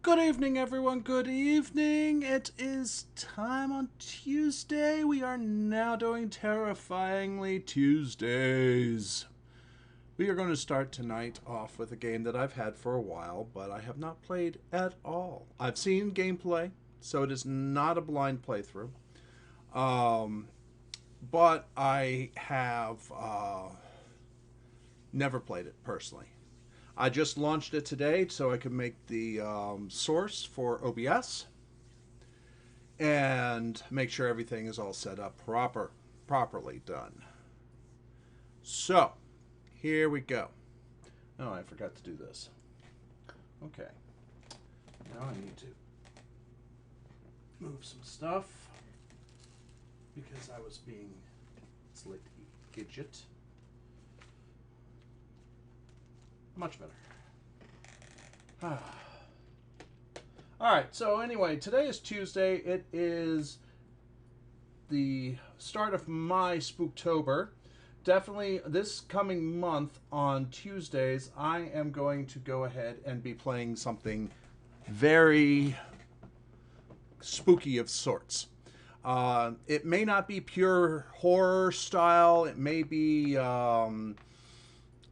Good evening, everyone. Good evening. It is time on Tuesday. We are now doing Terrifyingly Tuesdays. We are going to start tonight off with a game that I've had for a while, but I have not played at all. I've seen gameplay, so it is not a blind playthrough. Um, but I have never played it personally. I just launched it today so I could make the source for OBS and make sure everything is all set up properly done. So, here we go. Oh, I forgot to do this. Okay. Now I need to move some stuff because I was being slick gidget. Much better. Alright, so anyway, today is Tuesday. It is the start of my Spooktober. Definitely this coming month on Tuesdays, I am going to go ahead and be playing something very spooky of sorts. It may not be pure horror style. It may be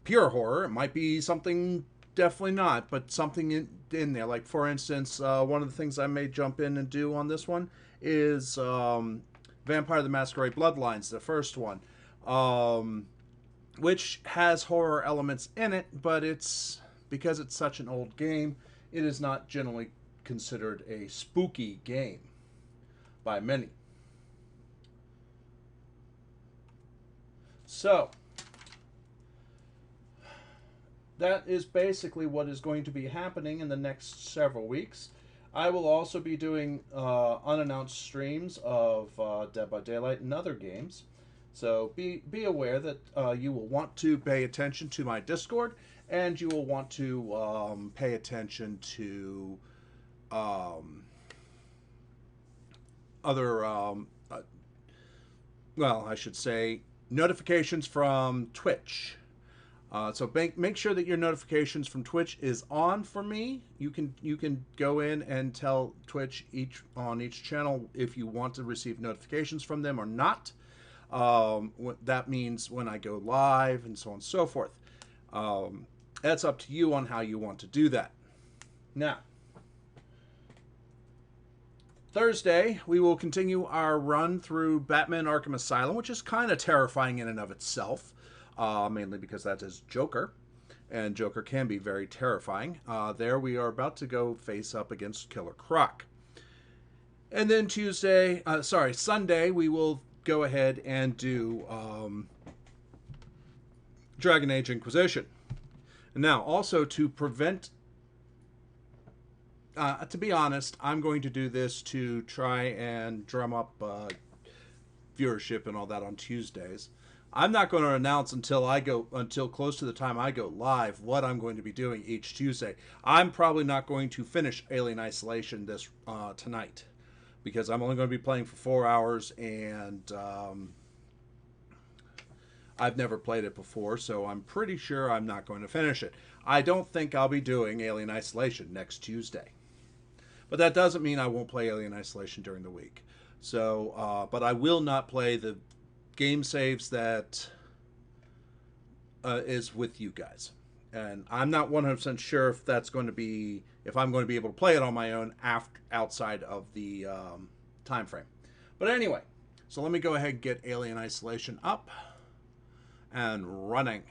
pure horror. It might be something definitely not, but something in there. Like, for instance, one of the things I may jump in and do on this one is Vampire the Masquerade Bloodlines, the first one, which has horror elements in it, but it's because it's such an old game, it is not generally considered a spooky game by many. So, that is basically what is going to be happening in the next several weeks. I will also be doing unannounced streams of Dead by Daylight and other games. So be aware that you will want to pay attention to my Discord, and you will want to pay attention to other, well, I should say, notifications from Twitch. So make sure that your notifications from Twitch is on for me. You can go in and tell Twitch on each channel if you want to receive notifications from them or not. That means when I go live and so on and so forth. That's up to you on how you want to do that. Now, Thursday, we will continue our run through Batman Arkham Asylum, which is kind of terrifying in and of itself. Mainly because that is Joker, and Joker can be very terrifying. There we are about to go face up against Killer Croc. And then Sunday, we will go ahead and do Dragon Age Inquisition. And now, also to prevent, to be honest, I'm going to do this to try and drum up viewership and all that on Tuesdays. I'm not going to announce until close to the time I go live what I'm going to be doing each Tuesday. I'm probably not going to finish Alien Isolation this tonight because I'm only going to be playing for 4 hours, and I've never played it before, so I'm pretty sure I'm not going to finish it. I don't think I'll be doing Alien Isolation next Tuesday, but that doesn't mean I won't play Alien Isolation during the week. So, but I will not play the game saves that is with you guys, and I'm not 100% sure if I'm going to be able to play it on my own outside of the time frame. But anyway, so let me go ahead and get Alien Isolation up and running.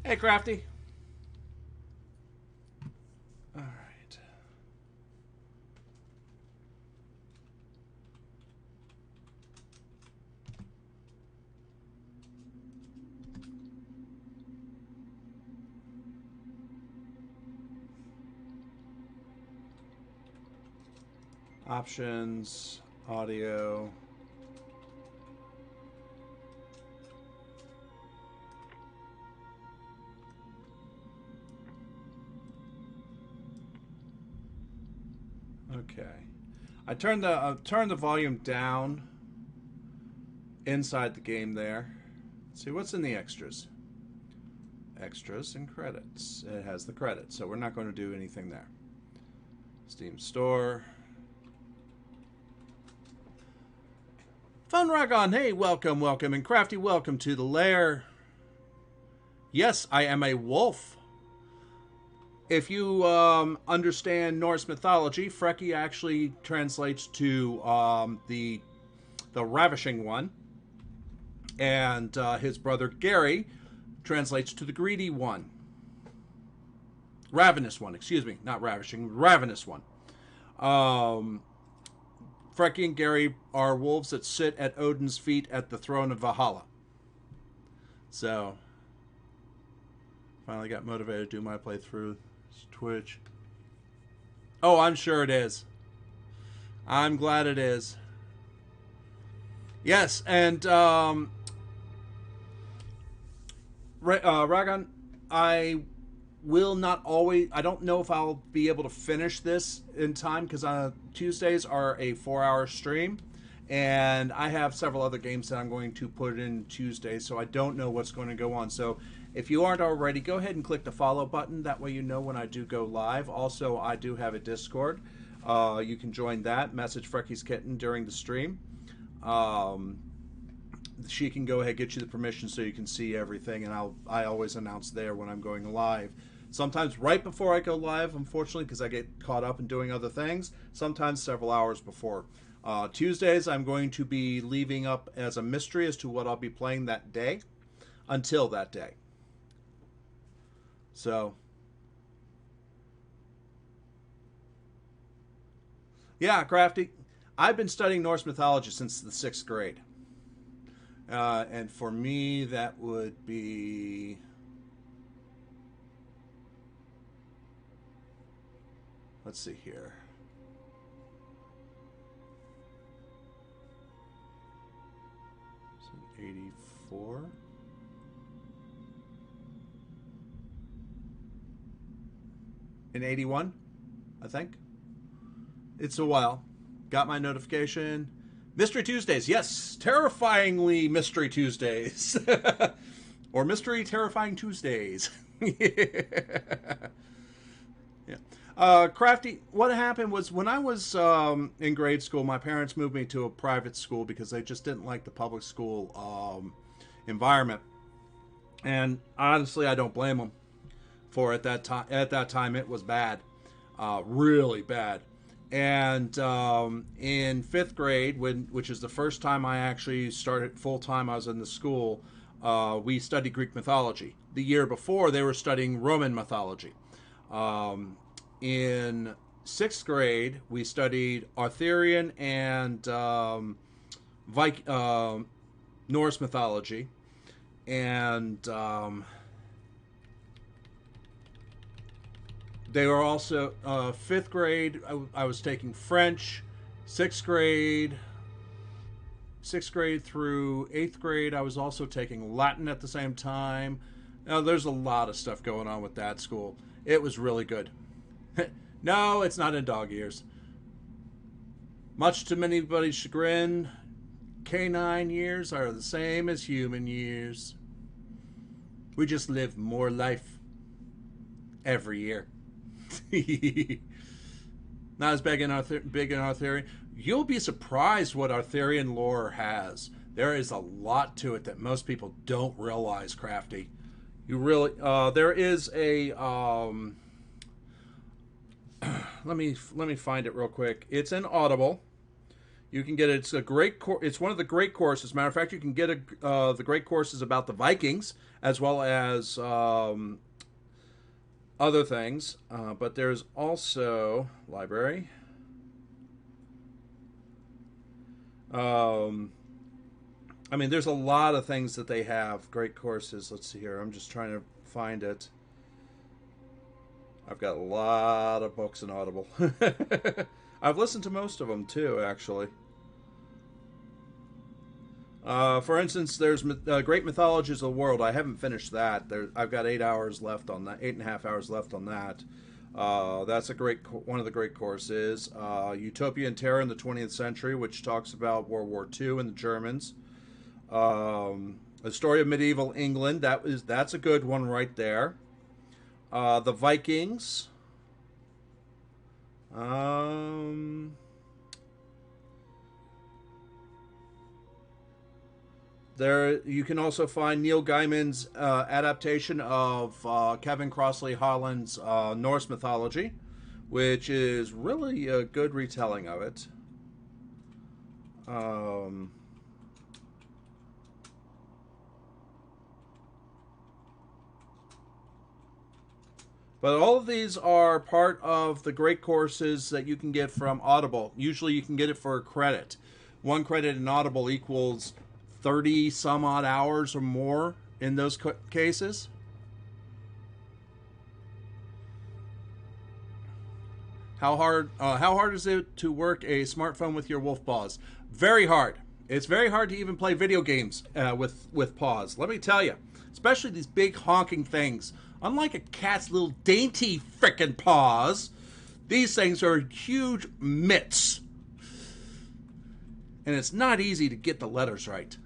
Hey, Crafty. All right. Options, audio. Okay. I turned the volume down inside the game there. Let's see what's in the extras. Extras and credits. It has the credits, so we're not going to do anything there. Steam Store. Fun Ragon, hey, welcome, welcome, and Crafty, welcome to the lair. Yes, I am a wolf. If you understand Norse mythology, Freki actually translates to the ravishing one, and his brother Gary translates to the greedy one. Ravenous one, excuse me, not ravishing, ravenous one. Freki and Gary are wolves that sit at Odin's feet at the throne of Valhalla. So, finally got motivated to do my playthrough. Twitch. Oh, I'm sure it is. I'm glad it is. Yes, and Ragon, I will not always. I don't know if I'll be able to finish this in time because Tuesdays are a 4-hour stream, and I have several other games that I'm going to put in Tuesday, so I don't know what's going to go on. So if you aren't already, go ahead and click the follow button. That way you know when I do go live. Also, I do have a Discord. You can join that. Message Freky's Kitten during the stream. She can go ahead and get you the permission so you can see everything, and I always announce there when I'm going live. Sometimes right before I go live, unfortunately, because I get caught up in doing other things. Sometimes several hours before. Tuesdays, I'm going to be leaving up as a mystery as to what I'll be playing that day, until that day. So, yeah, Crafty, I've been studying Norse mythology since the 6th grade. And for me, that would be... Let's see here. So 84. In 81, I think. It's a while. Got my notification. Mystery Tuesdays. Yes, terrifyingly Mystery Tuesdays. Or Mystery Terrifying Tuesdays. Yeah. Crafty, what happened was when I was in grade school, my parents moved me to a private school because they just didn't like the public school environment. And honestly, I don't blame them for at that time. At that time, it was bad, really bad. And in 5th grade, which is the first time I actually started full time, I was in the school. We studied Greek mythology. The year before, they were studying Roman mythology. In 6th grade, we studied Arthurian and Norse mythology, and they were also 5th grade. I was taking French. 6th grade through 8th grade, I was also taking Latin at the same time. Now, there's a lot of stuff going on with that school. It was really good. No, it's not in dog years. Much to anybody's chagrin, canine years are the same as human years. We just live more life every year. Not as big in Arthurian. You'll be surprised what Arthurian lore has. There is a lot to it that most people don't realize, Crafty. You really, there is a, let me find it real quick. It's in Audible. You can get it. It's a great it's one of the great courses. As a matter of fact, you can get the great courses about the Vikings as well as other things. But there's also library. I mean, there's a lot of things that they have. Great courses. Let's see here. I'm just trying to find it. I've got a lot of books in Audible. I've listened to most of them, too, actually. For instance, there's Great Mythologies of the World. I haven't finished that. I've got 8 hours left on that. 8.5 hours left on that. That's a great one of the great courses. Utopia and Terror in the 20th Century, which talks about World War II and the Germans. A Story of Medieval England. That's a good one right there. The Vikings. Um, There, you can also find Neil Gaiman's adaptation of Kevin Crossley Holland's Norse mythology, which is really a good retelling of it. Um, but all of these are part of the great courses that you can get from Audible. Usually you can get it for a credit. One credit in Audible equals 30 some odd hours or more in those cases. How hard is it to work a smartphone with your wolf paws? Very hard. It's very hard to even play video games with paws. Let me tell you, especially these big honking things. Unlike a cat's little dainty frickin' paws, these things are huge mitts, and it's not easy to get the letters right.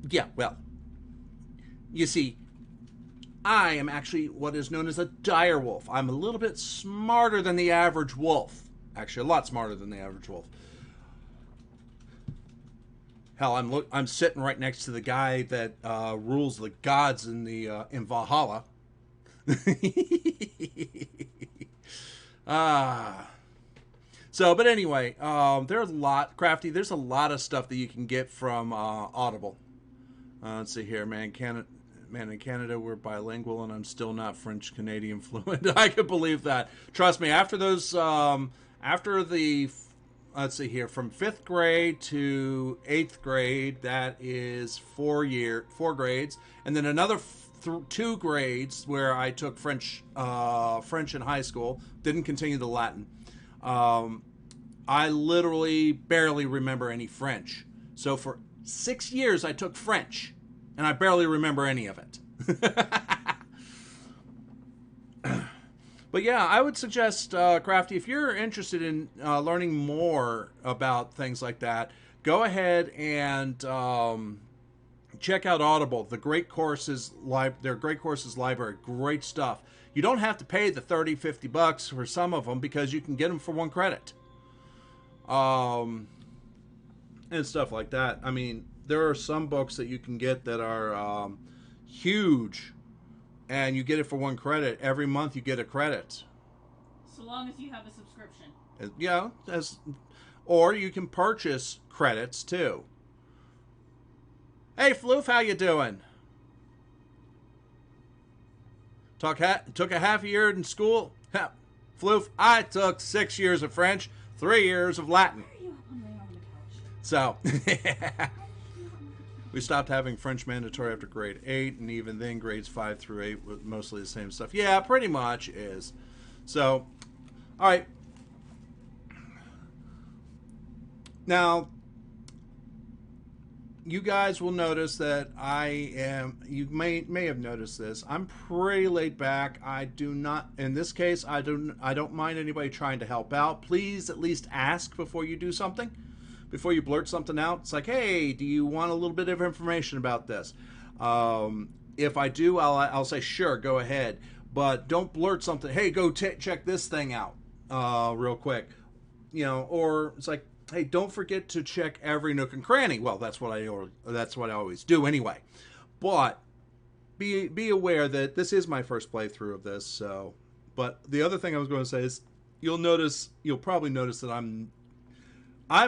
Yeah, well, you see, I am actually what is known as a dire wolf. I'm a little bit smarter than the average wolf. Actually, a lot smarter than the average wolf. Hell, I'm sitting right next to the guy that rules the gods in Valhalla. Ah. But anyway, there's a lot, Crafty. There's a lot of stuff that you can get from Audible. Let's see here, man. In Canada, we're bilingual, and I'm still not French Canadian fluent. I could believe that. Trust me. After those, let's see here, from 5th grade to 8th grade, that is 4 grades, and then another 2 grades where I took French in high school. Didn't continue the Latin. I literally barely remember any French. So for 6 years, I took French, and I barely remember any of it. But yeah, I would suggest, Crafty, if you're interested in learning more about things like that, go ahead and check out Audible. Their Great Courses library, great stuff. You don't have to pay the $30-$50 for some of them because you can get them for 1 credit. And stuff like that. I mean, there are some books that you can get that are huge, and you get it for 1 credit. Every month you get a credit. So long as you have a subscription. Yeah, or you can purchase credits too. Hey, Floof, how you doing? Took a half a year in school. Floof, I took 6 years of French, 3 years of Latin. So, we stopped having French mandatory after grade 8, and even then grades 5 through 8 were mostly the same stuff. Yeah, pretty much is. So, all right. Now, you guys will notice that you may have noticed this, I'm pretty laid back. I do not, in this case, I don't mind anybody trying to help out. Please at least ask before you do something. Before you blurt something out. It's like, hey, do you want a little bit of information about this? If I do, I'll say, sure, go ahead. But don't blurt something, hey, go check this thing out real quick. Or it's like, hey, don't forget to check every nook and cranny. Well, that's what I always do anyway. But be aware that this is my first playthrough of this. So, but the other thing I was going to say is, you'll probably notice that I'm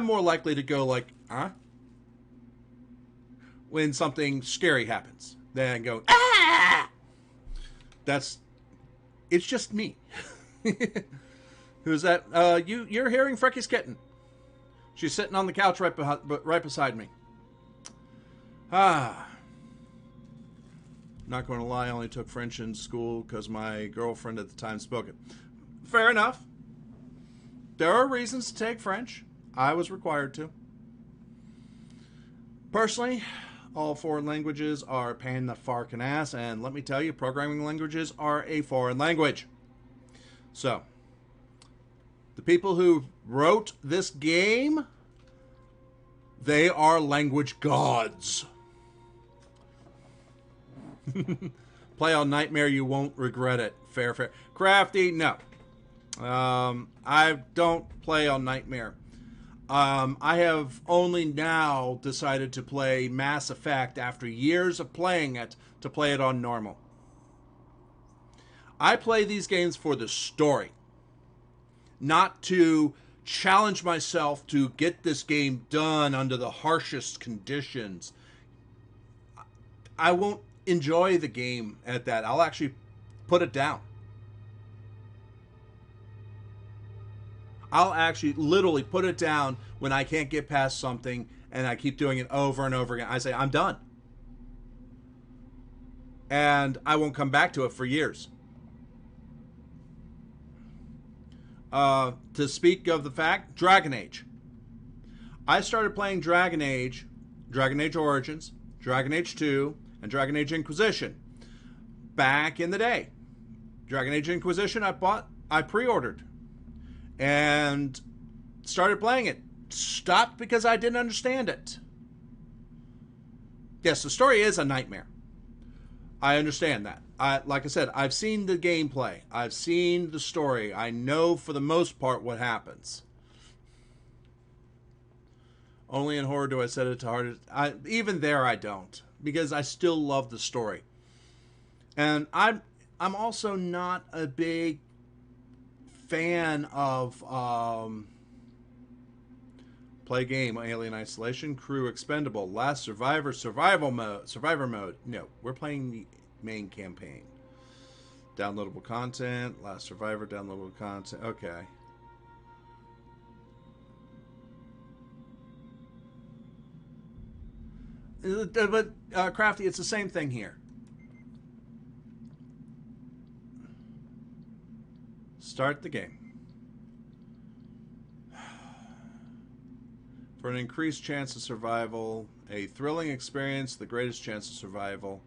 more likely to go like, huh? When something scary happens than go, ah! It's just me. Who's that? You're hearing Frecky's kitten. She's sitting on the couch right beside me. Not going to lie, I only took French in school because my girlfriend at the time spoke it. Fair enough. There are reasons to take French. I was required to. Personally, All foreign languages are a pain in the farkin' ass, and let me tell you, programming languages are a foreign language. So, the people who wrote this game, they are language gods. Play on Nightmare, you won't regret it. Fair, fair. Crafty, no. I don't play on Nightmare. I have only now decided to play Mass Effect after years of playing it to play it on normal. I play these games for the story, not to challenge myself to get this game done under the harshest conditions. I won't enjoy the game at that. I'll actually put it down. I'll actually literally put it down when I can't get past something and I keep doing it over and over again. I say, I'm done. And I won't come back to it for years. To speak of the fact, Dragon Age. I started playing Dragon Age Origins, Dragon Age 2, and Dragon Age Inquisition back in the day. Dragon Age Inquisition I pre-ordered and started playing it. Stopped because I didn't understand it. Yes, the story is a nightmare. I understand that. Like I said, I've seen the gameplay. I've seen the story. I know for the most part what happens. Only in horror do I set it to heart. Even there I don't, because I still love the story. And I'm also not a big fan of play game, Alien Isolation, Crew Expendable, Last Survivor, Survival Mode, Survivor Mode. No, we're playing the main campaign. Downloadable content, Last Survivor, downloadable content. Okay. But Crafty, it's the same thing here. Start the game. For an increased chance of survival, a thrilling experience, the greatest chance of survival.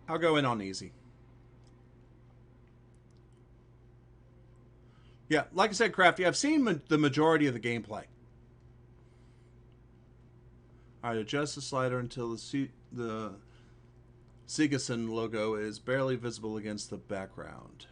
I'll go in on easy. Yeah, like I said, Crafty, I've seen the majority of the gameplay. Alright, adjust the slider until the Sigason logo is barely visible against the background.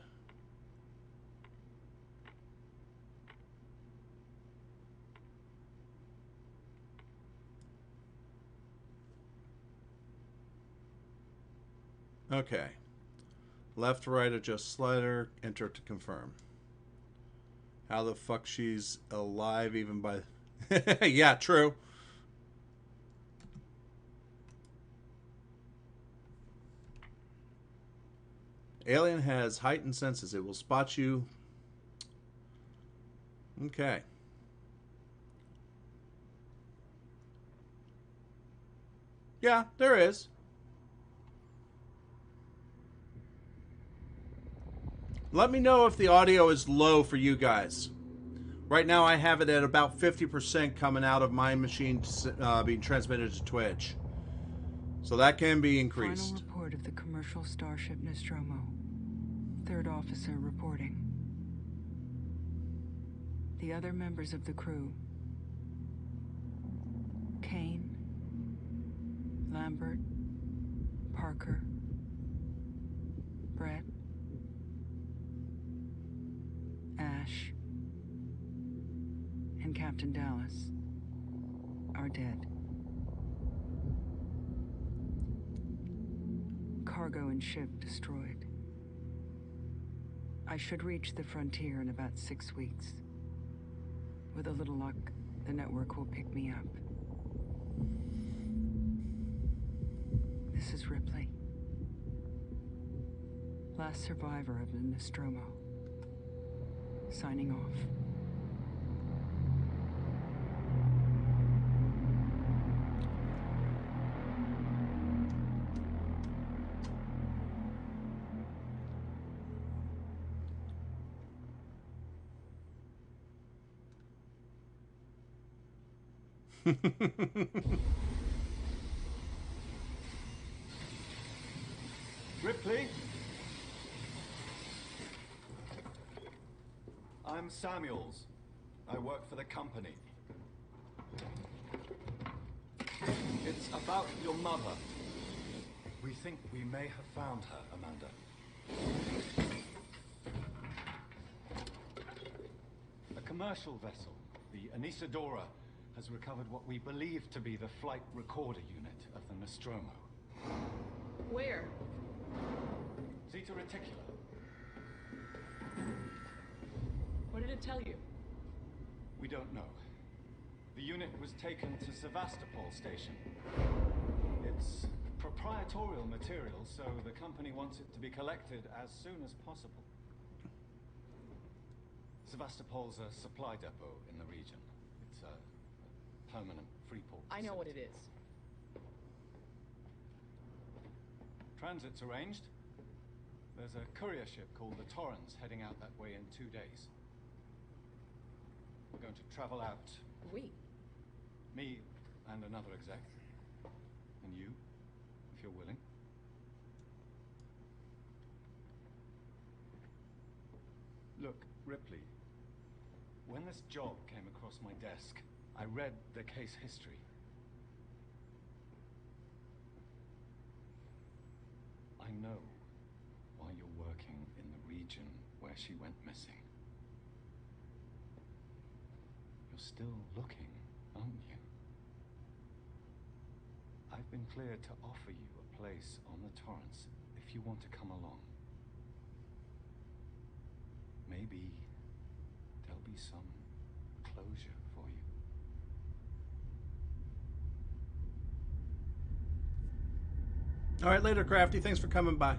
Okay. Left, right, adjust slider, enter to confirm. How the fuck she's alive even by... Yeah, true. Alien has heightened senses. It will spot you. Okay. Yeah, there is. Let me know if the audio is low for you guys. Right now I have it at about 50% coming out of my machine being transmitted to Twitch. So that can be increased. Final report of the commercial starship Nostromo. Third officer reporting. The other members of the crew: Kane, Lambert, Parker, Brett, Ash, and Captain Dallas are dead. Cargo and ship destroyed. I should reach the frontier in about 6 weeks. With a little luck, the network will pick me up. This is Ripley, last survivor of the Nostromo, signing off. Ripley? I'm Samuels. I work for the company. It's about your mother. We think we may have found her, Amanda. A commercial vessel, the Anisadora, has recovered what we believe to be the flight recorder unit of the Nostromo. Where? Zeta Reticula. What did it tell you? We don't know. The unit was taken to Sevastopol station. It's proprietorial material, so the company wants it to be collected as soon as possible. Sevastopol's a supply depot in the region. It's a permanent free port. I know what it is. Transit's arranged. There's a courier ship called the Torrens heading out that way in 2 days. We're going to travel out. We? Me and another exec. And you, if you're willing. Look, Ripley. When this job came across my desk, I read the case history. I know why you're working in the region where she went missing. You're still looking, aren't you? I've been cleared to offer you a place on the Torrens if you want to come along. Maybe there'll be some closure for you. All right, later, Crafty. Thanks for coming by.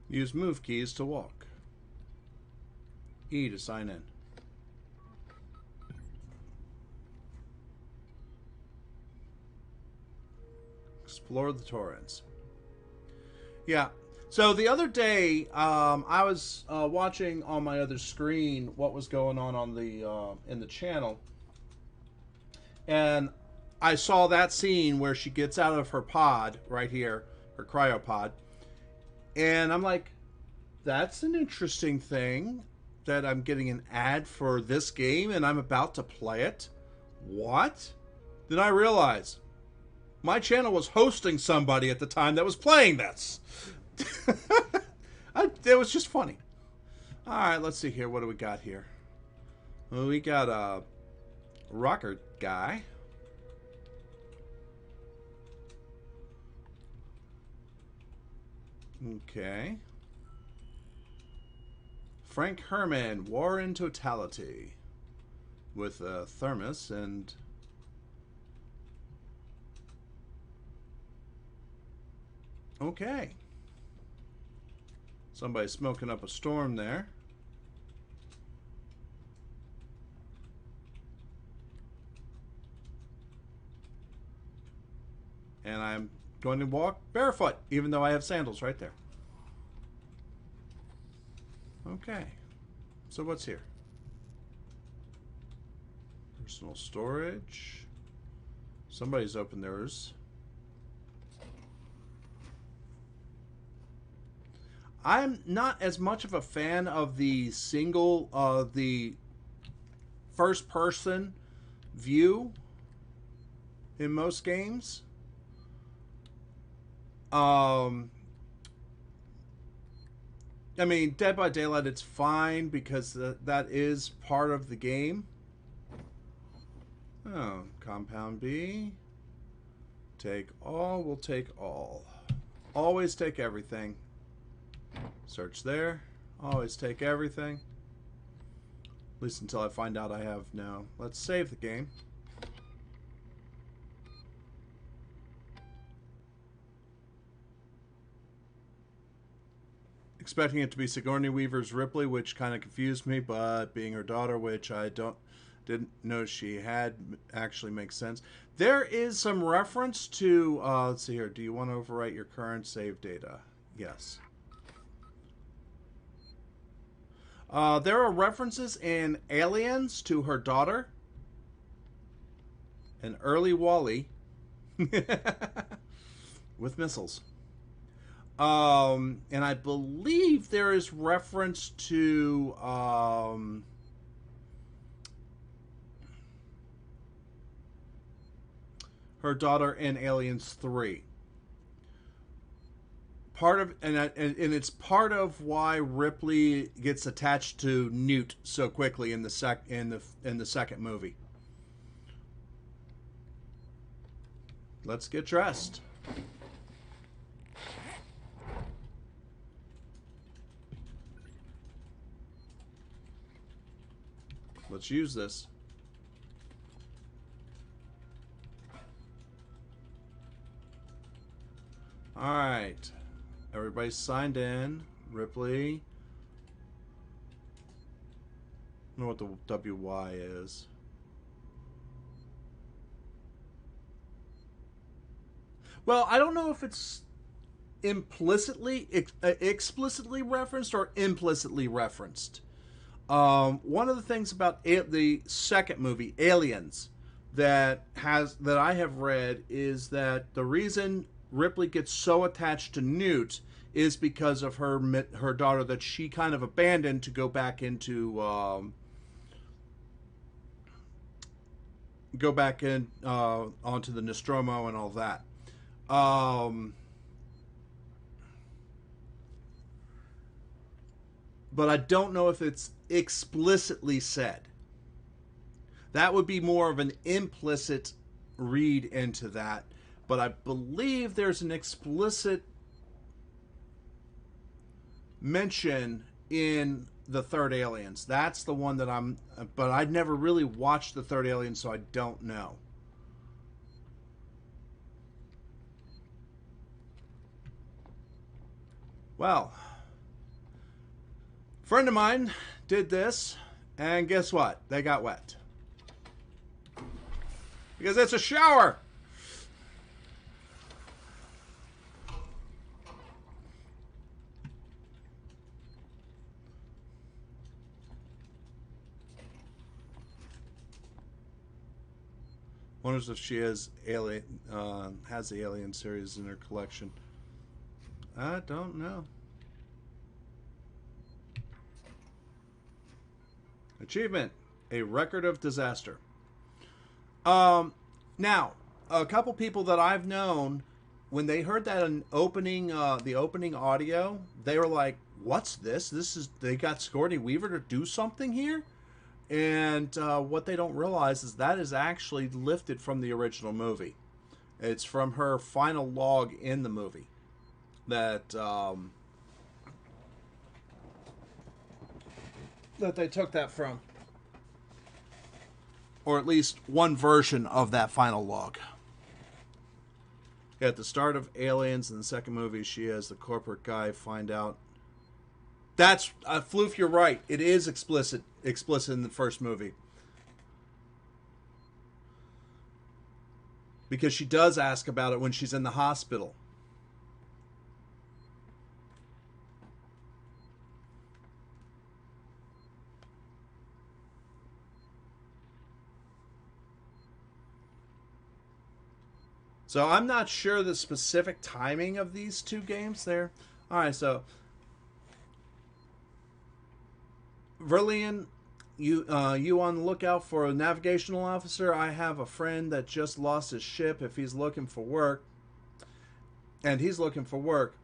Use move keys to walk. E to sign in. Explore the Torrens. Yeah. So the other day, I was watching on my other screen what was going on the in the channel, and I saw that scene where she gets out of her pod right here, her cryopod. And I'm like, that's an interesting thing that I'm getting an ad for this game and I'm about to play it. What? Then I realized my channel was hosting somebody at the time that was playing this. It was just funny. All right, let's see here. What do we got here? Well, we got a rocker guy. Okay. Frank Herman, War in Totality. With a thermos and... Okay. Somebody's smoking up a storm there. And I'm going to walk barefoot, even though I have sandals right there. Okay. So what's here? Personal storage. Somebody's opened theirs. I'm not as much of a fan of the the first person view in most games. I mean, Dead by Daylight, it's fine because that is part of the game. Oh, Compound B. Take all, we'll take all. Always take everything. Search there. Always take everything. At least until I find out I have no. Let's save the game. expecting it to be Sigourney Weaver's Ripley, which kind of confused me, but being her daughter, which I didn't know she had, actually makes sense. There is some reference to, let's see here, do you want to overwrite your current save data? Yes. There are references in Aliens to her daughter, an early Wally, with missiles. And I believe there is reference to her daughter in Aliens 3. Part of and it's part of why Ripley gets attached to Newt so quickly in the second movie. Let's get dressed. Let's use this. All right. Everybody's signed in. Ripley. I don't know what the WY is. Well, I don't know if it's implicitly, explicitly referenced or implicitly referenced. One of the things about the second movie, Aliens, that I have read is that the reason Ripley gets so attached to Newt is because of her daughter that she kind of abandoned to go back into onto the Nostromo and all that. But I don't know if it's explicitly said. That would be more of an implicit read into that. But I believe there's an explicit mention in the third Aliens. That's the one that but I'd never really watched the third Aliens, so I don't know. Well, a friend of mine did this, and guess what? They got wet. Because it's a shower! Wonders if she has the Alien series in her collection. I don't know. Achievement: a record of disaster. Now, a couple people that I've known, when they heard that the opening audio, they were like, "What's this? They got Sigourney Weaver to do something here." And what they don't realize is that is actually lifted from the original movie. It's from her final log in the movie that they took that from. Or at least one version of that final log. At the start of Aliens in the second movie, she has the corporate guy find out. That's Floof, you're right. It is explicit in the first movie. Because she does ask about it when she's in the hospital. So I'm not sure the specific timing of these two games there. All right, so Verlian, you on the lookout for a navigational officer? I have a friend that just lost his ship. If he's looking for work, and he's looking for work,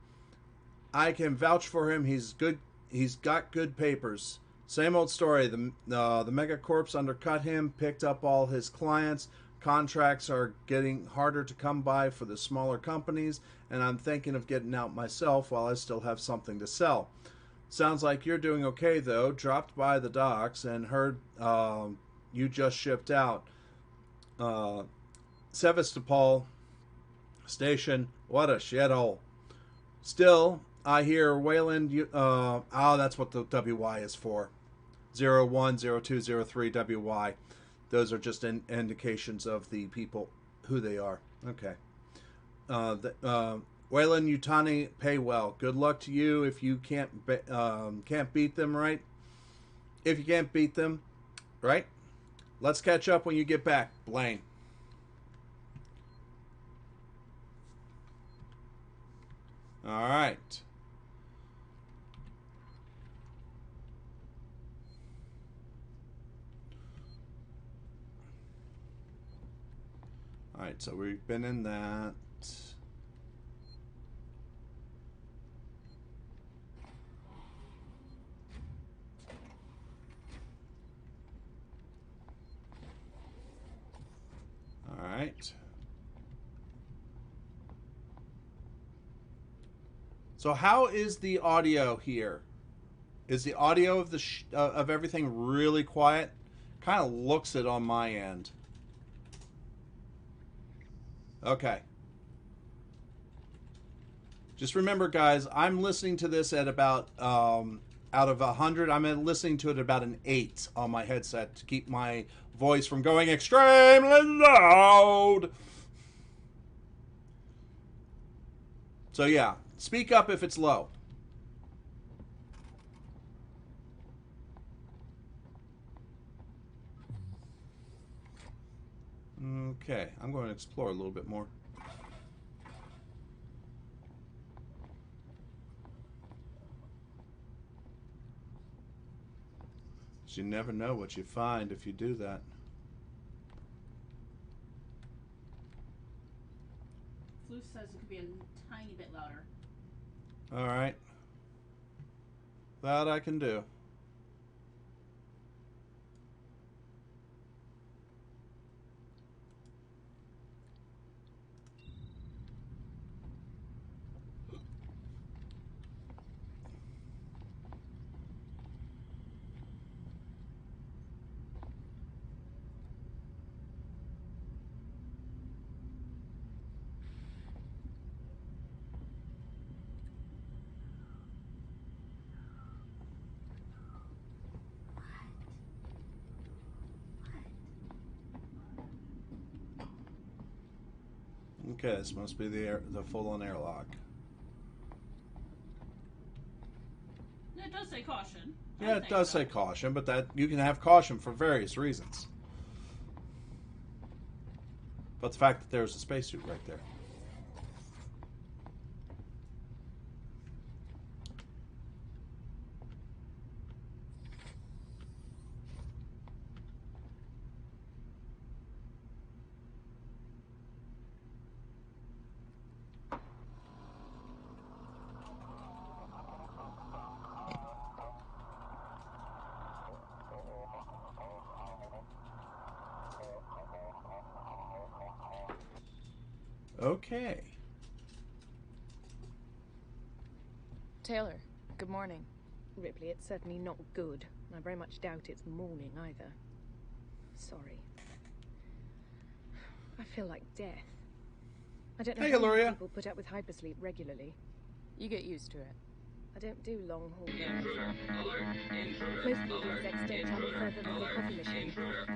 I can vouch for him. He's good. He's got good papers. Same old story. The megacorps undercut him, picked up all his clients. Contracts are getting harder to come by for the smaller companies, and I'm thinking of getting out myself while I still have something to sell. Sounds like you're doing okay, though. Dropped by the docks and heard you just shipped out. Sevastopol Station, what a shithole. Still, I hear Wayland. That's what the WY is for. 010203 WY. Those are just indications of the people, who they are. Okay. Wayland Utani, pay well. Good luck to you if you can't beat them, right? If you can't beat them, right? Let's catch up when you get back, Blaine. All right. All right, so we've been in that. All right. So how is the audio here? Is the audio of of everything really quiet? Kind of looks it on my end. Okay. Just remember, guys, I'm listening to this at about, out of 100, I'm listening to it about an 8 on my headset to keep my voice from going extremely loud. So, yeah, speak up if it's low. Okay, I'm going to explore a little bit more. You never know what you find if you do that. Floof says it could be a tiny bit louder. All right. That I can do. Okay, this must be the full-on airlock. It does say caution. Yeah, it does say caution, but that you can have caution for various reasons. But the fact that there's a spacesuit right there. Okay. Taylor, good morning. Ripley, it's certainly not good. I very much doubt it's morning either. Sorry. I feel like death. I don't know Hey, how many Gloria. people put up with hypersleep regularly. You get used to it. I don't do long haul drives. Most of the execs don't travel further than the coffee machine.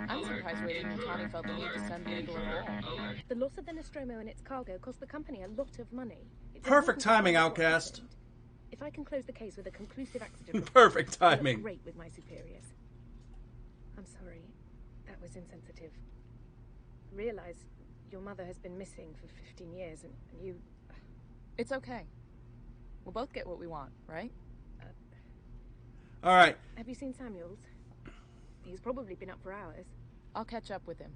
I'm surprised Wayland Yutani felt the need to send people at all. The loss of the Nostromo and its cargo cost the company a lot of money. It's Perfect important to timing, find out what Outcast. happened. If I can close the case with a conclusive accident report, Perfect I'll look timing. great with my superiors. I'm sorry. That was insensitive. I realize your mother has been missing for 15 years and you... It's okay. We'll both get what we want, right? All right. Have you seen Samuels? He's probably been up for hours. I'll catch up with him.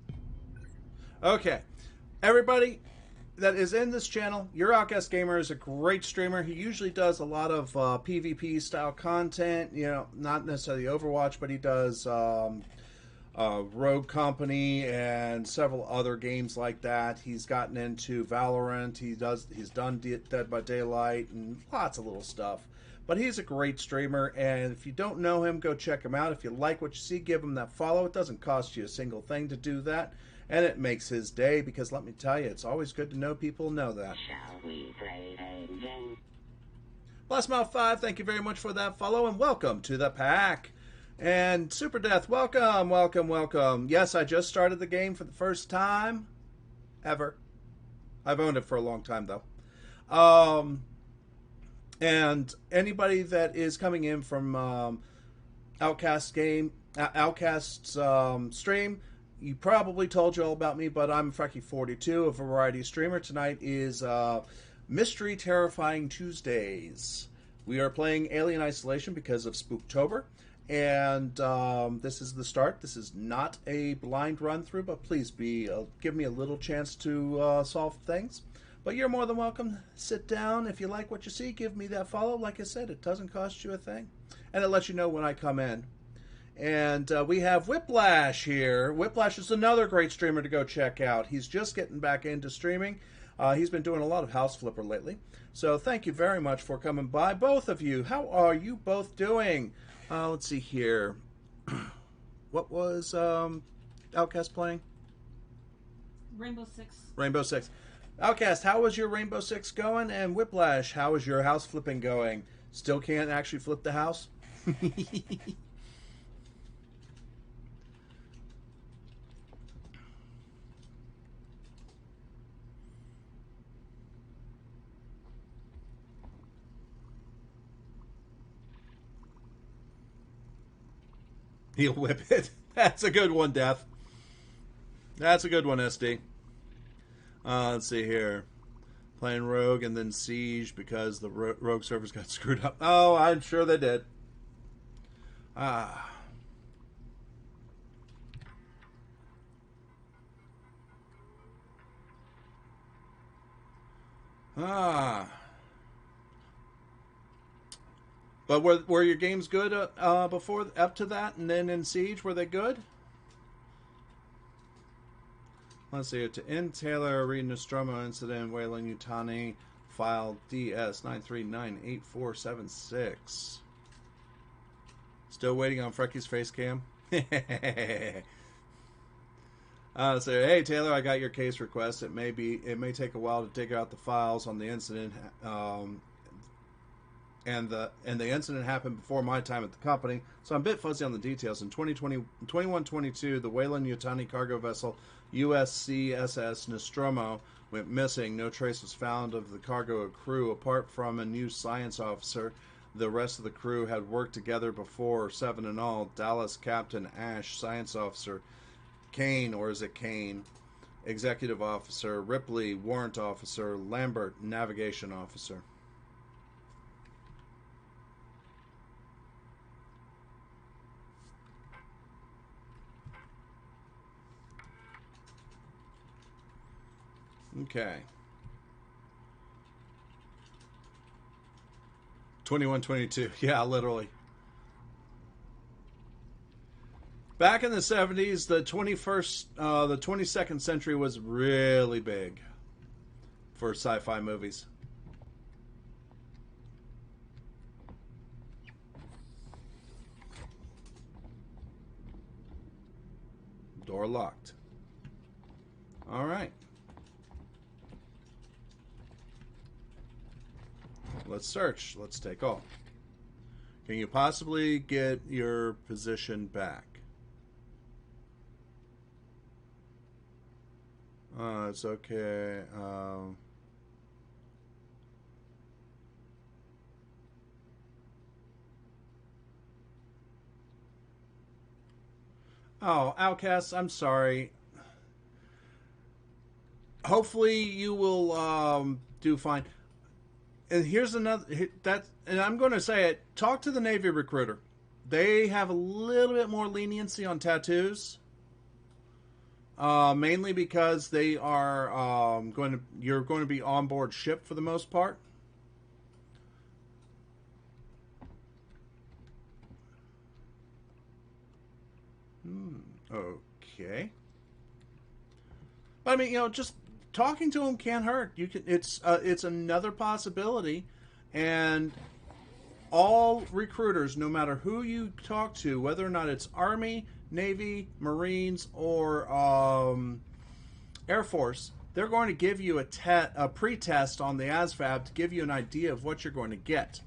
Okay. Everybody that is in this channel, Your Outcast Gamer is a great streamer. He usually does a lot of PvP style content, you know, not necessarily Overwatch, but he does Rogue Company and several other games like that. He's gotten into Valorant. He's done Dead by Daylight and lots of little stuff. But he's a great streamer, and if you don't know him, go check him out. If you like what you see, give him that follow. It doesn't cost you a single thing to do that, and it makes his day, because let me tell you, it's always good to know people know that. Shall we play a game? Blastmouth 5, thank you very much for that follow, and welcome to the pack. And Super Death, welcome, welcome, welcome. Yes, I just started the game for the first time ever. I've owned it for a long time, though. And anybody that is coming in from Outcast's stream, you probably told you all about me, but I'm Frecky42, a variety streamer. Tonight is Mystery Terrifying Tuesdays. We are playing Alien Isolation because of Spooktober. And this is the start. This is not a blind run through, but please give me a little chance to solve things. But you're more than welcome. Sit down. If you like what you see, give me that follow. Like I said, it doesn't cost you a thing. And it lets you know when I come in. And we have Whiplash here. Whiplash is another great streamer to go check out. He's just getting back into streaming. He's been doing a lot of House Flipper lately. So thank you very much for coming by, both of you. How are you both doing? Let's see here. What was Outcast playing? Rainbow Six. Rainbow Six. Outcast, how was your Rainbow Six going? And Whiplash, how is your house flipping going? Still can't actually flip the house? He'll whip it. That's a good one, Death. That's a good one, SD. Let's see here. Playing Rogue and then Siege because the Rogue servers got screwed up. Oh, I'm sure they did. Ah. But were your games good before, up to that, and then in Siege, were they good? Let's see. To end Taylor, read Nostromo incident, Wayland Yutani, file DS9398476. Still waiting on Frecky's face cam. So, hey Taylor, I got your case request. It may take a while to dig out the files on the incident. And the incident happened before my time at the company, so I'm a bit fuzzy on the details. In 2122, the Wayland Yutani cargo vessel USCSS Nostromo went missing. No trace was found of the cargo crew apart from a new science officer. The rest of the crew had worked together before, 7 in all. Dallas Captain Ash, science officer. Kane, or is it Kane? Executive officer. Ripley, warrant officer. Lambert, navigation officer. Okay. 2122. Yeah, literally. Back in the 70s, the 22nd century was really big for sci-fi movies. Door locked. All right. Let's search. Let's take off. Can you possibly get your position back? It's okay. Oh, Outcast, I'm sorry. Hopefully you will do fine. And here's another and I'm going to say it. Talk to the Navy recruiter. They have a little bit more leniency on tattoos, mainly because they are you're going to be on board ship for the most part. Okay. But I mean, just talking to him can't hurt. You can. It's another possibility, and all recruiters, no matter who you talk to, whether or not it's Army, Navy, Marines, or Air Force, they're going to give you a pre-test on the ASVAB to give you an idea of what you're going to get.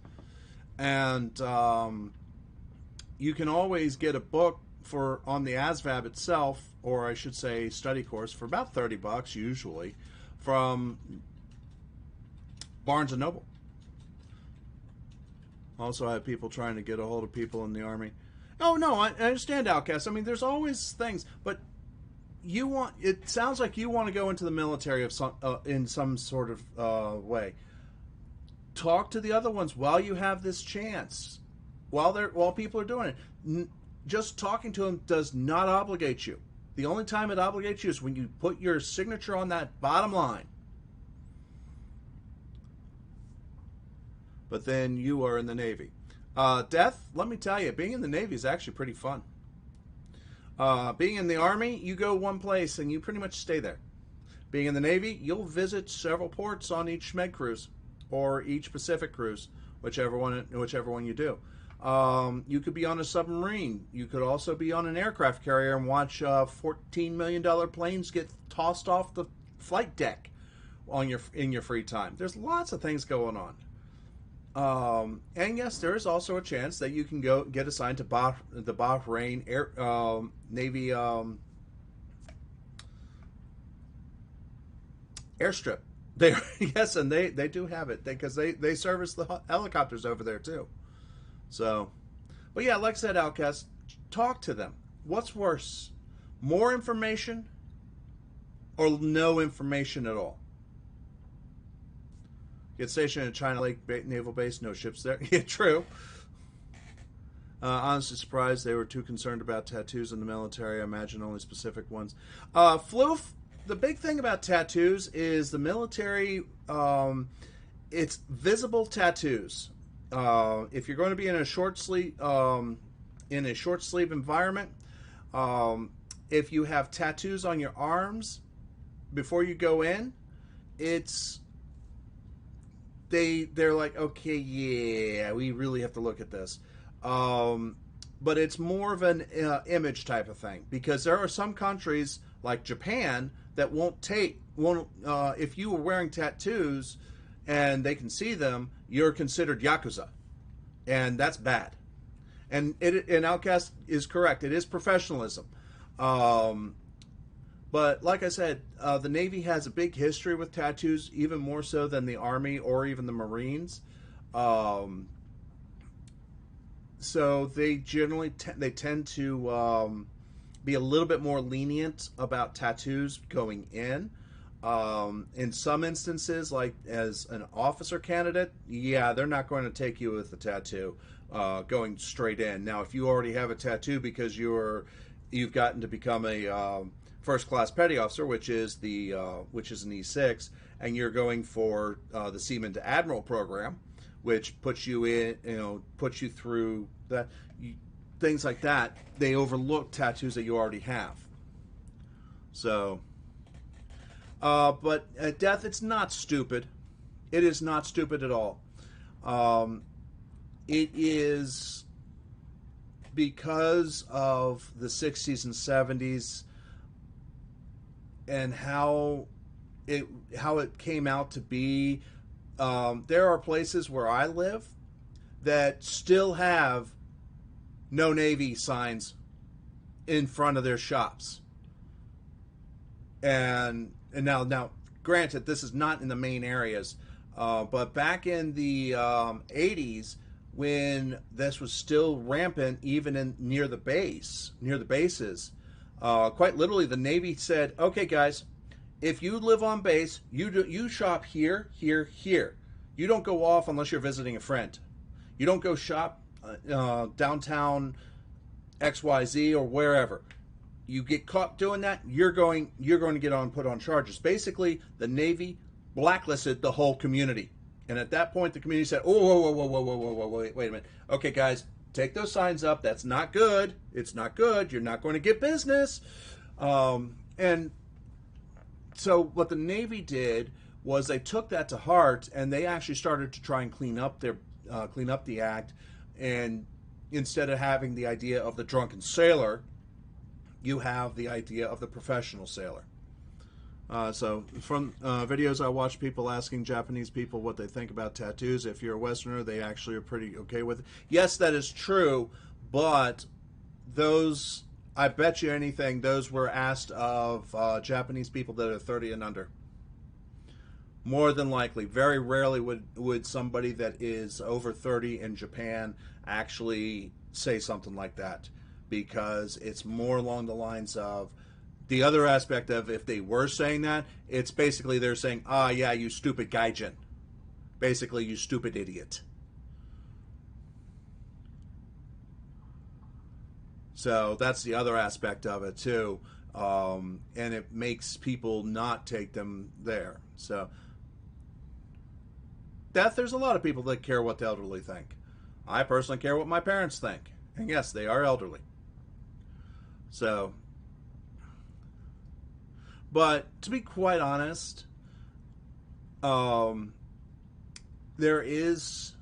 And you can always get a book on the ASVAB itself, or I should say study course, for about $30 usually from Barnes & Noble. Also, I have people trying to get a hold of people in the Army. Oh, no, I understand, Outcast. I mean, there's always things, but it sounds like you want to go into the military in some sort of way. Talk to the other ones while you have this chance. While people are doing it. Just talking to them does not obligate you. The only time it obligates you is when you put your signature on that bottom line. But then you are in the Navy. Death, let me tell you, being in the Navy is actually pretty fun. Being in the Army, you go one place and you pretty much stay there. Being in the Navy, you'll visit several ports on each Med cruise or each Pacific cruise, whichever one you do. You could be on a submarine. You could also be on an aircraft carrier and watch $14 million planes get tossed off the flight deck in your free time. There's lots of things going on. And yes, there is also a chance that you can go get assigned to the Bahrain Navy airstrip. Yes, and they do have it because they service the helicopters over there too. So, but yeah, like I said, Outcast, talk to them. What's worse, more information or no information at all? Get stationed in China Lake Naval Base, no ships there. Yeah, true. Honestly surprised they were too concerned about tattoos in the military. I imagine only specific ones. Floof, the big thing about tattoos is the military, it's visible tattoos. If you're going to be in a short sleeve environment, if you have tattoos on your arms before you go in, they're like, okay, yeah, we really have to look at this. But it's more of an image type of thing, because there are some countries like Japan that won't if you were wearing tattoos and they can see them, you're considered Yakuza. And that's bad. And Outcast is correct. It is professionalism. But like I said, the Navy has a big history with tattoos, even more so than the Army or even the Marines. So they generally tend to be a little bit more lenient about tattoos going in. In some instances, like as an officer candidate, yeah, they're not going to take you with a tattoo going straight in. Now, if you already have a tattoo because you've gotten to become a first class petty officer, which is an E6, and you're going for the Seaman to Admiral program, which puts you through that, things like that. They overlook tattoos that you already have. So. But at Death, it's not stupid. It is not stupid at all. It is because of the 60s and 70s and how it came out to be. There are places where I live that still have no Navy signs in front of their shops. And now, granted, this is not in the main areas, but back in the 80s, when this was still rampant, even near the bases, quite literally, the Navy said, "Okay, guys, if you live on base, you shop here, here, here. You don't go off unless you're visiting a friend. You don't go shop downtown XYZ or wherever." You get caught doing that, you're going to get put on charges. Basically, the Navy blacklisted the whole community, and at that point, the community said, "Oh, whoa, wait a minute. Okay, guys, take those signs up. That's not good. It's not good. You're not going to get business." And so, what the Navy did was they took that to heart, and they actually started to try and clean up the act, and instead of having the idea of the drunken sailor, you have the idea of the professional sailor. So from videos I watch, people asking Japanese people what they think about tattoos. If you're a Westerner, they actually are pretty okay with it. Yes, that is true, but those, I bet you anything, those were asked of Japanese people that are 30 and under. More than likely. Very rarely would somebody that is over 30 in Japan actually say something like that, because it's more along the lines of the other aspect of, if they were saying that, it's basically they're saying, ah, yeah, you stupid gaijin. Basically, you stupid idiot. So that's the other aspect of it, too. And it makes people not take them there. So there's a lot of people that care what the elderly think. I personally care what my parents think. And yes, they are elderly. So, but to be quite honest, there is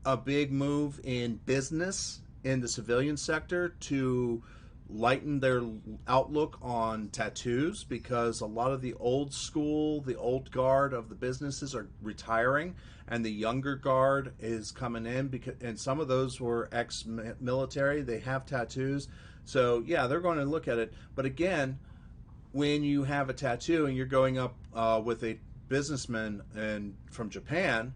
a big move in business in the civilian sector to lighten their outlook on tattoos, because a lot of the old school, the old guard of the businesses are retiring, and the younger guard is coming in, because, and some of those were ex-military. They have tattoos, so yeah, they're going to look at it. But again, when you have a tattoo and you're going up with a businessman and from Japan,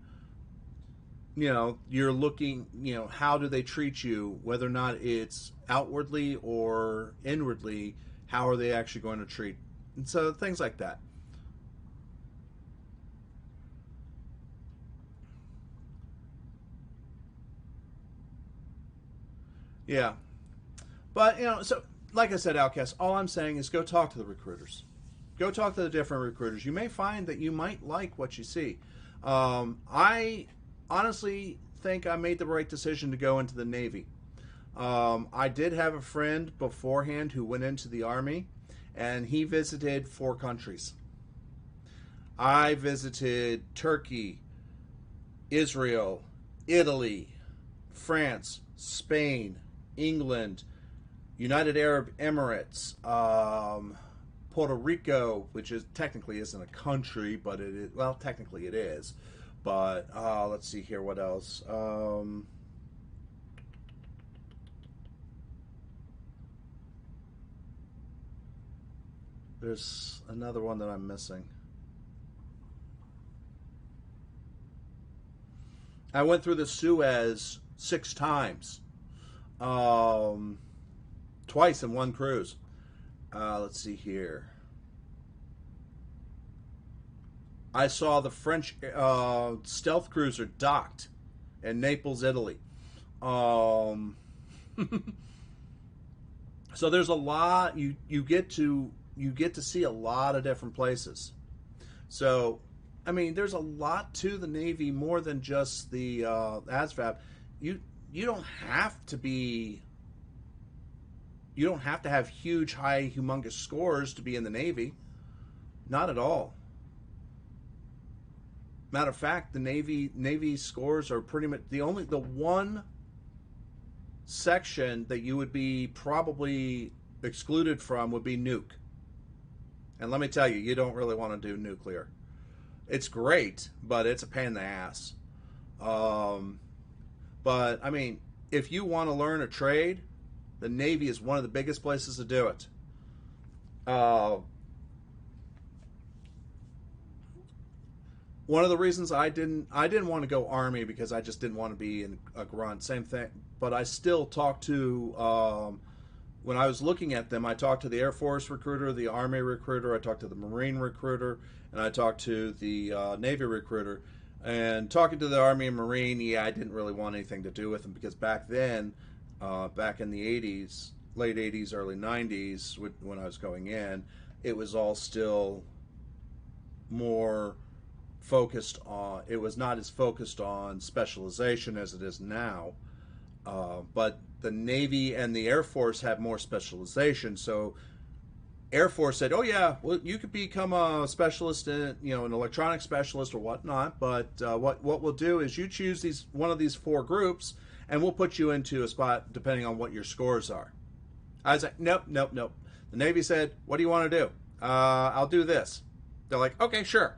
you know, you're looking, you know, how do they treat you, whether or not it's outwardly or inwardly, how are they actually going to treat, and so things like that. Yeah, but you know, so like I said, Outcast, all I'm saying is go talk to the recruiters, go talk to the different recruiters. You may find that you might like what you see. I honestly think I made the right decision to go into the Navy. I did have a friend beforehand who went into the Army, and he visited 4 countries. I visited Turkey, Israel, Italy, France, Spain, England, United Arab Emirates, Puerto Rico, which is technically isn't a country, but it is, well, technically it is. But let's see here, what else? There's another one that I'm missing. I went through the Suez 6 times. Twice in one cruise. Let's see here. I saw the French stealth cruiser docked in Naples, Italy. So there's a lot. You get to see a lot of different places. So, I mean, there's a lot to the Navy, more than just the ASVAB. You don't have to be. You don't have to have huge, high, humongous scores to be in the Navy. Not at all. Matter of fact, the Navy scores are pretty much the one section that you would be probably excluded from would be nuke. And let me tell you, you don't really want to do nuclear. It's great, but it's a pain in the ass. But I mean, if you want to learn a trade, the Navy is one of the biggest places to do it. One of the reasons I didn't want to go Army, because I just didn't want to be in a grunt. Same thing, but I still talked to. When I was looking at them, I talked to the Air Force recruiter, the Army recruiter, I talked to the Marine recruiter, and I talked to the Navy recruiter. And talking to the Army and Marine, yeah, I didn't really want anything to do with them, because back then, back in the 80s, late 80s, early 90s, when I was going in, it was all still more focused on, it was not as focused on specialization as it is now. But the Navy and the Air Force have more specialization. So Air Force said, oh yeah, well, you could become a specialist in, you know, an electronic specialist or whatnot, but what we'll do is you choose one of these 4 groups, and we'll put you into a spot depending on what your scores are. I was like, nope. The Navy said, what do you want to do? I'll do this. They're like, okay, sure.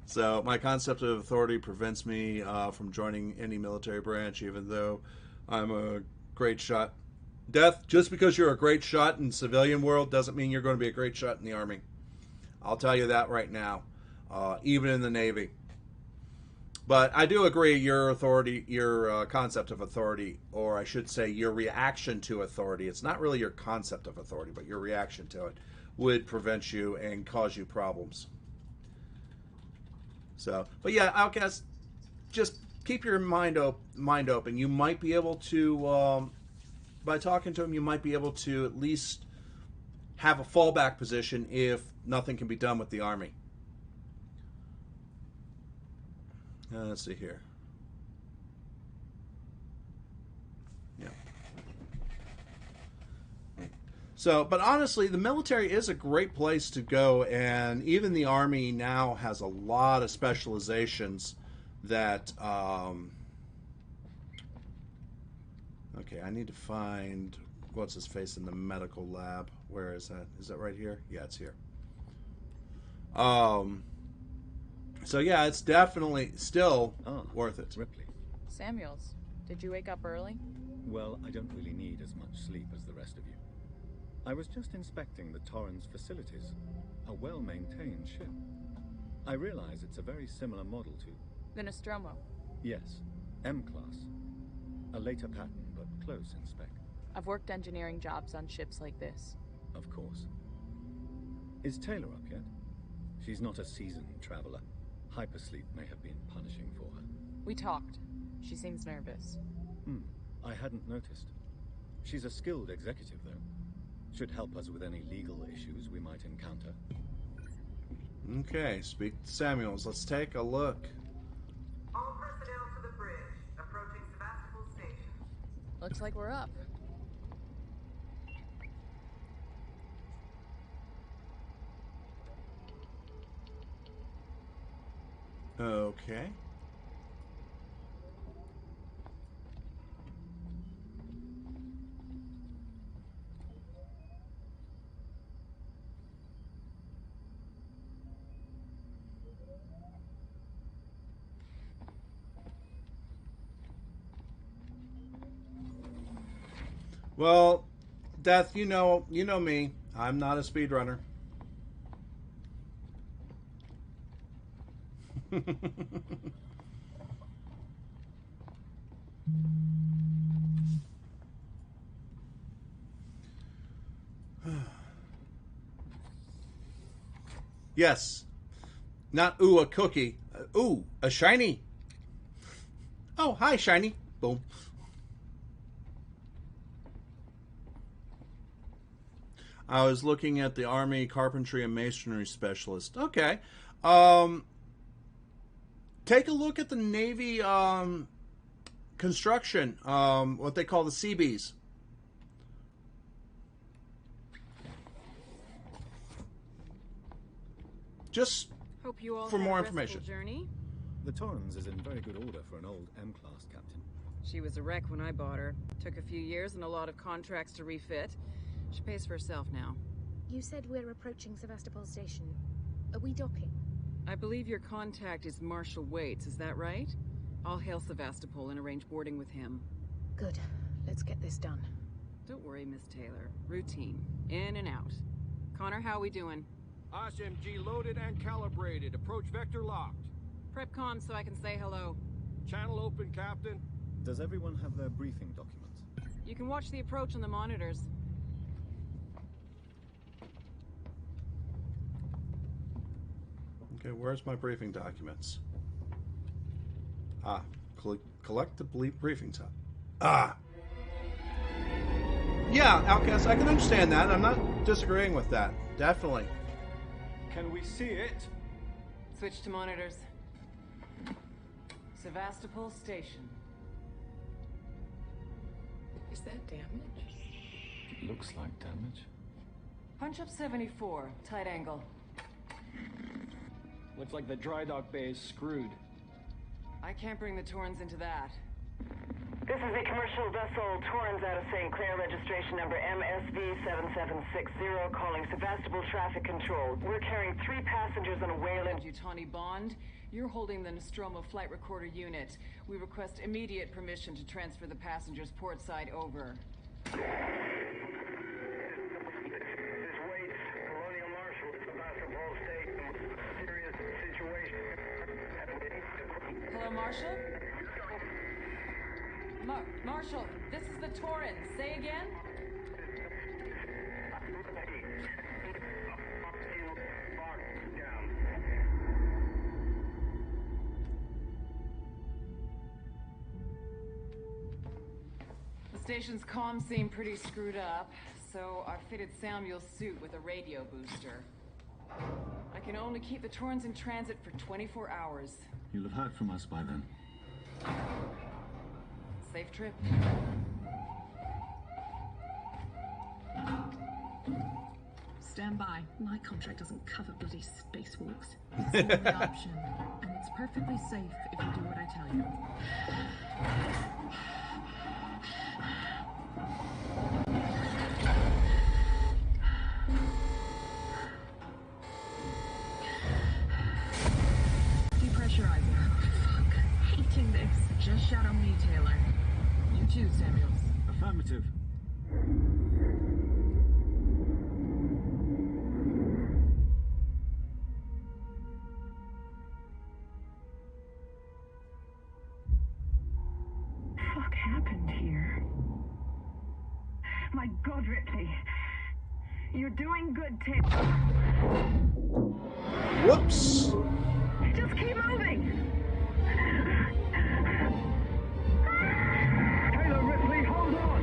So my concept of authority prevents me from joining any military branch, even though I'm a great shot. Death, just because you're a great shot in civilian world doesn't mean you're going to be a great shot in the Army. I'll tell you that right now, even in the Navy. But I do agree your authority, your concept of authority, or I should say your reaction to authority, it's not really your concept of authority, but your reaction to it, would prevent you and cause you problems. So, but yeah, Outcast, just keep your mind open. You might be able to, by talking to him, you might be able to at least have a fallback position if nothing can be done with the Army. Let's see here. Yeah. So, but honestly, the military is a great place to go, and even the Army now has a lot of specializations that. Okay, I need to find what's his face in the medical lab. Where is that? Is that right here? Yeah, it's here. So yeah, it's definitely still worth it. Ripley. Samuels, did you wake up early? Well, I don't really need as much sleep as the rest of you. I was just inspecting the Torrens facilities. A well-maintained ship. I realize it's a very similar model to... The Nostromo. Yes, M-class. A later pattern, but close in spec. I've worked engineering jobs on ships like this. Of course. Is Taylor up yet? She's not a seasoned traveler. Hypersleep may have been punishing for her. We talked. She seems nervous. I hadn't noticed. She's a skilled executive, though. Should help us with any legal issues we might encounter. Okay, speak to Samuels. Let's take a look. All personnel to the bridge. Approaching Sebastopol Station. Looks like we're up. Okay. Well, Death, you know me. I'm not a speedrunner. Yes. Not ooh, a cookie. Ooh, a shiny. Oh, hi, shiny. Boom. I was looking at the Army Carpentry and Masonry Specialist. Okay. Take a look at the Navy construction, what they call the CBs. Just Hope you all for had more a restful information. Journey. The Torrens is in very good order for an old M-class captain. She was a wreck when I bought her. Took a few years and a lot of contracts to refit. She pays for herself now. You said we're approaching Sebastopol Station. Are we docking? I believe your contact is Marshal Waits, is that right? I'll hail Sevastopol and arrange boarding with him. Good. Let's get this done. Don't worry, Miss Taylor. Routine. In and out. Connor, how we doing? SMG loaded and calibrated. Approach vector locked. Prep comms so I can say hello. Channel open, Captain. Does everyone have their briefing documents? You can watch the approach on the monitors. Okay, where's my briefing documents? Ah, collect the briefing time. Ah! Yeah, Outcast, I can understand that. I'm not disagreeing with that. Definitely. Can we see it? Switch to monitors. Sevastopol Station. Is that damage? It looks like damage. Punch up 74, tight angle. Looks like the dry dock bay is screwed. I can't bring the Torrens into that. This is a commercial vessel, Torrens out of St. Clair, registration number MSV7760, calling Sevastopol Traffic Control. We're carrying 3 passengers on a whale in Yutani Bond, you're holding the Nostromo flight recorder unit. We request immediate permission to transfer the passengers port side over. This Waits, Colonial Marshal, Sevastopol State, serious situation. Hello, Marshal? Marshal, this is the Torrens. Say again? The station's comms seem pretty screwed up, so I've fitted Samuel's suit with a radio booster. I can only keep the Torrens in transit for 24 hours. You'll have heard from us by then. Safe trip. Stand by. My contract doesn't cover bloody spacewalks. It's the only option, and it's perfectly safe if you do what I tell you. Depressurizer. Fuck. Hating this. Just shout on me, Taylor. You too, Samuels. Affirmative. Fuck happened here? My God, Ripley. You're doing good, Taylor. Whoops! Just keep moving. Taylor, Ripley, hold on!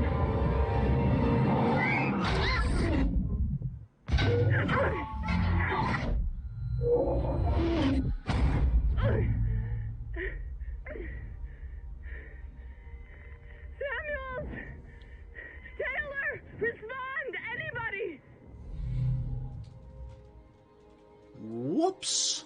Samuels! Taylor! Respond! Anybody! Whoops!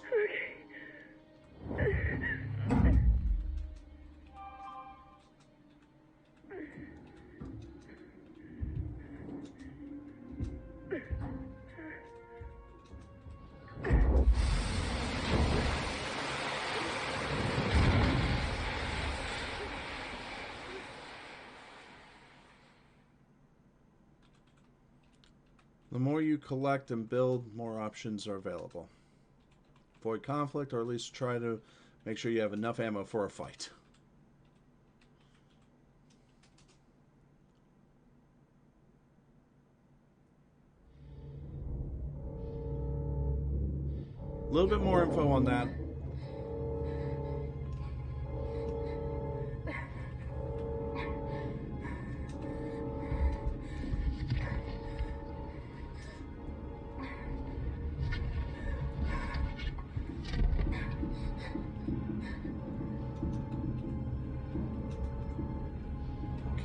The more you collect and build, more options are available. Avoid conflict, or at least try to make sure you have enough ammo for a fight. A little bit more info on that.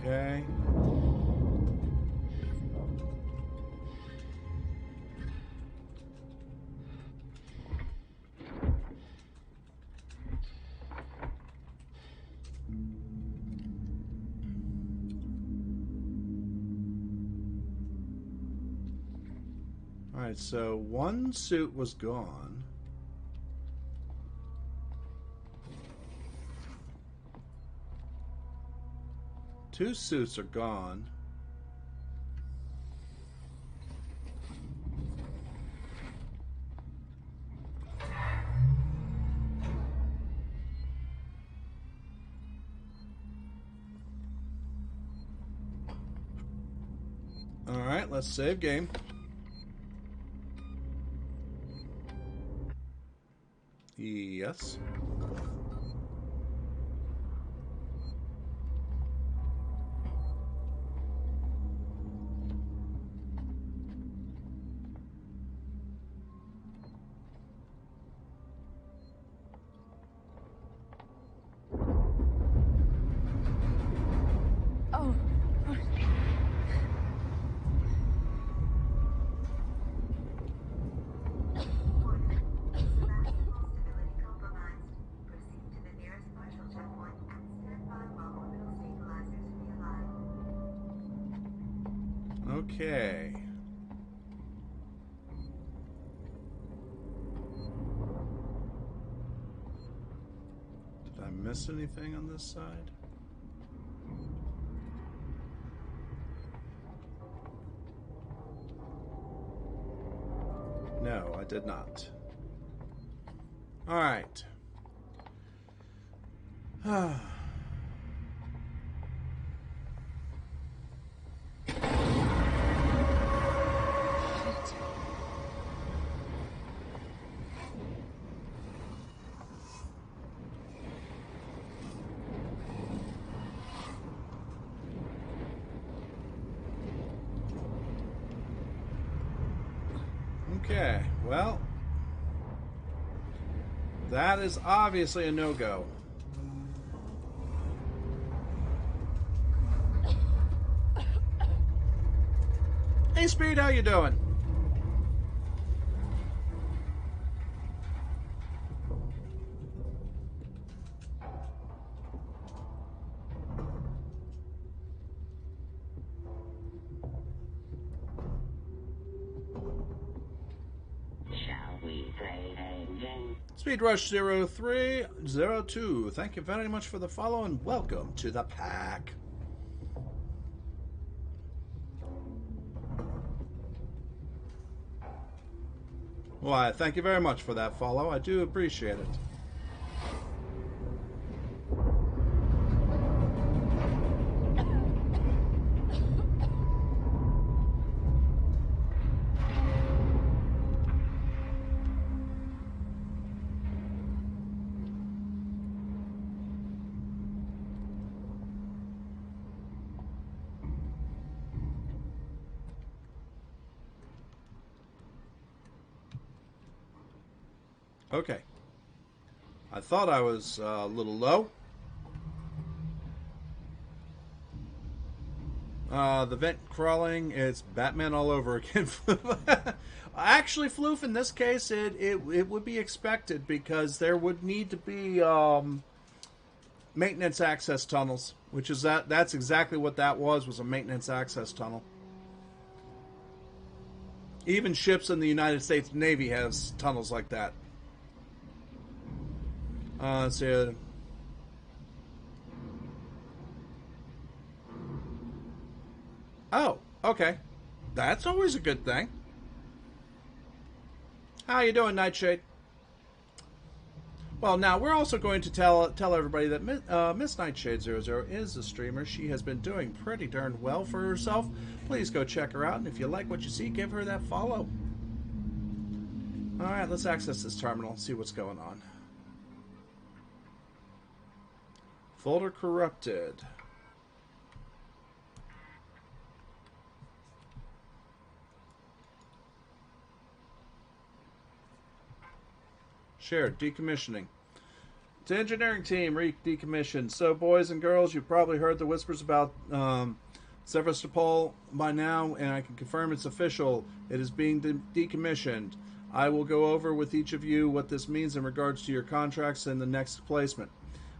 Okay. All right, so one suit was gone. Two suits are gone. All right, let's save game. Yes. Oh. Okay. Did I miss anything on this side? No, I did not. All right. Okay, well, that is obviously a no-go. Hey, Speed, how you doing? Speed Rush 0302. Thank you very much for the follow and welcome to the pack. Why, thank you very much for that follow. I do appreciate it. Okay. I thought I was a little low. The vent crawling, it's Batman all over again. Actually, Floof, in this case, it would be expected because there would need to be maintenance access tunnels, which is that's exactly what that was a maintenance access tunnel. Even ships in the United States Navy has tunnels like that. Let's see. Oh, okay. That's always a good thing. How you doing, Nightshade? Well, now we're also going to tell everybody that Miss Nightshade 00 is a streamer. She has been doing pretty darn well for herself. Please go check her out, and if you like what you see, give her that follow. All right, let's access this terminal and see what's going on. Folder corrupted. Shared decommissioning. To engineering team, decommissioned. So, boys and girls, you've probably heard the whispers about Sevastopol by now, and I can confirm it's official. It is being decommissioned. I will go over with each of you what this means in regards to your contracts and the next placement.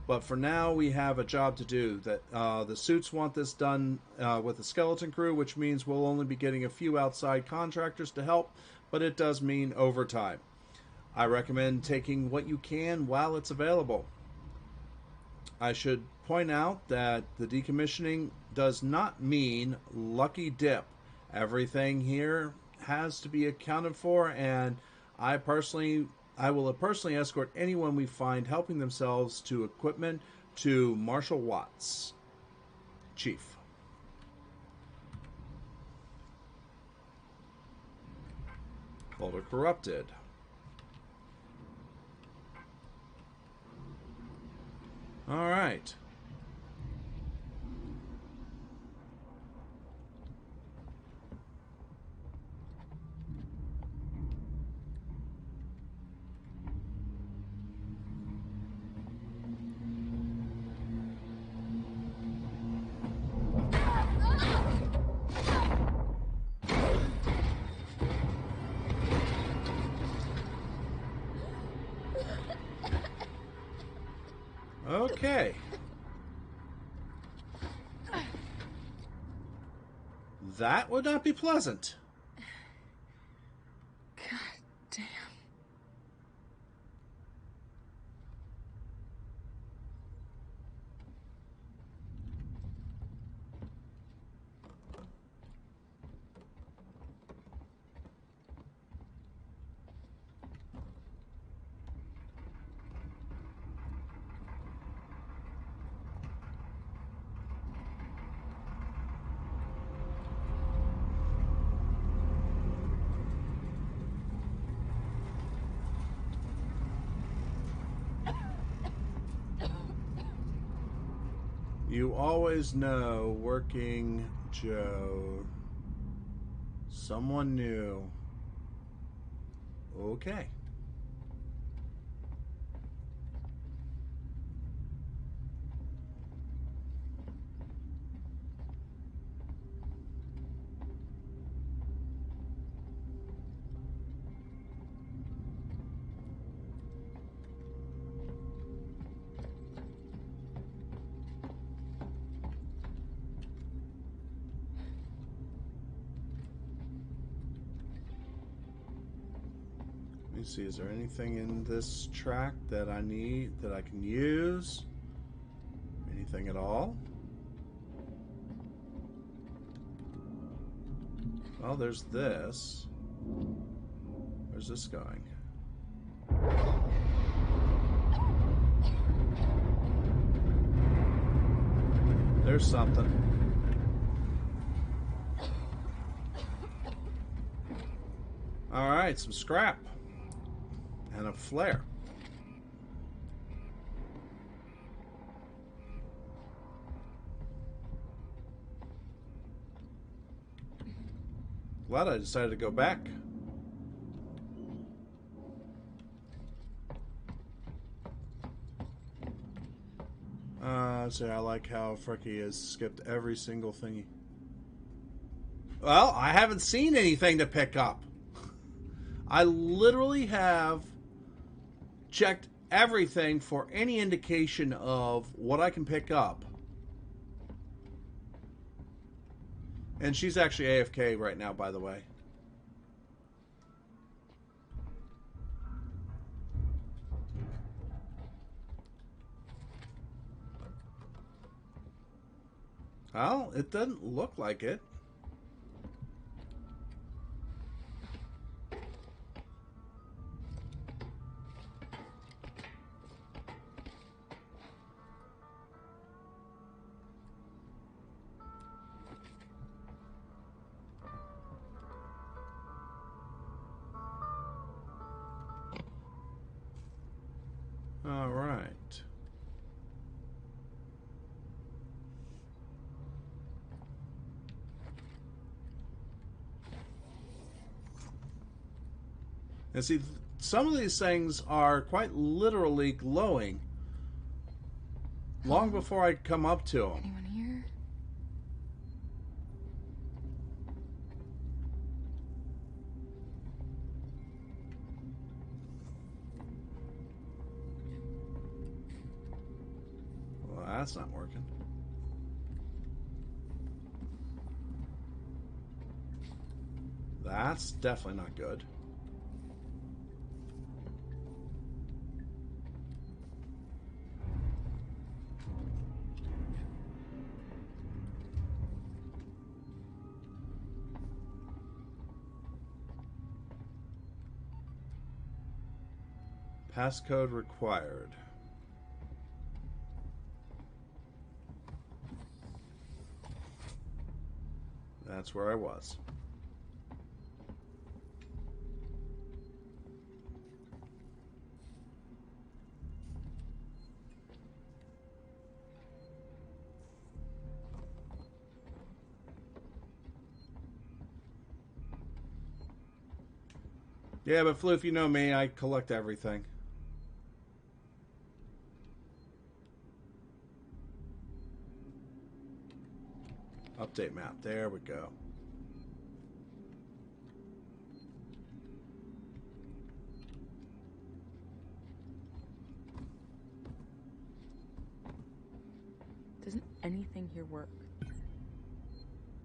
But for now, we have a job to do. That the suits want this done with a skeleton crew, which means we'll only be getting a few outside contractors to help, but it does mean overtime. I recommend taking what you can while it's available. I should point out that the decommissioning does not mean lucky dip. Everything here has to be accounted for, and I will personally escort anyone we find helping themselves to equipment to Marshal Watts, Chief. Folder corrupted. All right. Okay. That would not be pleasant. God damn. You always know, working Joe. Someone new. Okay. Let me see, is there anything in this track that I need, that I can use? Anything at all? Well, there's this. Where's this going? There's something. Alright, some scrap. And a flare. Glad I decided to go back. So I like how Fricky has skipped every single thingy. Well, I haven't seen anything to pick up. I literally have checked everything for any indication of what I can pick up. And she's actually AFK right now, by the way. Well, it doesn't look like it. All right. And see, some of these things are quite literally glowing long before I come up to them. Anyone here? Well, that's not working. That's definitely not good. Passcode required. That's where I was. Yeah, but Floof, you know me, I collect everything. Update map. There we go. Doesn't anything here work?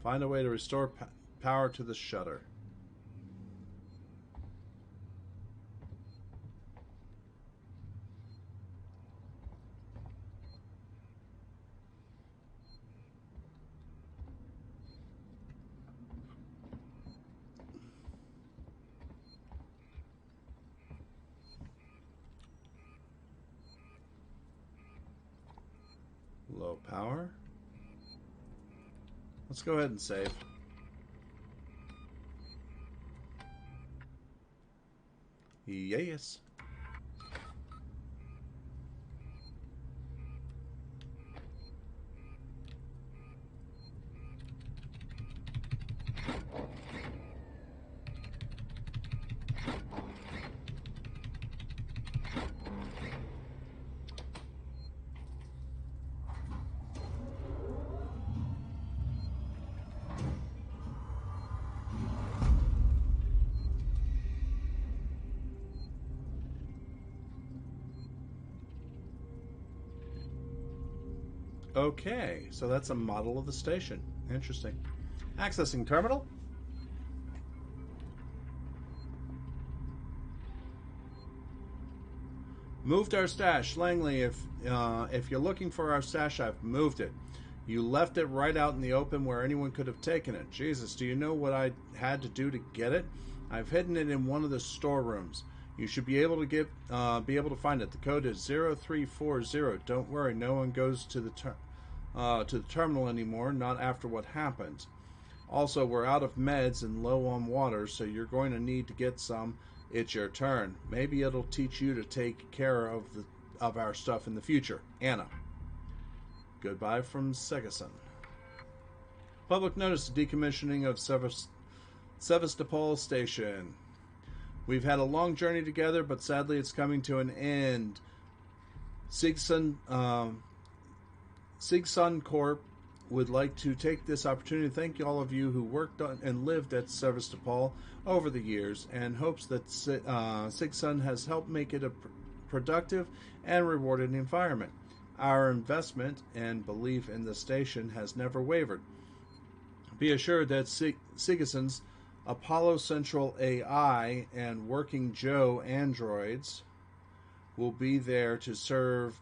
Find a way to restore power to the shutter. Low power. Let's go ahead and save. Yes. Okay, so that's a model of the station. Interesting. Accessing terminal. Moved our stash. Langley, if you're looking for our stash, I've moved it. You left it right out in the open where anyone could have taken it. Jesus, do you know what I had to do to get it? I've hidden it in one of the storerooms. You should be able to find it. The code is 0340. Don't worry, no one goes to the terminal anymore, not after what happened. Also, we're out of meds and low on water, so you're going to need to get some. It's your turn. Maybe it'll teach you to take care of our stuff in the future. Anna. Goodbye from Segason. Public notice: decommissioning of Sevastopol Station. We've had a long journey together, but sadly it's coming to an end. Sigsun Corp would like to take this opportunity to thank all of you who worked on and lived at Sevastopol over the years, and hopes that Sigsun has helped make it a productive and rewarding environment. Our investment and belief in the station has never wavered. Be assured that Sigison's Apollo Central AI and Working Joe androids will be there to serve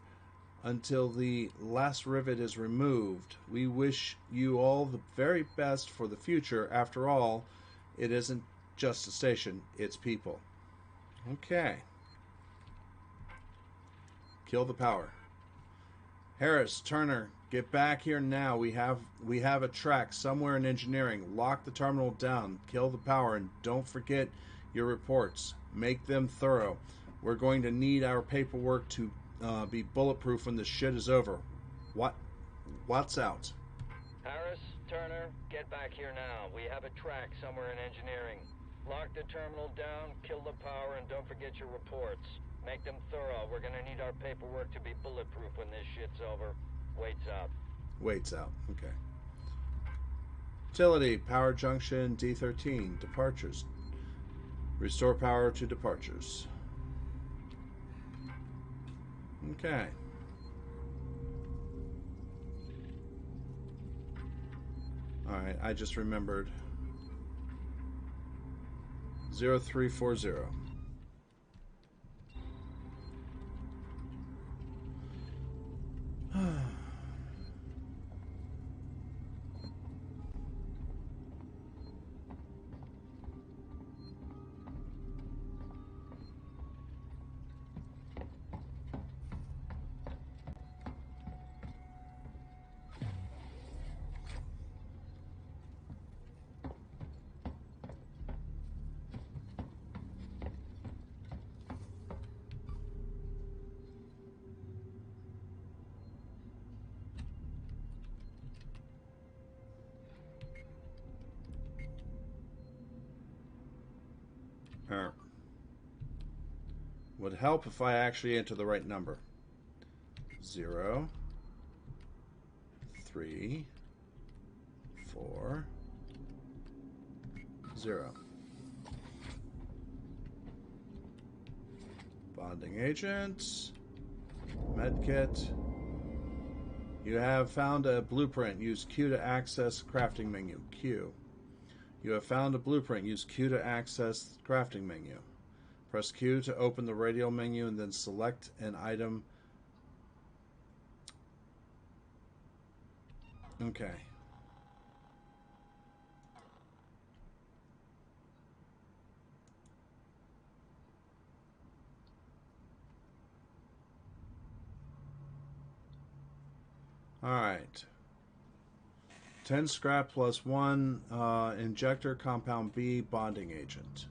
until the last rivet is removed. We wish you all the very best for the future. After all, it isn't just a station, it's people. Okay. Kill the power. Harris, Turner, get back here now. We have a track somewhere in engineering. Lock the terminal down. Kill the power, and don't forget your reports. Make them thorough. We're going to need our paperwork to be bulletproof when this shit is over. What's out? Harris, Turner, get back here now. We have a track somewhere in engineering. Lock the terminal down, kill the power, and don't forget your reports. Make them thorough. We're gonna need our paperwork to be bulletproof when this shit's over. Waits out. Waits out. Okay. Utility, power junction, D13, departures. Restore power to departures. Okay. Alright, I just remembered. 0340. Would help if I actually enter the right number. 0, 3, 4, 0. Bonding agent. Medkit. You have found a blueprint. Use Q to access crafting menu. Q. You have found a blueprint. Use Q to access crafting menu. Press Q to open the radial menu and then select an item. Okay. Alright. 10 scrap plus 1 injector compound B bonding agent.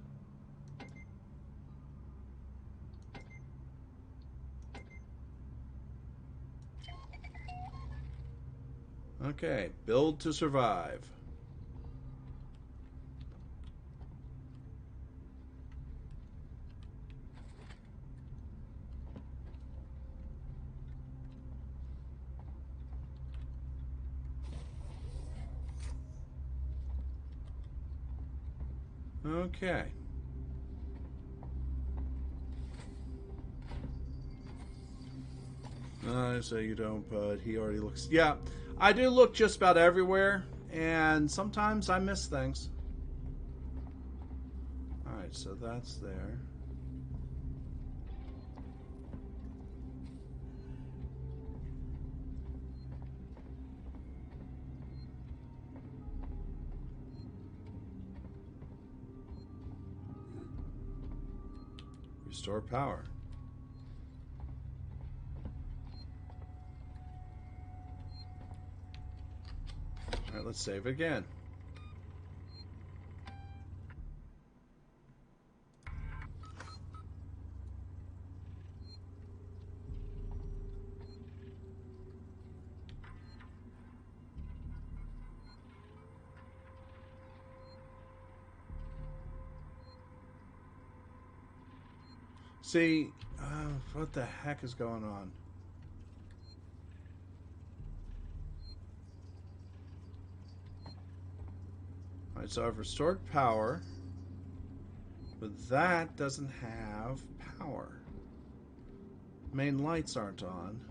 Okay, build to survive. Okay. I say you don't, but he already looks... Yeah, I do look just about everywhere, and sometimes I miss things. Alright, so that's there. Restore power. Alright, let's save again. See, what the heck is going on? Alright, so I've restored power, but that doesn't have power. Main lights aren't on.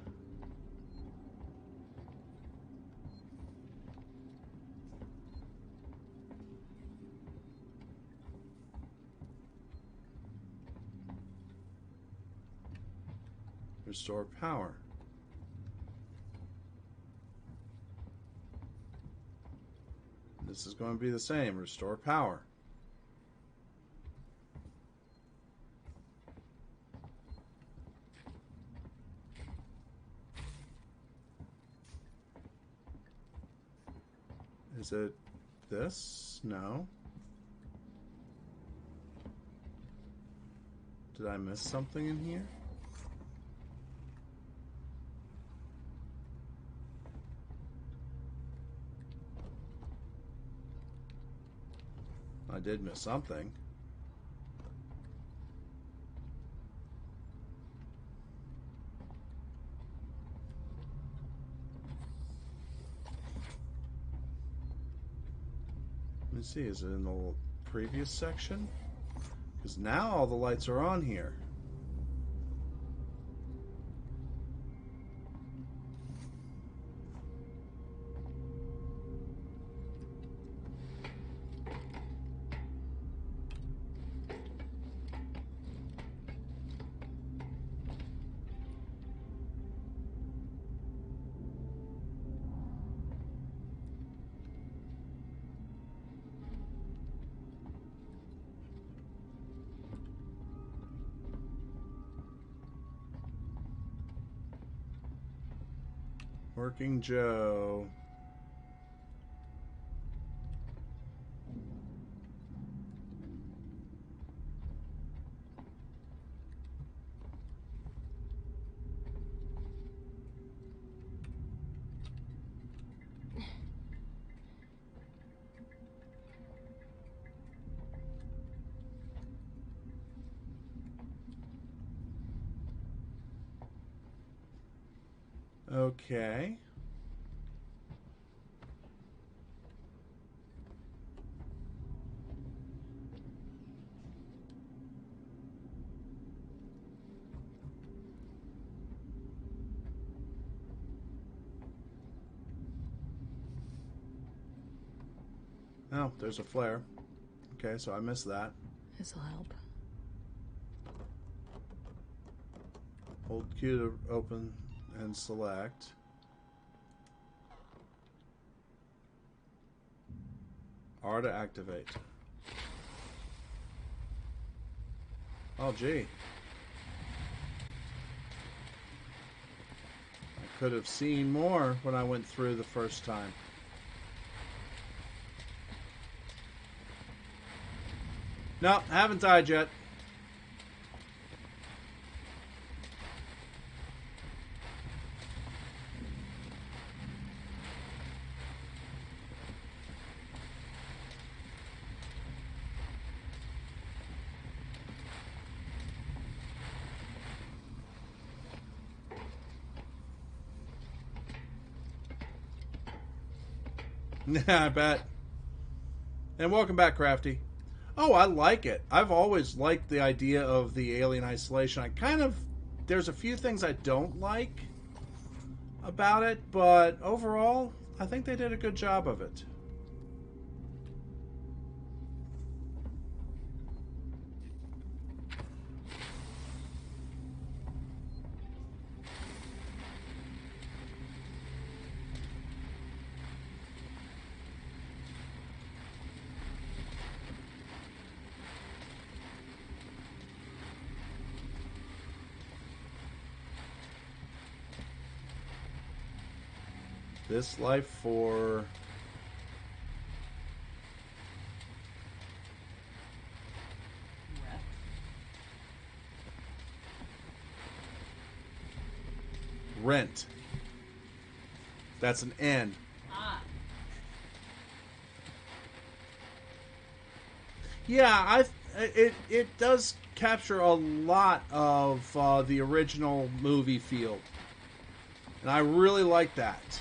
Restore power. This is going to be the same. Restore power. Is it this? No. Did I miss something in here? I did miss something. Let me see, is it in the previous section? Because now all the lights are on here. Working Joe. Okay. Oh, there's a flare. Okay, so I missed that. This'll help. Hold Q to open and select. R to activate. Oh, gee. I could have seen more when I went through the first time. No, haven't died yet. I bet. And welcome back, Crafty. Oh, I like it. I've always liked the idea of the alien isolation. There's a few things I don't like about it, but overall, I think they did a good job of it. This life for rent. That's an N. Ah. Yeah, it does capture a lot of the original movie feel, and I really like that.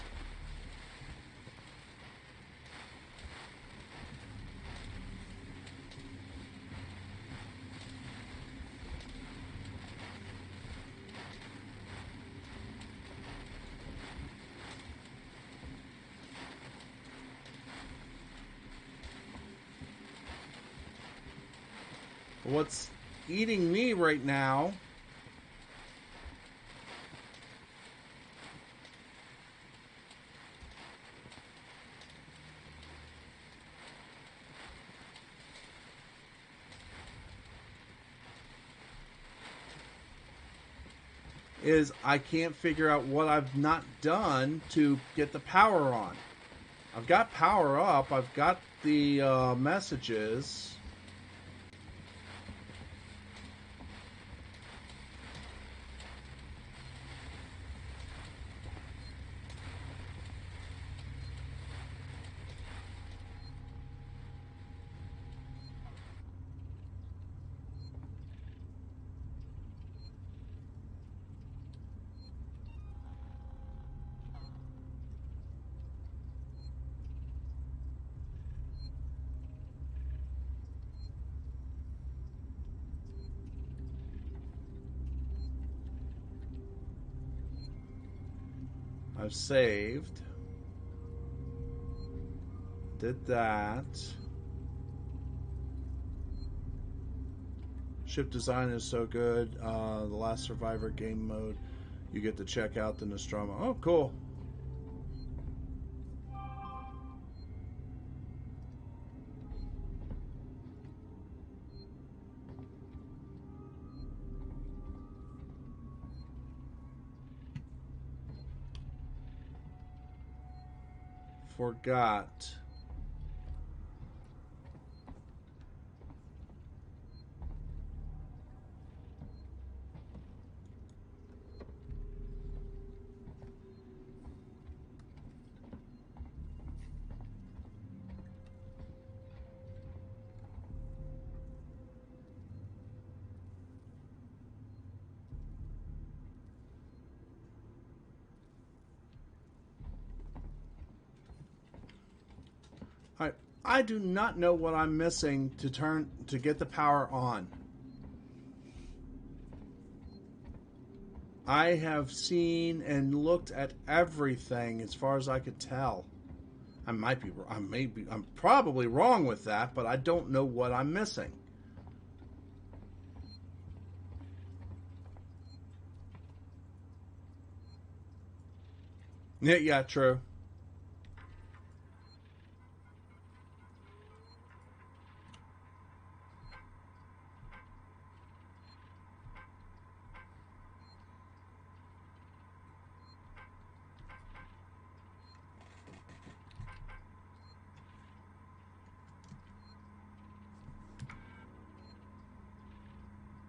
What's eating me right now is I can't figure out what I've not done to get the power on. I've got power up. I've got the messages. I've saved. Did that. Ship design is so good. The Last Survivor game mode. You get to check out the Nostromo. Oh, cool. Forgot. I do not know what I'm missing to get the power on. I have seen and looked at everything as far as I could tell. I'm probably wrong with that, but I don't know what I'm missing. Yeah, true.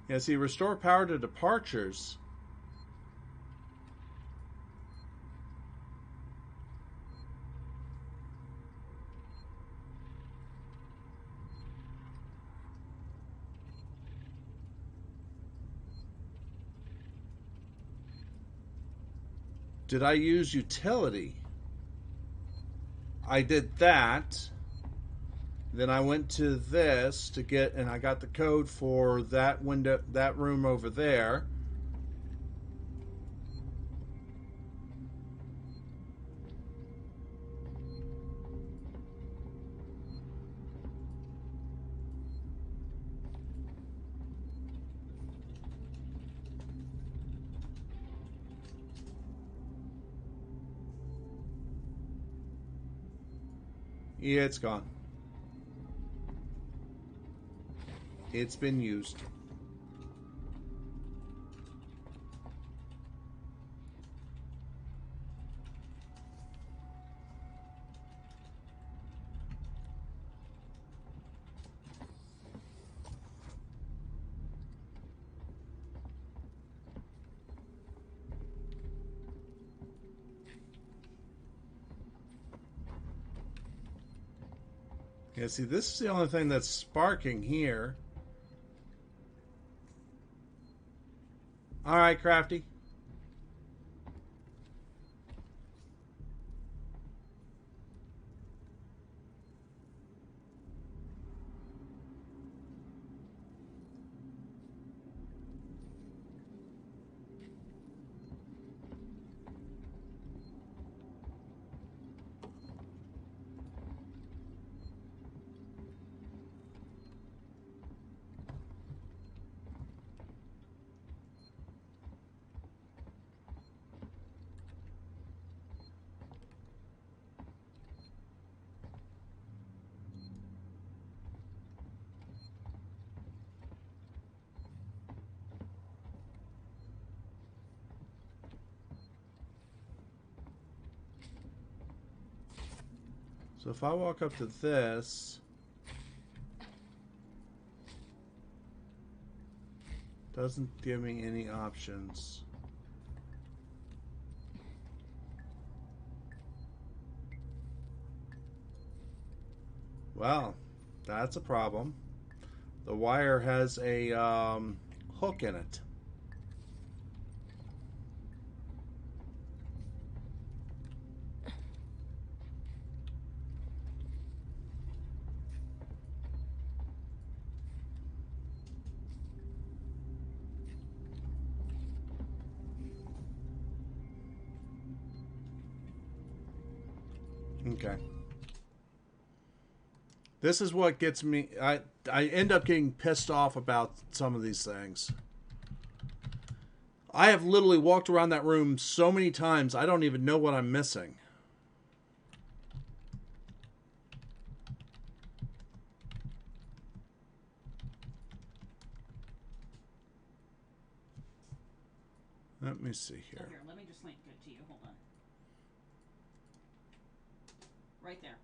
Yeah, see, restore power to departures. Did I use utility? I did that. Then I went to this to get, and I got the code for that window, that room over there. Yeah, it's gone. It's been used. Yeah, see, this is the only thing that's sparking here. All right, Crafty. So if I walk up to this, doesn't give me any options. Well, that's a problem. The wire has a hook in it. Okay. This is what gets me. I end up getting pissed off about some of these things. I have literally walked around that room so many times, I don't even know what I'm missing. Let me see here. Oh, here, let me just link it to you. Hold on. Right there.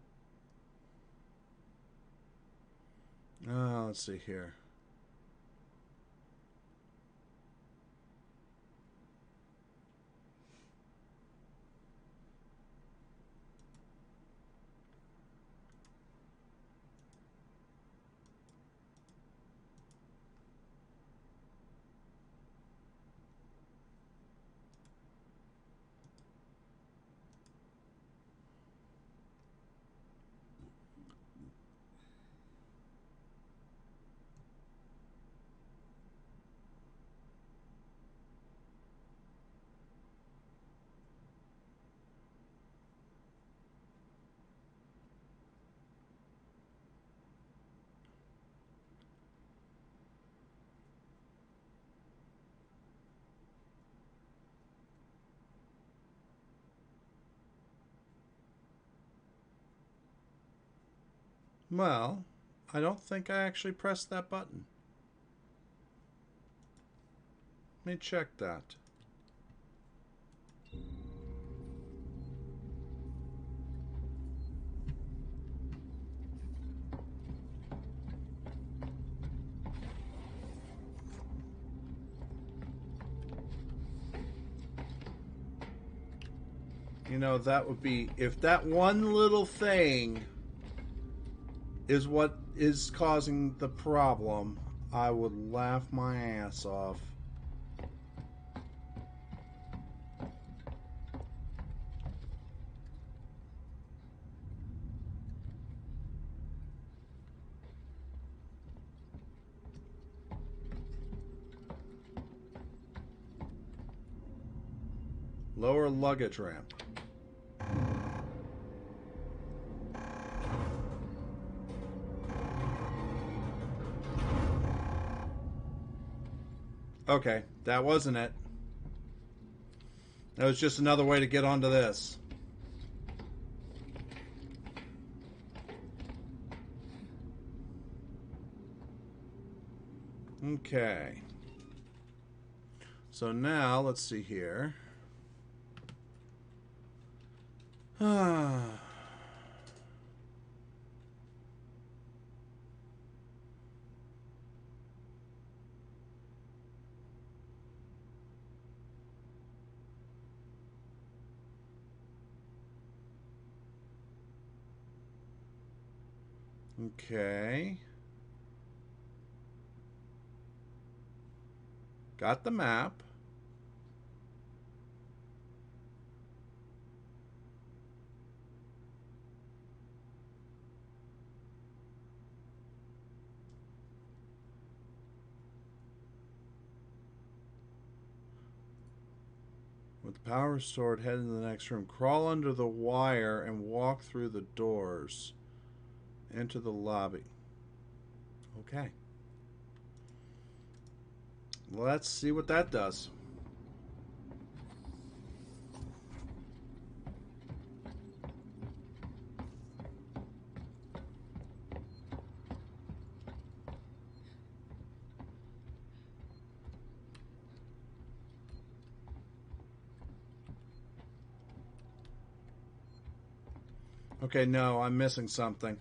Let's see here. Well, I don't think I actually pressed that button. Let me check that. You know, that would be, if that one little thing is what is causing the problem, I would laugh my ass off. Lower luggage ramp. Okay, that wasn't it. That was just another way to get onto this. Okay. So now, let's see here. Okay. Got the map. With the power restored, head into the next room. Crawl under the wire and walk through the doors. Enter the lobby. Okay. Let's see what that does. Okay, no, I'm missing something.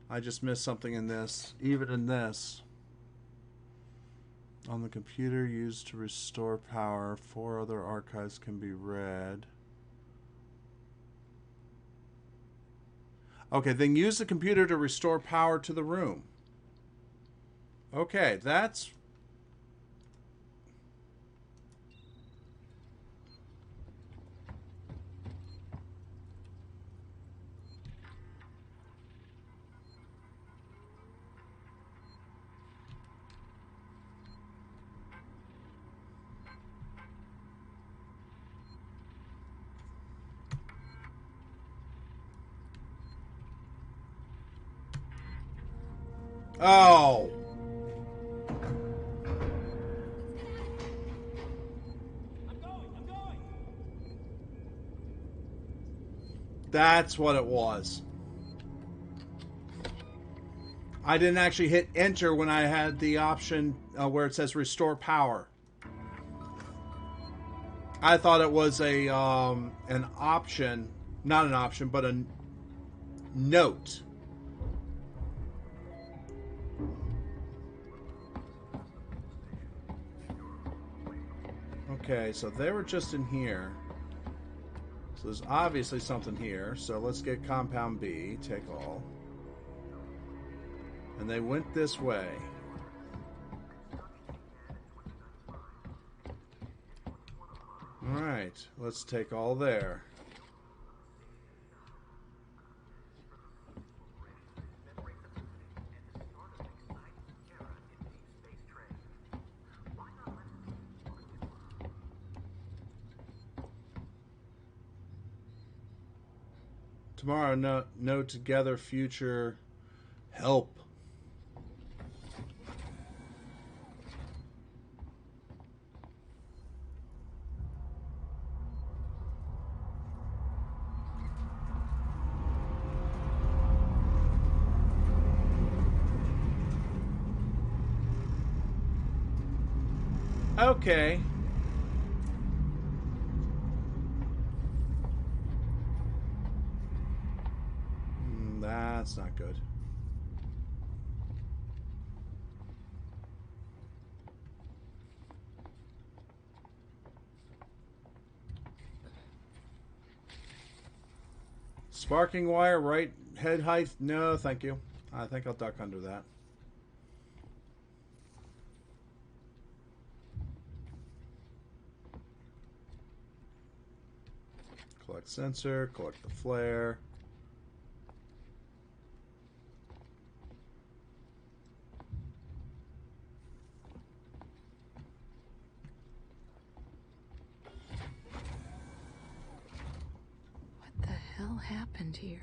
I just missed something in this. Even in this. On the computer used to restore power, 4 other archives can be read. Okay, then use the computer to restore power to the room. Okay, that's... Oh! That's what it was. I didn't actually hit enter when I had the option where it says restore power. I thought it was a an option, not an option, but a note. Okay, so they were just in here. So there's obviously something here. So let's get compound B, take all. And they went this way. Alright, let's take all there. Tomorrow, no together future help. Okay. That's not good. Sparking wire, right head height? No, thank you. I think I'll duck under that. Collect sensor, collect the flare. What the hell happened here?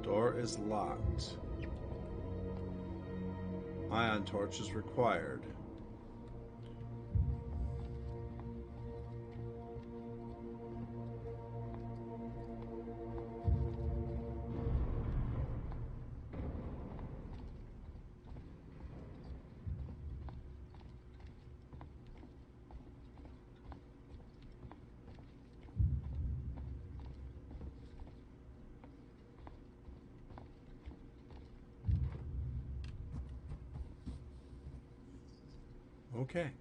Door is locked. Ion torch is required. Okay.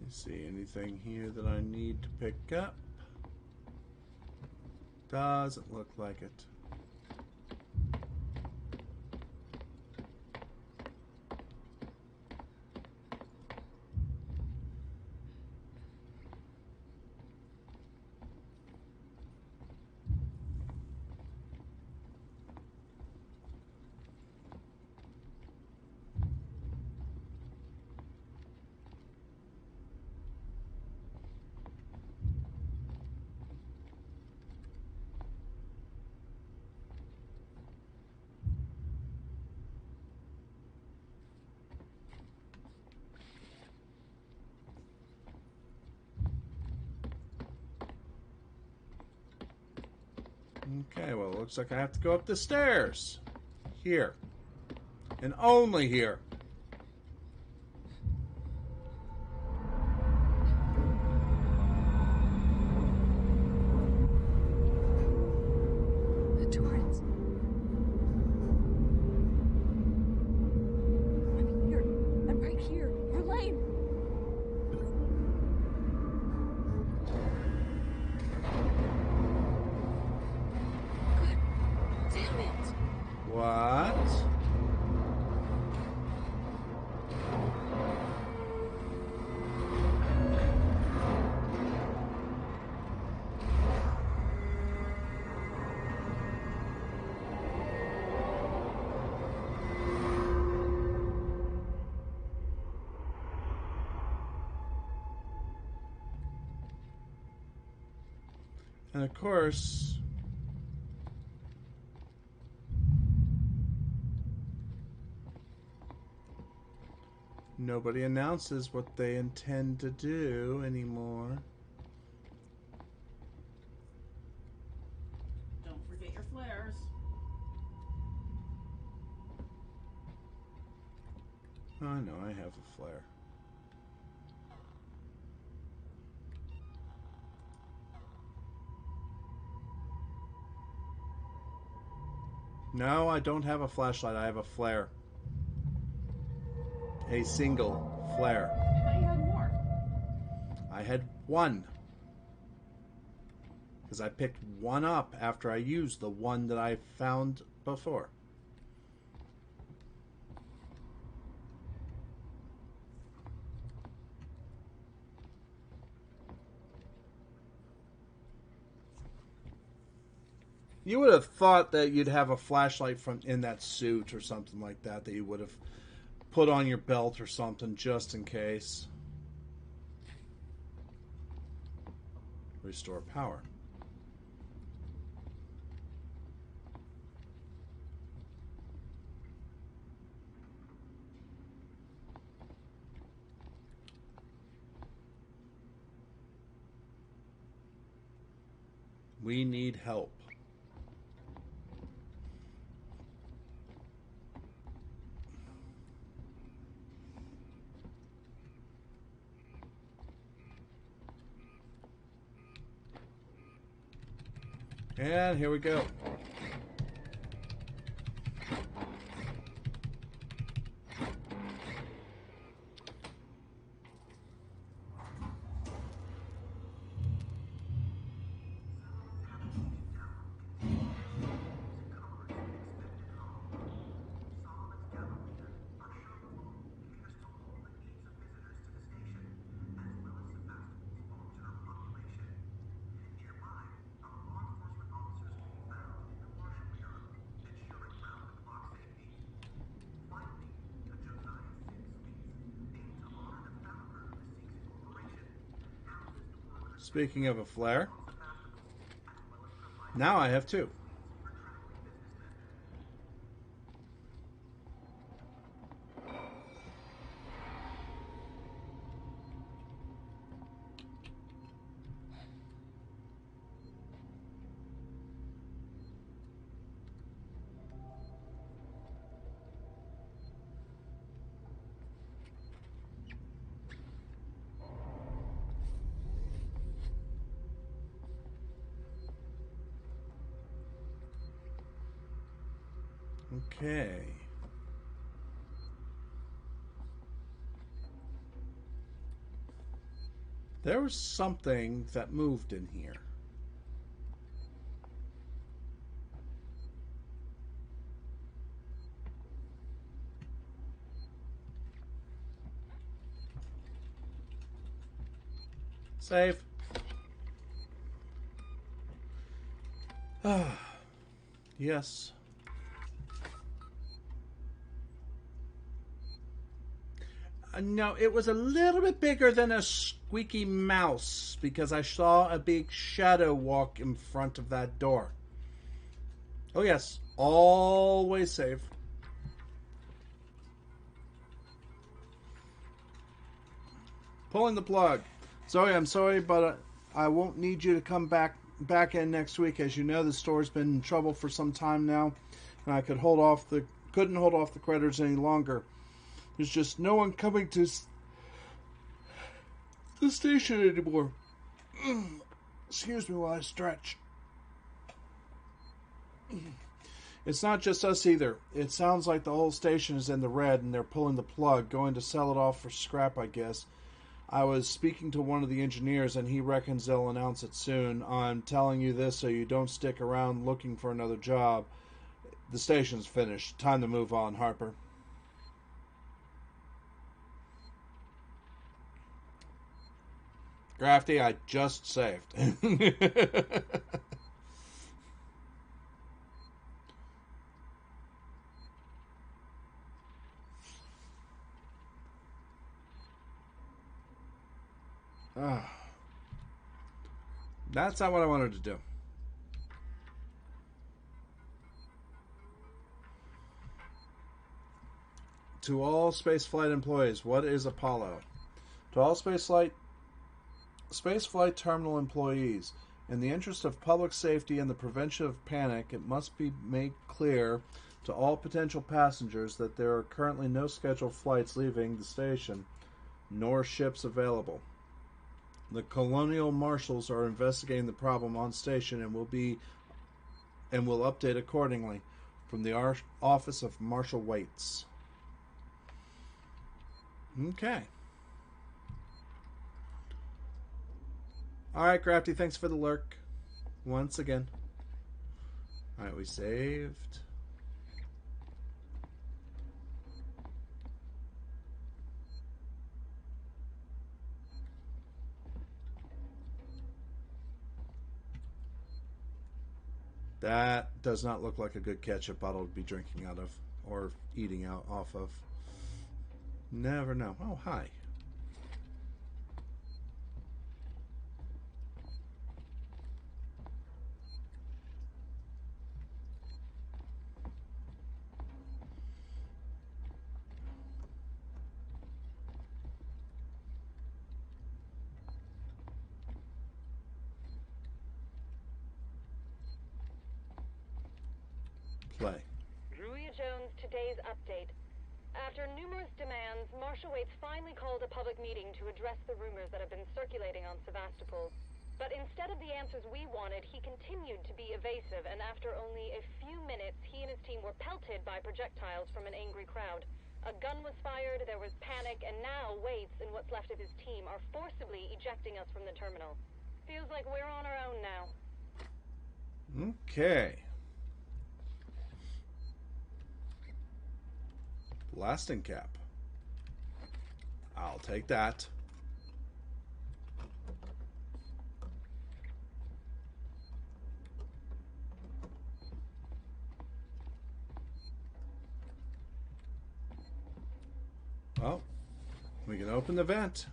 You see anything here that I need to pick up? Doesn't look like it. Okay, well, it looks like I have to go up the stairs. Here. And only here. The torrents. I'm here. I'm right here. Verlaine! Damn it! What? And of course, nobody announces what they intend to do anymore. Don't forget your flares. I know, I have a flare. No, I don't have a flashlight. I have a flare. A single flare. I thought you had more. I had one. Because I picked one up after I used the one that I found before. You would have thought that you'd have a flashlight from in that suit or something like that you would have put on your belt or something just in case. Restore power. We need help. And here we go. Speaking of a flare, now I have two. Okay. There was something that moved in here. Save. Yes. No, it was a little bit bigger than a squeaky mouse because I saw a big shadow walk in front of that door. Oh yes, always save. Pulling the plug. Zoe, I'm sorry, but I won't need you to come back in next week. As you know, the store's been in trouble for some time now, and I couldn't hold off the creditors any longer. There's just no one coming to the station anymore. Excuse me while I stretch. It's not just us either. It sounds like the whole station is in the red and they're pulling the plug, going to sell it off for scrap, I guess. I was speaking to one of the engineers and he reckons they'll announce it soon. I'm telling you this so you don't stick around looking for another job. The station's finished. Time to move on, Harper. Grafty, I just saved. That's not what I wanted to do. To all spaceflight employees, what is Apollo? To all spaceflight terminal employees, in the interest of public safety and the prevention of panic, it must be made clear to all potential passengers that there are currently no scheduled flights leaving the station, nor ships available. The Colonial Marshals are investigating the problem on station and will update accordingly. From the Office of Marshal Waits. Okay. Alright, Crafty, thanks for the lurk. Once again. Alright, we saved. That does not look like a good ketchup bottle to be drinking out of or eating out off of. Never know. Oh, hi. Play. Druia Jones, today's update. After numerous demands, Marshal Waits finally called a public meeting to address the rumors that have been circulating on Sevastopol. But instead of the answers we wanted, he continued to be evasive, and after only a few minutes, he and his team were pelted by projectiles from an angry crowd. A gun was fired, there was panic, and now Waits and what's left of his team are forcibly ejecting us from the terminal. Feels like we're on our own now. Okay. Blasting cap. I'll take that. Well, we can open the vent.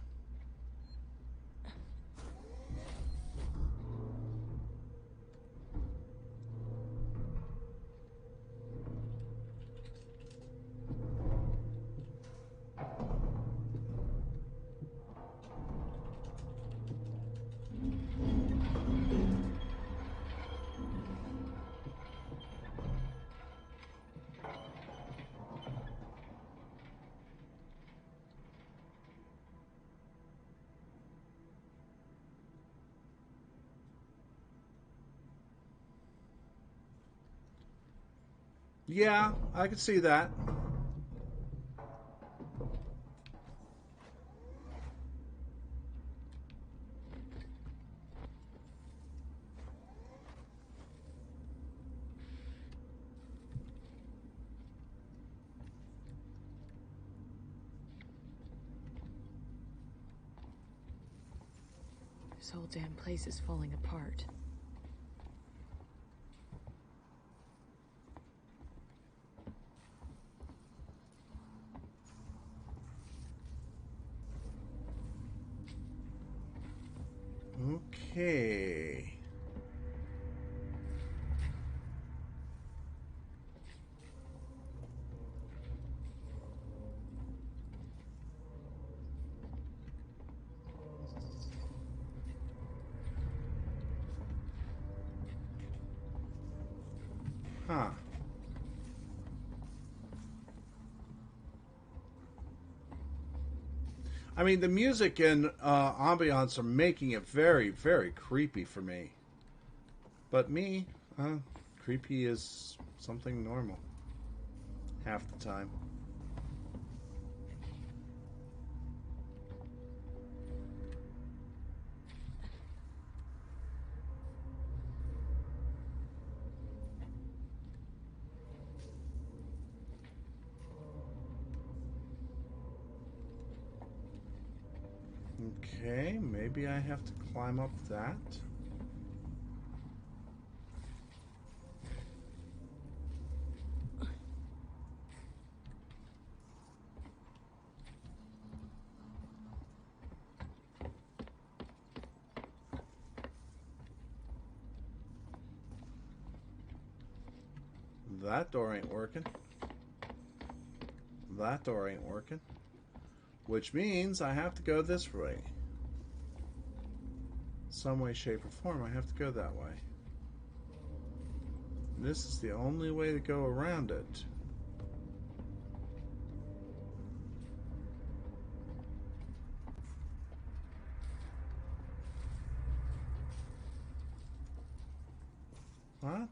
Yeah, I can see that. This whole damn place is falling apart. Okay. Huh. I mean, the music and ambiance are making it very, very creepy for me. But me, creepy is something normal. Half the time. Okay, maybe I have to climb up that. That door ain't working. That door ain't working. Which means I have to go this way. Some way, shape, or form, I have to go that way. This is the only way to go around it. What?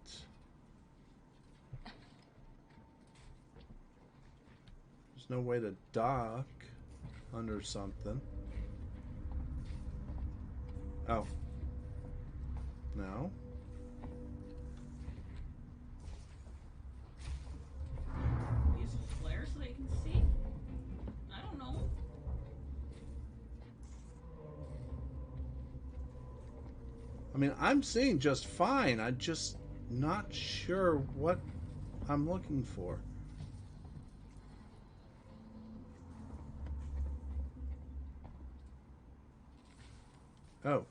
There's no way to dock under something. Oh. No. Use a flare so they can see? I don't know. I mean, I'm seeing just fine. I'm just not sure what I'm looking for. Oh.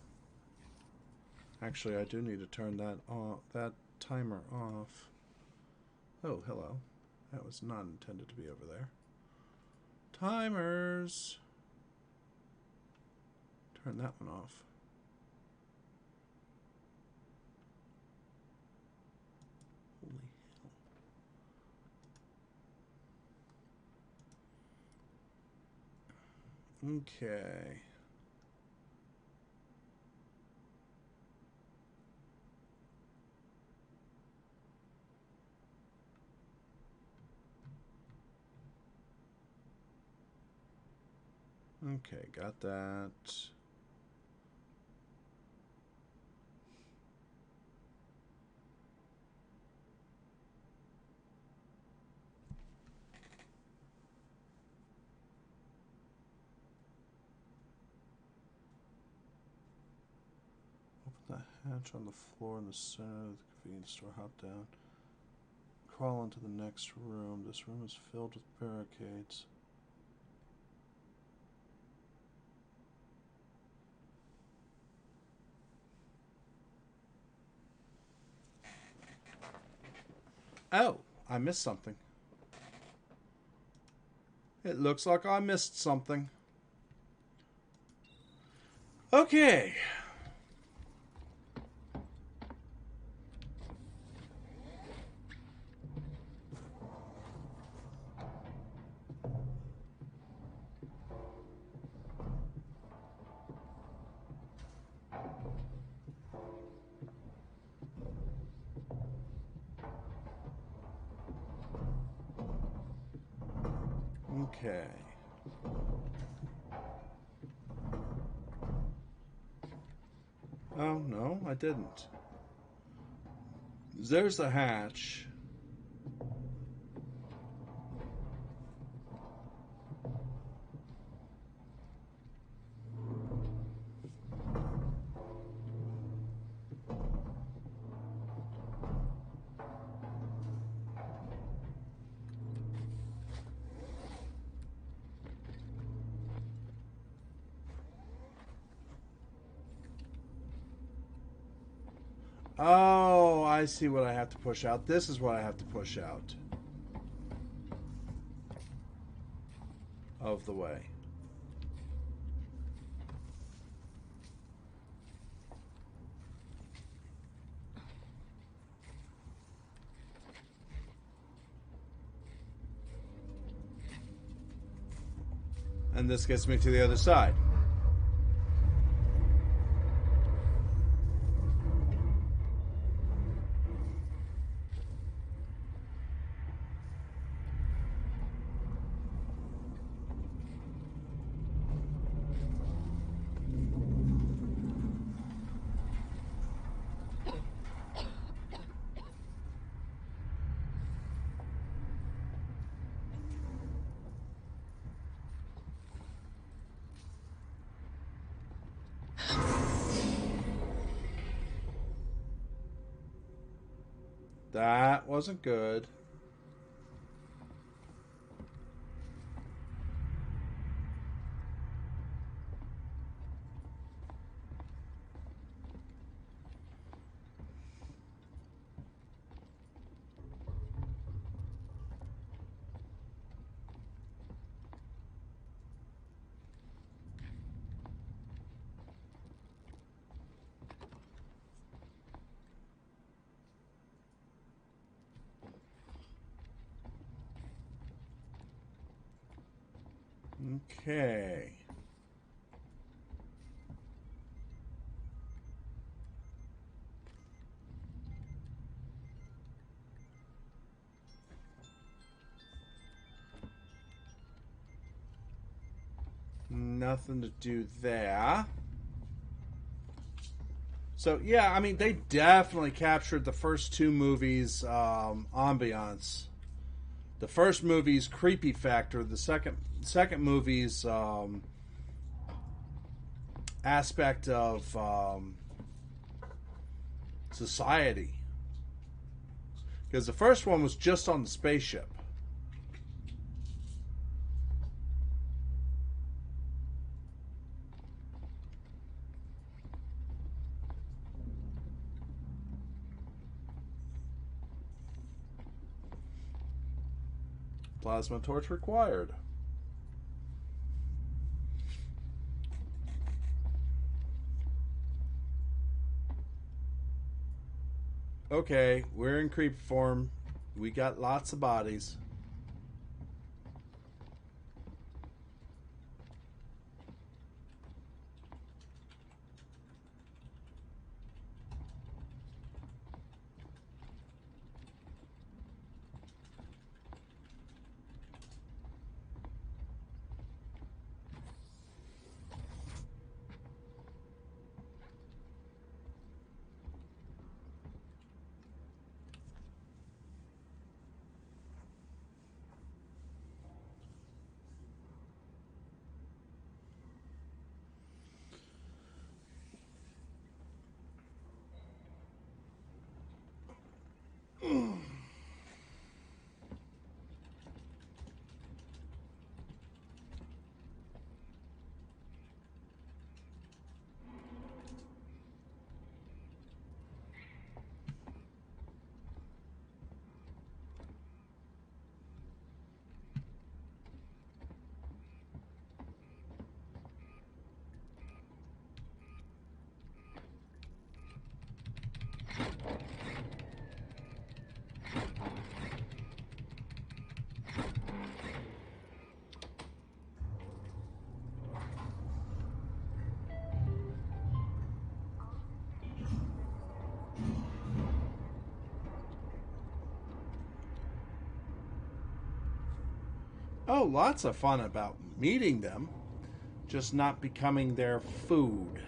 Actually, I do need to turn that off, that timer off. Oh, hello. That was not intended to be over there. Timers. Turn that one off. Holy hell. Okay. Okay, got that. Open the hatch on the floor in the center of the convenience store. Hop down. Crawl into the next room. This room is filled with barricades. Oh, I missed something. It looks like I missed something. Okay. Okay. Oh, no, I didn't. There's the hatch. Oh, I see what I have to push out. This is what I have to push out of the way. And this gets me to the other side. That wasn't good. Okay. Nothing to do there. So, yeah, I mean, they definitely captured the first two movies' ambiance. The first movie's creepy factor, the second movie's aspect of society. Because the first one was just on the spaceship. Plasma torch required. Okay, we're in creep form. We got lots of bodies. Oh, lots of fun about meeting them, just not becoming their food.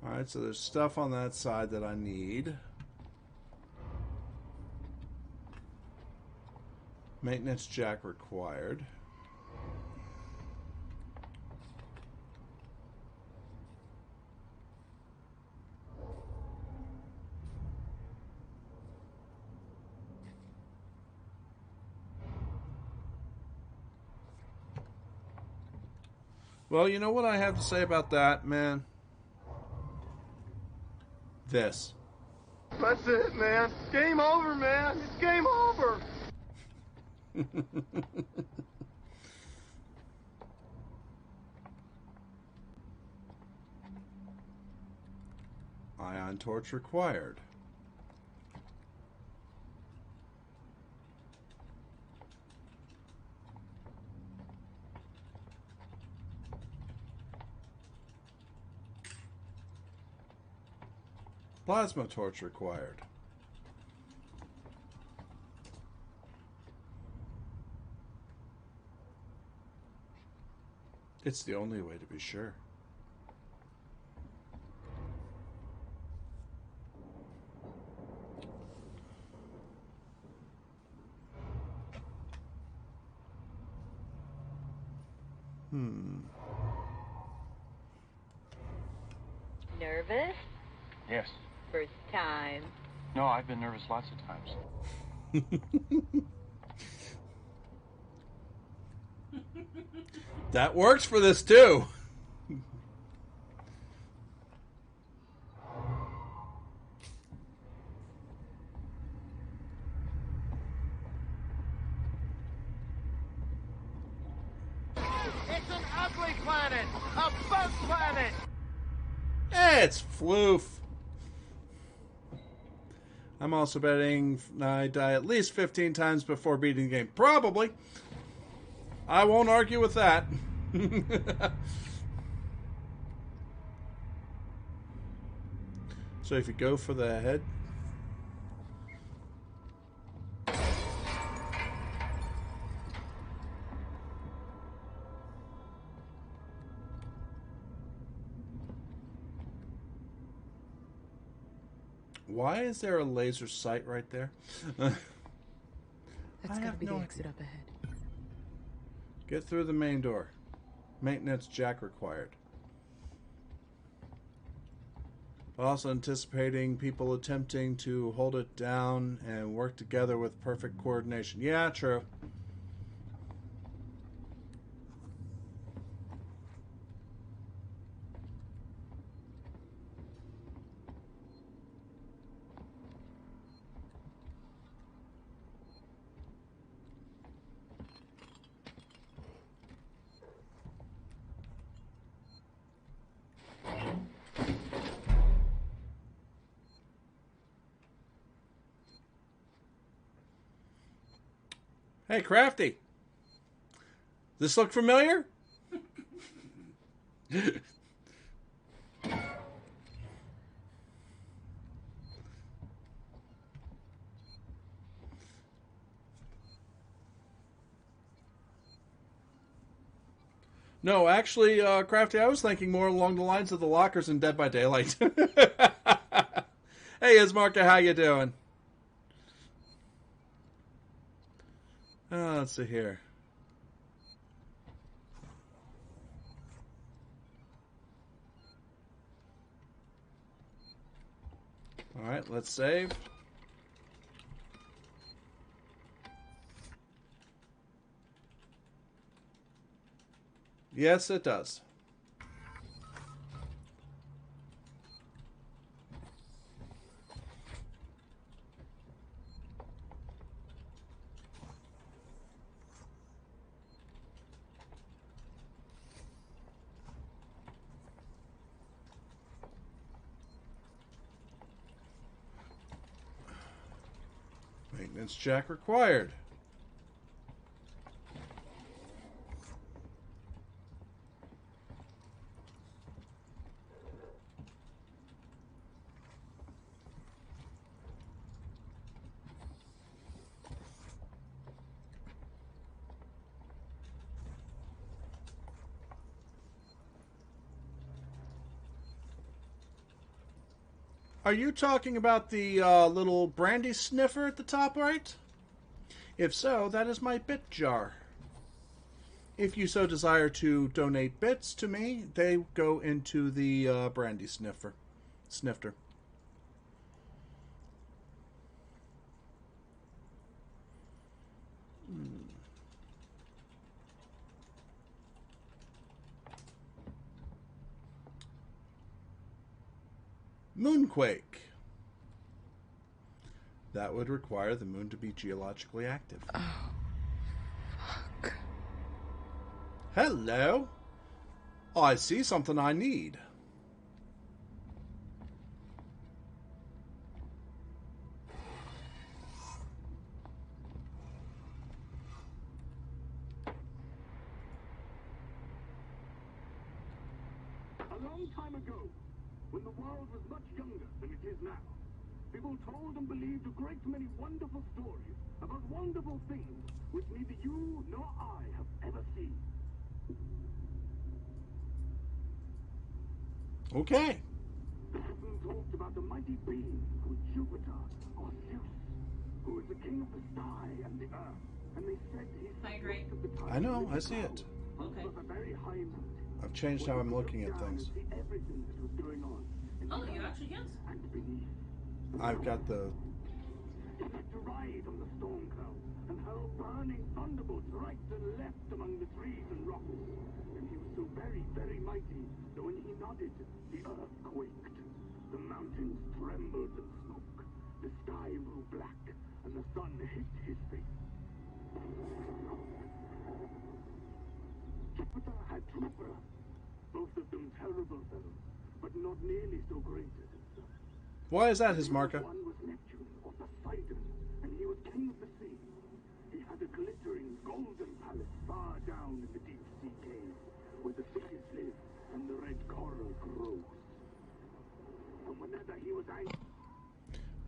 Alright, so there's stuff on that side that I need. Maintenance jack required. Well, you know what I have to say about that, man? This. That's it, man. Game over, man. It's game over. Ion torch required. Plasma torch required. It's the only way to be sure. Nervous? Yes. First time. No, I've been nervous lots of times. That works for this too. It's an ugly planet! A bug planet! It's floof. I'm also betting I die at least 15 times before beating the game. Probably. I won't argue with that. So if you go for the head. Why is there a laser sight right there? That's gotta be the exit up ahead. Get through the main door. Maintenance jack required. Also anticipating people attempting to hold it down and work together with perfect coordination. Yeah, true. Hey, Crafty. This look familiar? No, actually, Crafty, I was thinking more along the lines of the lockers in Dead by Daylight. Hey, Ismarka, how you doing? Let's see here. All right, let's save. Yes, it does. Maintenance jack required. Are you talking about the little brandy sniffer at the top right? If so, that is my bit jar. If you so desire to donate bits to me, they go into the brandy snifter. Moonquake. That would require the moon to be geologically active. Oh, fuck. Hello. I see something I need. A long time ago, when the world was much younger than it is now, people told and believed a great many wonderful stories about wonderful things which neither you nor I have ever seen. Okay. Some talked about the mighty being called Jupiter or Zeus, who was the king of the sky and the earth, and they said he sat most of the time. I know, I see it. Okay. A very high mountain. I've changed how I'm looking at things. See everything that was going on. Oh, you actually can? And beneath. I've got the... He had to ride on the storm cloud and hurl burning thunderbolts right and left among the trees and rocks. And he was so very, very mighty that when he nodded, the earth quaked. The mountains trembled and smoke. The sky grew black, and the sun hit his face. Jupiter had two brothers, both of them terrible fellows, but not nearly so great as himself. Why is that his marker? One was Neptune, or Poseidon, and he was king of the sea. He had a glittering golden palace far down in the deep sea cave, where the fishes live and the red coral grows. And whenever he was angry...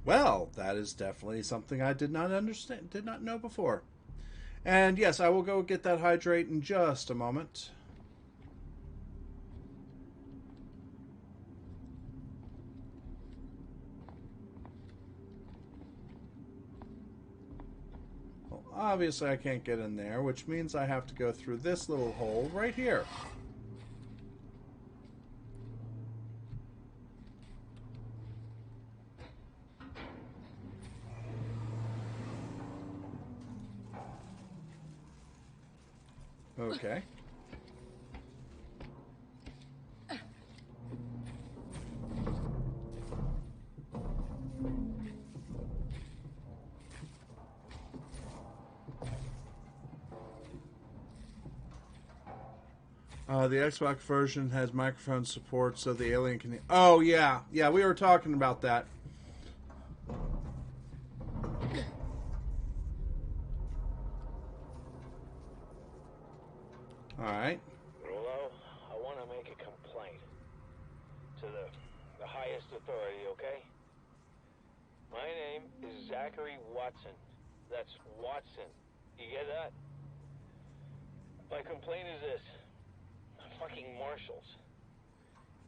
Well, that is definitely something I did not understand, did not know before. And yes, I will go get that hydrate in just a moment. Well, obviously I can't get in there, which means I have to go through this little hole right here. Okay. The Xbox version has microphone support, so the alien can... Oh, yeah. Yeah, we were talking about that. Alright. Rolo, I want to make a complaint to the highest authority, okay? My name is Zachary Watson. That's Watson. You get that? My complaint is this. Fucking marshals.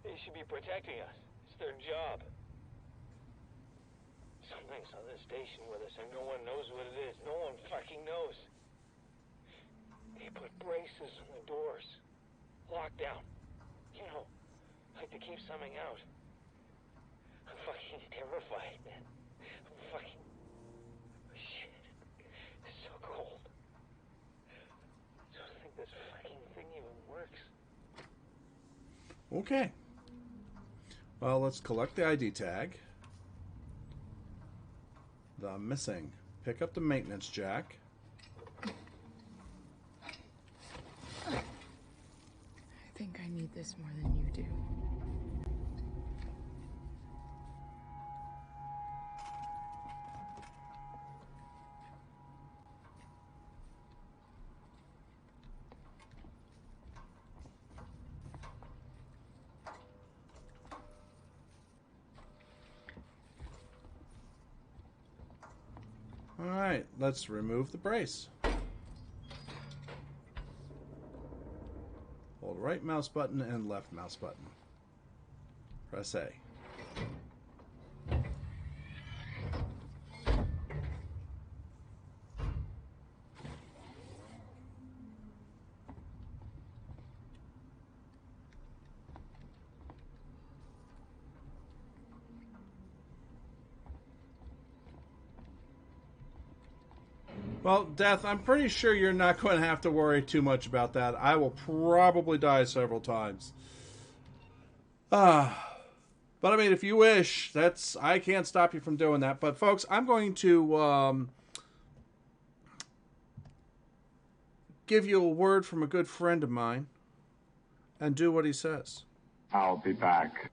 They should be protecting us. It's their job. Something's on this station with us and no one knows what it is. No one fucking knows. They put braces on the doors. Lockdown. You know, like to keep something out. I'm fucking terrified, man. I'm fucking... Shit. It's so cold. I don't think this fucking thing even works. Okay. Well, let's collect the ID tag. The missing. Pick up the maintenance jack. I think I need this more than you do. Alright, let's remove the brace. Hold right mouse button and left mouse button. Press A. Well, Death, I'm pretty sure you're not going to have to worry too much about that. I will probably die several times. But I mean, if you wish, I can't stop you from doing that. But folks, I'm going to give you a word from a good friend of mine and do what he says. I'll be back.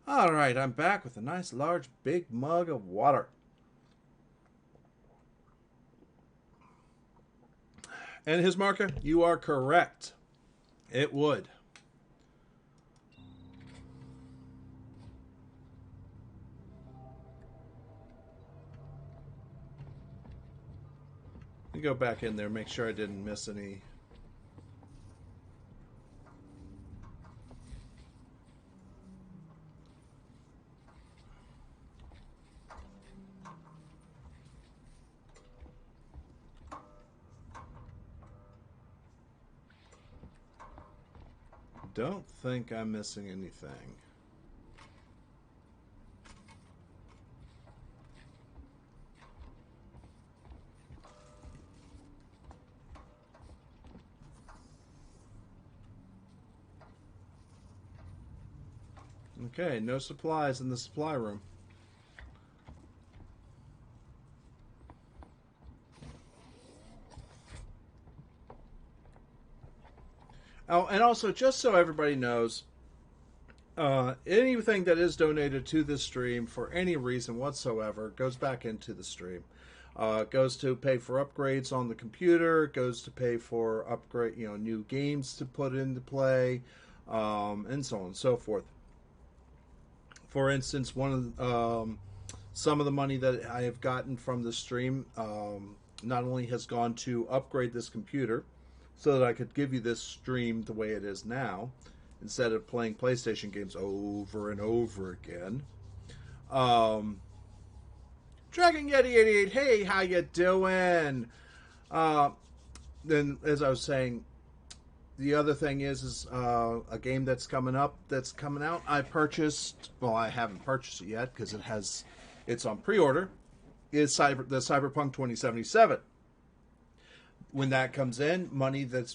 All right, I'm back with a nice large big mug of water. And his marker, you are correct. It would. Let me go back in there, make sure I didn't miss any. Don't think I'm missing anything. Okay, no supplies in the supply room. Oh, and also, just so everybody knows, anything that is donated to this stream for any reason whatsoever goes back into the stream. Goes to pay for upgrades on the computer, goes to pay for new games to put into play, and so on and so forth. For instance, some of the money that I have gotten from the stream not only has gone to upgrade this computer so that I could give you this stream the way it is now, instead of playing PlayStation games over and over again. Dragon Yeti 88, hey, how you doing? Then, as I was saying, the other thing is a game that's coming out. I purchased. Well, I haven't purchased it yet because it's on pre-order. Is the Cyberpunk 2077. When that comes in, money that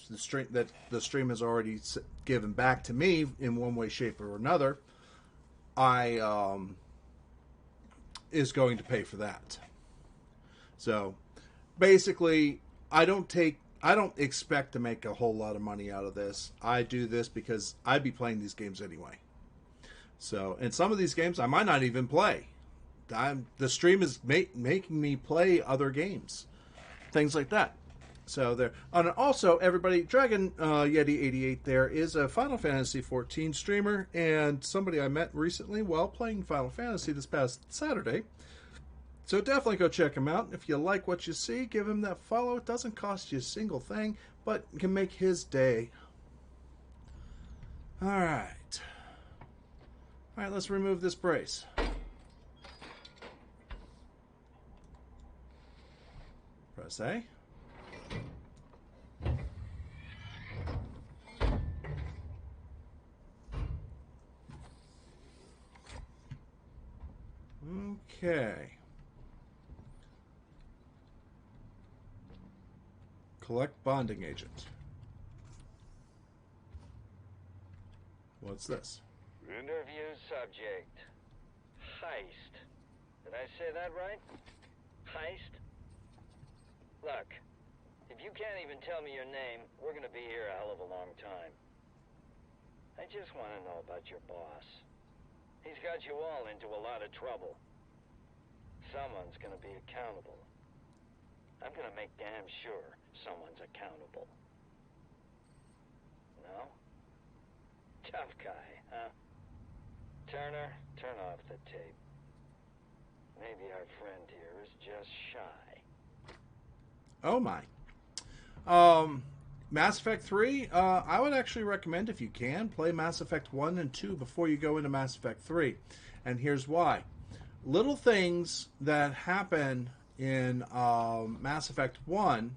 the stream has already given back to me in one way, shape, or another, is going to pay for that. So, basically, I don't expect to make a whole lot of money out of this. I do this because I'd be playing these games anyway. So, and some of these games I might not even play. The stream is making me play other games, things like that. So there. And also, everybody, Dragon Yeti 88 there is a Final Fantasy 14 streamer and somebody I met recently while playing Final Fantasy this past Saturday. So definitely go check him out. If you like what you see, give him that follow. It doesn't cost you a single thing, but it can make his day. All right. All right, let's remove this brace. Press A. Okay. Collect bonding agent. What's this? Interview subject. Heist. Did I say that right? Heist? Look, if you can't even tell me your name, we're gonna be here a hell of a long time. I just want to know about your boss. He's got you all into a lot of trouble. Someone's gonna be accountable. I'm gonna make damn sure someone's accountable. No? Tough guy, huh? Turner, turn off the tape. Maybe our friend here is just shy. Oh my. Mass Effect 3, I would actually recommend, if you can, play Mass Effect 1 and 2 before you go into Mass Effect 3. And here's why. Little things that happen in Mass Effect 1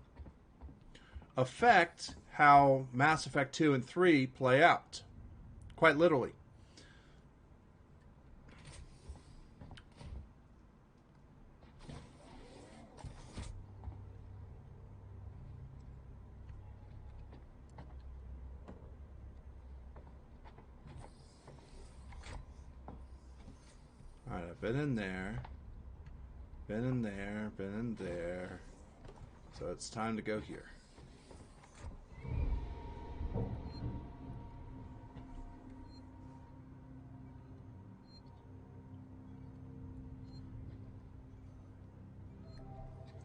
affect how Mass Effect 2 and 3 play out. Quite literally. Alright, I've been in there. Been in there, been in there. So it's time to go here.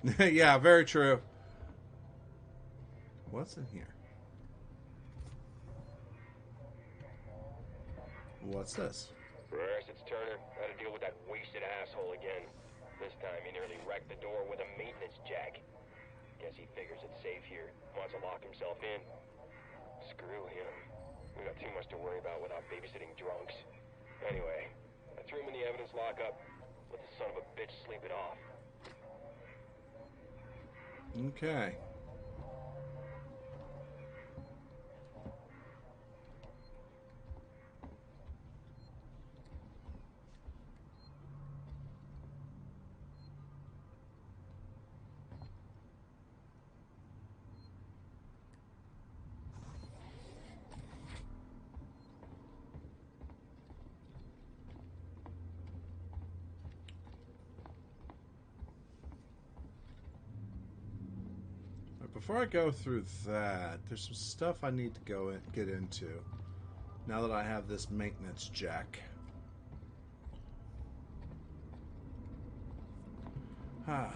Yeah, very true. What's in here? What's this? First, it's Turner. Gotta deal with that wasted asshole again. This time he nearly wrecked the door with a maintenance jack. Guess he figures it's safe here. Wants to lock himself in. Screw him. We got too much to worry about without babysitting drunks. Anyway, I threw him in the evidence lockup. Let the son of a bitch sleep it off. Okay. Before I go through that, there's some stuff I need to get into now that I have this maintenance jack. Ah.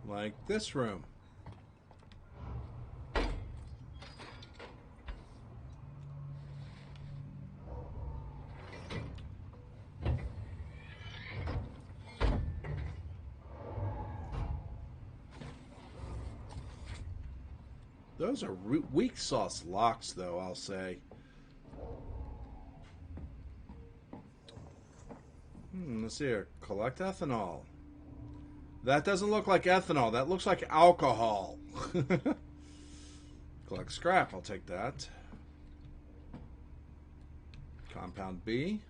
Like this room. Those are weak sauce locks, though, I'll say. Let's see here. Collect ethanol. That doesn't look like ethanol. That looks like alcohol. Collect scrap. I'll take that. Compound B.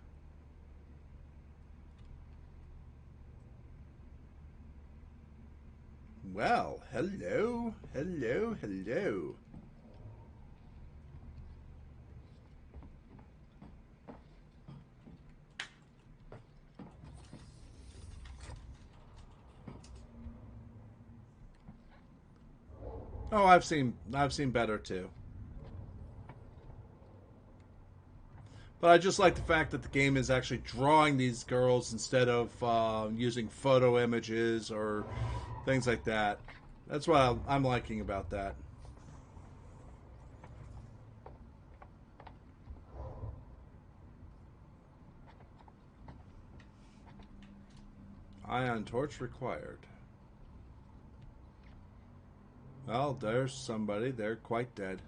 Well, hello, hello, hello. Oh, I've seen better too. But I just like the fact that the game is actually drawing these girls instead of using photo images or things like that. That's what I'm liking about that. Ion torch required. Well, there's somebody. They're quite dead.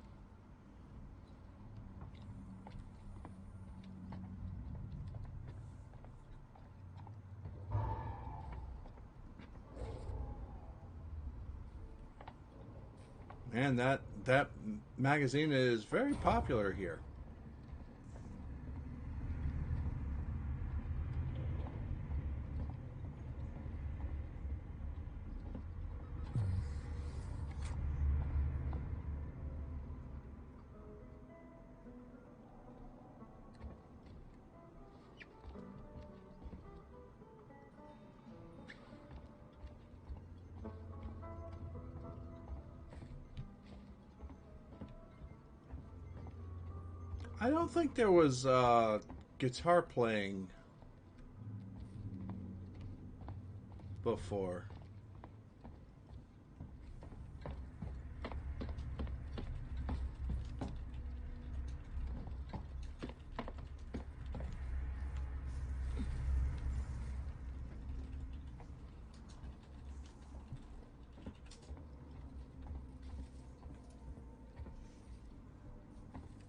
Man, that magazine is very popular here. I don't think there was guitar playing before.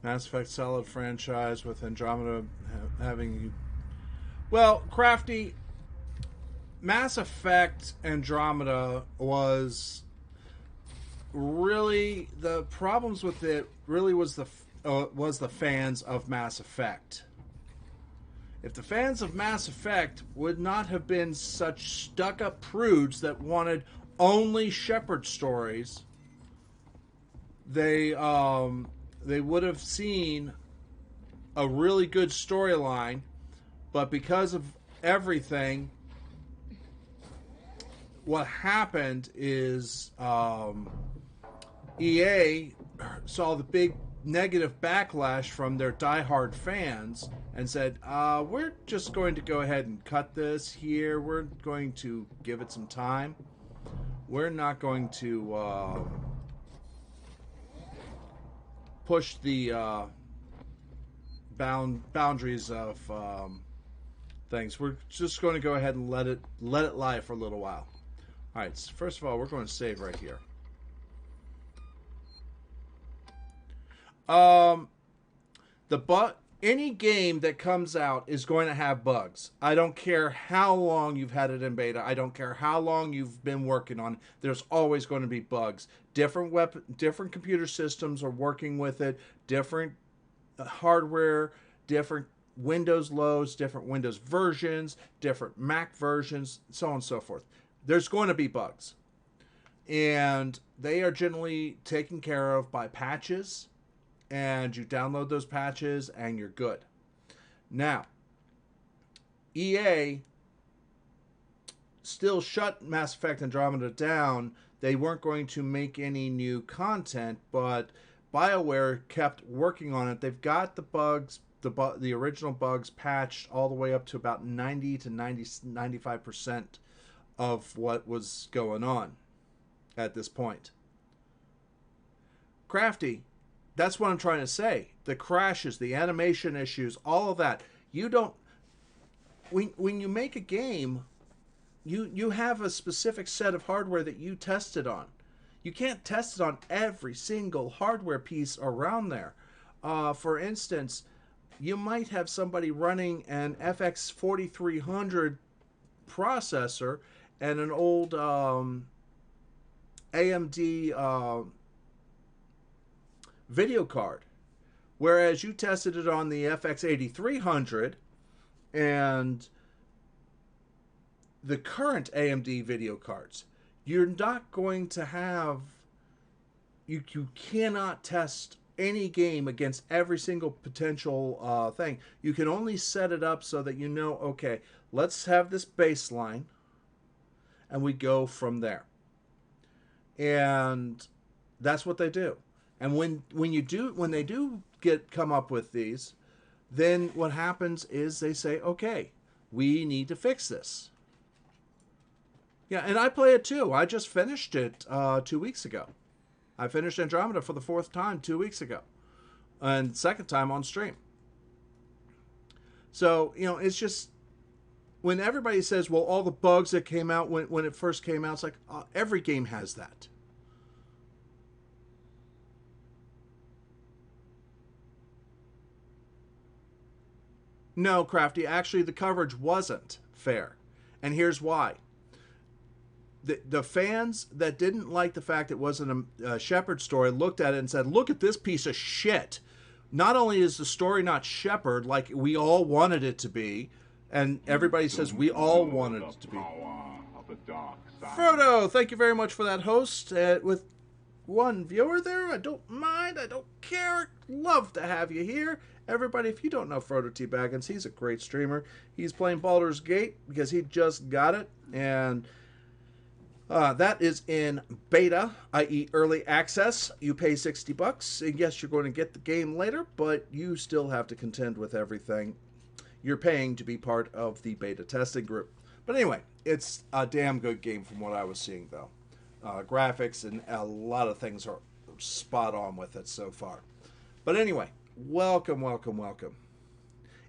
Mass Effect solid franchise with Andromeda having... Well, Crafty, Mass Effect Andromeda was really... The problems with it really was the fans of Mass Effect. If the fans of Mass Effect would not have been such stuck-up prudes that wanted only Shepard stories, they would have seen a really good storyline, but because of everything, what happened is EA saw the big negative backlash from their diehard fans and said, we're just going to go ahead and cut this here. We're going to give it some time. We're not going to push the boundaries of things. We're just going to go ahead and let it lie for a little while. All right, so first of all, we're going to save right here. Any game that comes out is going to have bugs. I don't care how long you've had it in beta. I don't care how long you've been working on it. There's always going to be bugs. Different computer systems are working with it. Different hardware, different Windows loads, different Windows versions, different Mac versions, so on and so forth. There's going to be bugs. And they are generally taken care of by patches. And you download those patches and you're good. Now, EA still shut Mass Effect Andromeda down. They weren't going to make any new content, but BioWare kept working on it. They've got the bugs, the original bugs patched all the way up to about 90 to 95% of what was going on at this point. Crafty, that's what I'm trying to say. The crashes, the animation issues, all of that. You don't... When you make a game, you have a specific set of hardware that you test it on. You can't test it on every single hardware piece around there. For instance, you might have somebody running an FX 4300 processor and an old AMD video card, whereas you tested it on the FX 8300 and the current AMD video cards. You're not going to have... You cannot test any game against every single potential thing. You can only set it up so that you know, okay, let's have this baseline, and we go from there. And that's what they do. And when they do come up with these, then what happens is they say, okay, we need to fix this. Yeah, and I play it too. I just finished it 2 weeks ago. I finished Andromeda for the 4th time 2 weeks ago. And 2nd time on stream. So, it's just... When everybody says, well, all the bugs that came out when it first came out, it's like, every game has that. No, Crafty, actually the coverage wasn't fair. And here's why. The fans that didn't like the fact it wasn't a Shepard story looked at it and said, look at this piece of shit. Not only is the story not Shepard like we all wanted it to be, and everybody says we all wanted it to be. Frodo, thank you very much for that host. With one viewer there, I don't mind, I don't care. Love to have you here. Everybody, if you don't know Frodo T. Baggins, he's a great streamer. He's playing Baldur's Gate because he just got it, and that is in beta, i.e. early access. You pay $60, and yes, you're going to get the game later, but you still have to contend with everything. You're paying to be part of the beta testing group. But anyway, it's a damn good game from what I was seeing, though. Graphics and a lot of things are spot on with it so far. But anyway, welcome.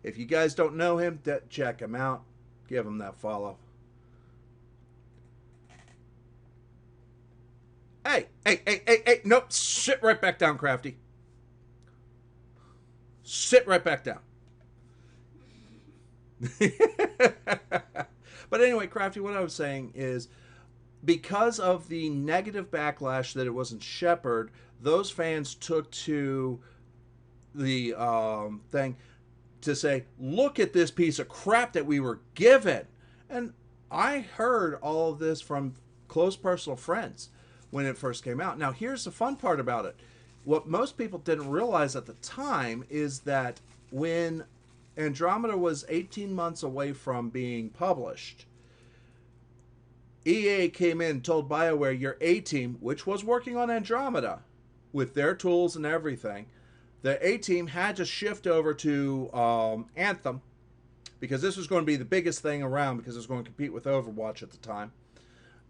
If you guys don't know him, check him out. Give him that follow. Hey, nope, sit right back down, Crafty. Sit right back down. But anyway, Crafty, what I was saying is, because of the negative backlash that it wasn't Shepard, those fans took to the thing to say, look at this piece of crap that we were given. And I heard all of this from close personal friends when it first came out. Now, here's the fun part about it. What most people didn't realize at the time is that when Andromeda was 18 months away from being published, EA came in and told BioWare, your A-Team, which was working on Andromeda with their tools and everything, the A-Team had to shift over to Anthem, because this was going to be the biggest thing around, because it was going to compete with Overwatch at the time.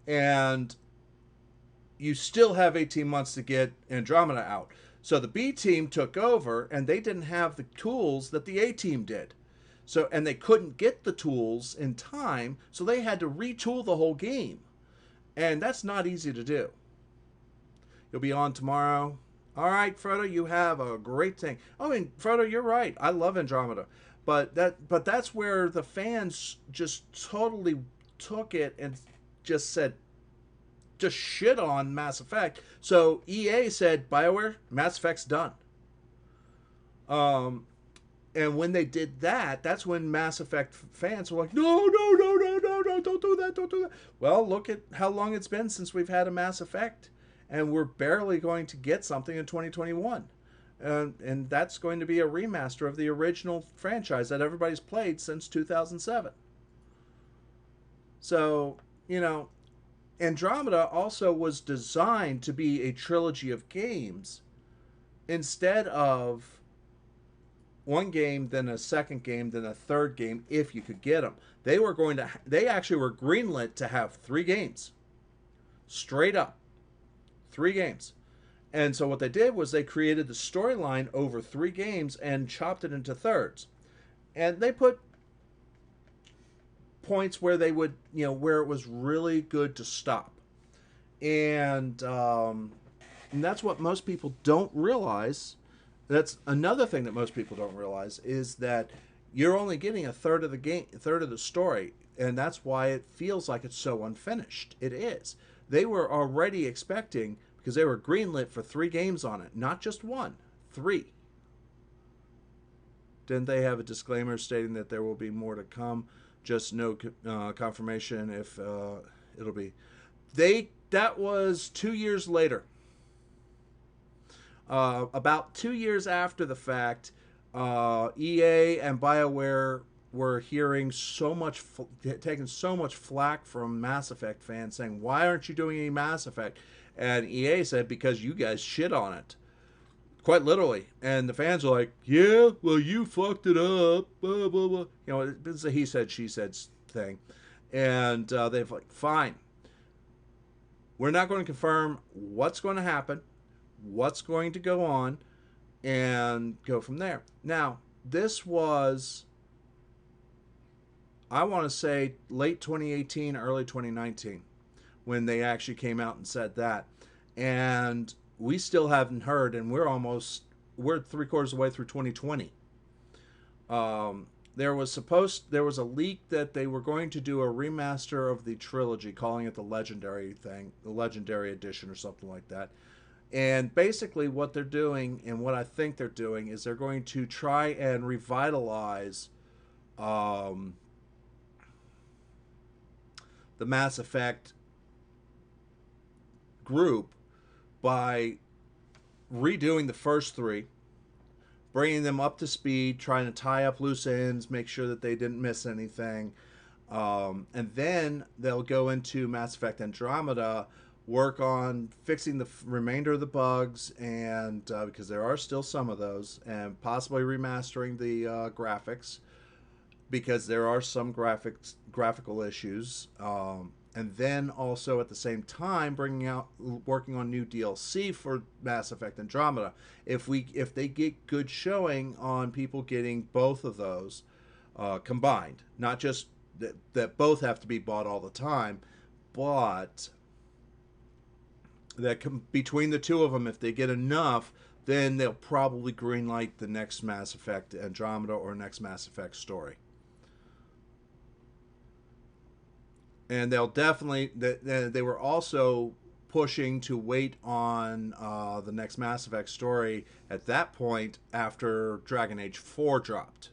And you still have 18 months to get Andromeda out. So the B team took over, and they didn't have the tools that the A team did. So, and they couldn't get the tools in time, so they had to retool the whole game. And that's not easy to do. You'll be on tomorrow. All right, Frodo, you have a great thing. Oh, and Frodo, you're right. I love Andromeda. But that's where the fans just totally took it and just said, just shit on Mass Effect. So EA said, BioWare, Mass Effect's done. And when they did that, that's when Mass Effect fans were like, no, don't do that. Well, look at how long it's been since we've had a Mass Effect. And we're barely going to get something in 2021. And that's going to be a remaster of the original franchise that everybody's played since 2007. So, you know, Andromeda also was designed to be a trilogy of games instead of one game, then a second game, then a third game, if you could get them. They actually were greenlit to have 3 games. Straight up. 3 games. And so what they did was they created the storyline over 3 games and chopped it into thirds. And they put points where they would, where it was really good to stop. And that's what most people don't realize. That's another thing that most people don't realize, is that you're only getting a third of the game, a third of the story. And that's why it feels like it's so unfinished. It is. They were already expecting, because they were greenlit for 3 games on it, not just 1, 3. Didn't they have a disclaimer stating that there will be more to come? Just no confirmation if it'll be. That was 2 years later. About 2 years after the fact, EA and BioWare were hearing taking so much flack from Mass Effect fans saying, why aren't you doing any Mass Effect? And EA said, because you guys shit on it. Quite literally. And the fans were like, yeah, well, you fucked it up. Blah, blah, blah. It's a he said, she said thing. And they've like, fine. We're not going to confirm what's going to happen, what's going to go on, and go from there. Now, this was, I want to say, late 2018, early 2019, when they actually came out and said that. And we still haven't heard, and we're 3/4 of the way through 2020. There was a leak that they were going to do a remaster of the trilogy, calling it the Legendary thing, the Legendary Edition or something like that. And basically what they're doing, and what I think they're doing, is they're going to try and revitalize the Mass Effect group by redoing the first 3, bringing them up to speed, trying to tie up loose ends, make sure that they didn't miss anything. And then they'll go into Mass Effect Andromeda, work on fixing the remainder of the bugs, and because there are still some of those, and possibly remastering the graphics, because there are some graphical issues. And then also at the same time working on new DLC for Mass Effect Andromeda. If they get good showing on people getting both of those combined, not just that both have to be bought all the time, but that between the two of them, if they get enough, then they'll probably greenlight the next Mass Effect Andromeda or next Mass Effect story. And they'll definitely, they were also pushing to wait on the next Mass Effect story at that point after Dragon Age 4 dropped.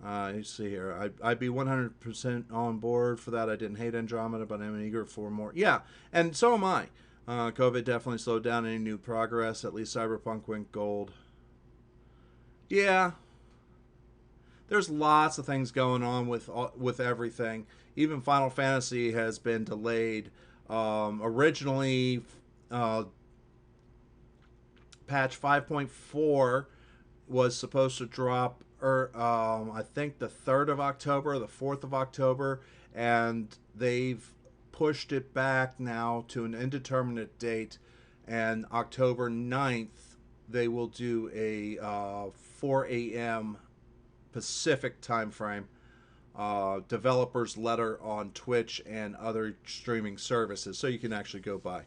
You see here, I'd be 100% on board for that. I didn't hate Andromeda, but I'm eager for more. Yeah, and so am I. COVID definitely slowed down any new progress. At least Cyberpunk went gold. Yeah. there's lots of things going on with everything. Even Final Fantasy has been delayed. Originally, patch 5.4 was supposed to drop, I think the 3rd of October, the 4th of October, and they've pushed it back now to an indeterminate date. And October 9th, they will do a 4 a.m. Pacific time frame developers letter on Twitch and other streaming services, so you can actually go by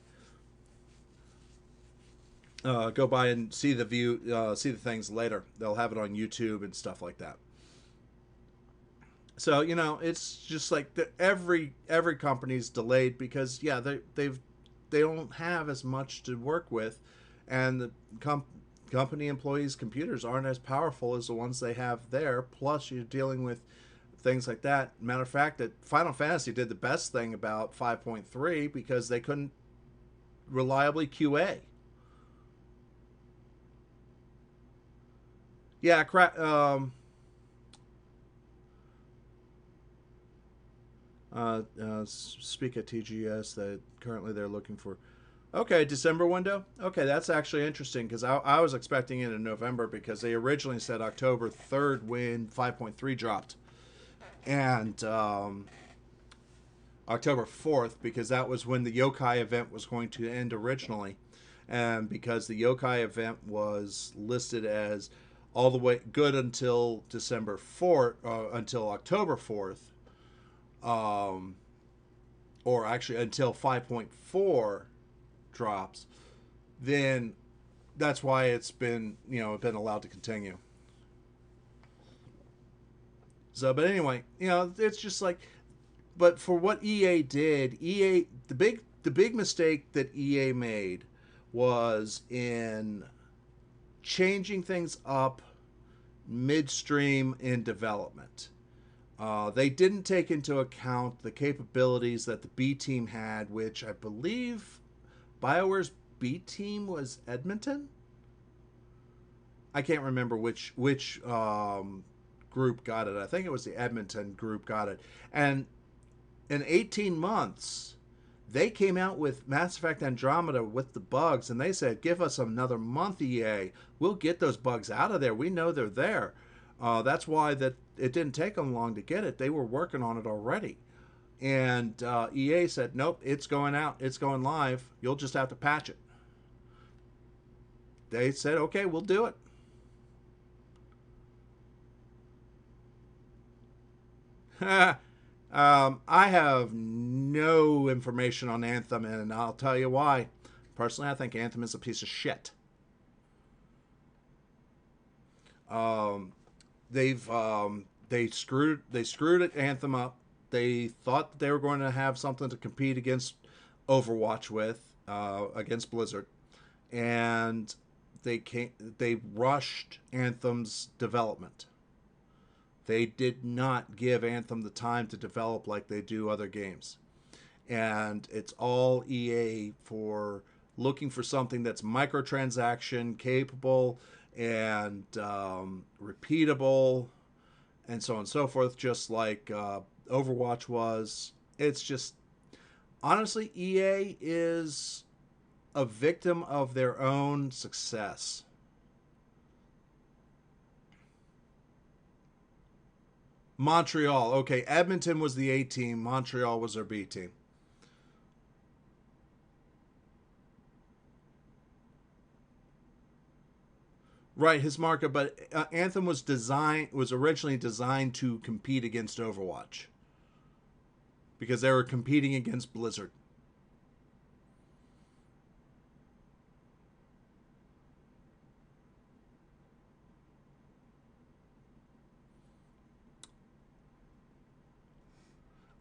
and see the things later. They'll have it on YouTube and stuff like that. So it's just like every company's delayed because they don't have as much to work with, and the company employees' computers aren't as powerful as the ones they have there. Plus, you're dealing with things like that. Matter of fact, that Final Fantasy did the best thing about 5.3 because they couldn't reliably QA. Yeah, speak at TGS that currently they're looking for. Okay, December window. Okay, that's actually interesting because I was expecting it in November because they originally said October 3rd when 5.3 dropped, and October 4th because that was when the Yokai event was going to end originally, and because the Yokai event was listed as all the way good until December 4th, until October 4th, or actually until 5.4 drops, then that's why it's been been allowed to continue. So, but anyway, it's just like, but for what EA did, the big mistake that EA made was in changing things up midstream in development. They didn't take into account the capabilities that the B team had, which I believe BioWare's B team was Edmonton. I can't remember which group got it. I think it was the Edmonton group got it. And in 18 months, they came out with Mass Effect Andromeda with the bugs, and they said, give us another month, EA. We'll get those bugs out of there. We know they're there. That's why that it didn't take them long to get it. They were working on it already. And EA said, nope, it's going out. It's going live. You'll just have to patch it. They said, okay, we'll do it. I have no information on Anthem, and I'll tell you why. Personally, I think Anthem is a piece of shit. They screwed Anthem up. They thought that they were going to have something to compete against Overwatch with, against Blizzard, and they rushed Anthem's development. They did not give Anthem the time to develop like they do other games. And it's all EA for looking for something that's microtransaction capable and repeatable and so on and so forth, just like Overwatch was. It's just, honestly, EA is a victim of their own success. Montreal. Okay, Edmonton was the A team. Montreal was their B team. Right, his market, but Anthem was originally designed to compete against Overwatch because they were competing against Blizzard.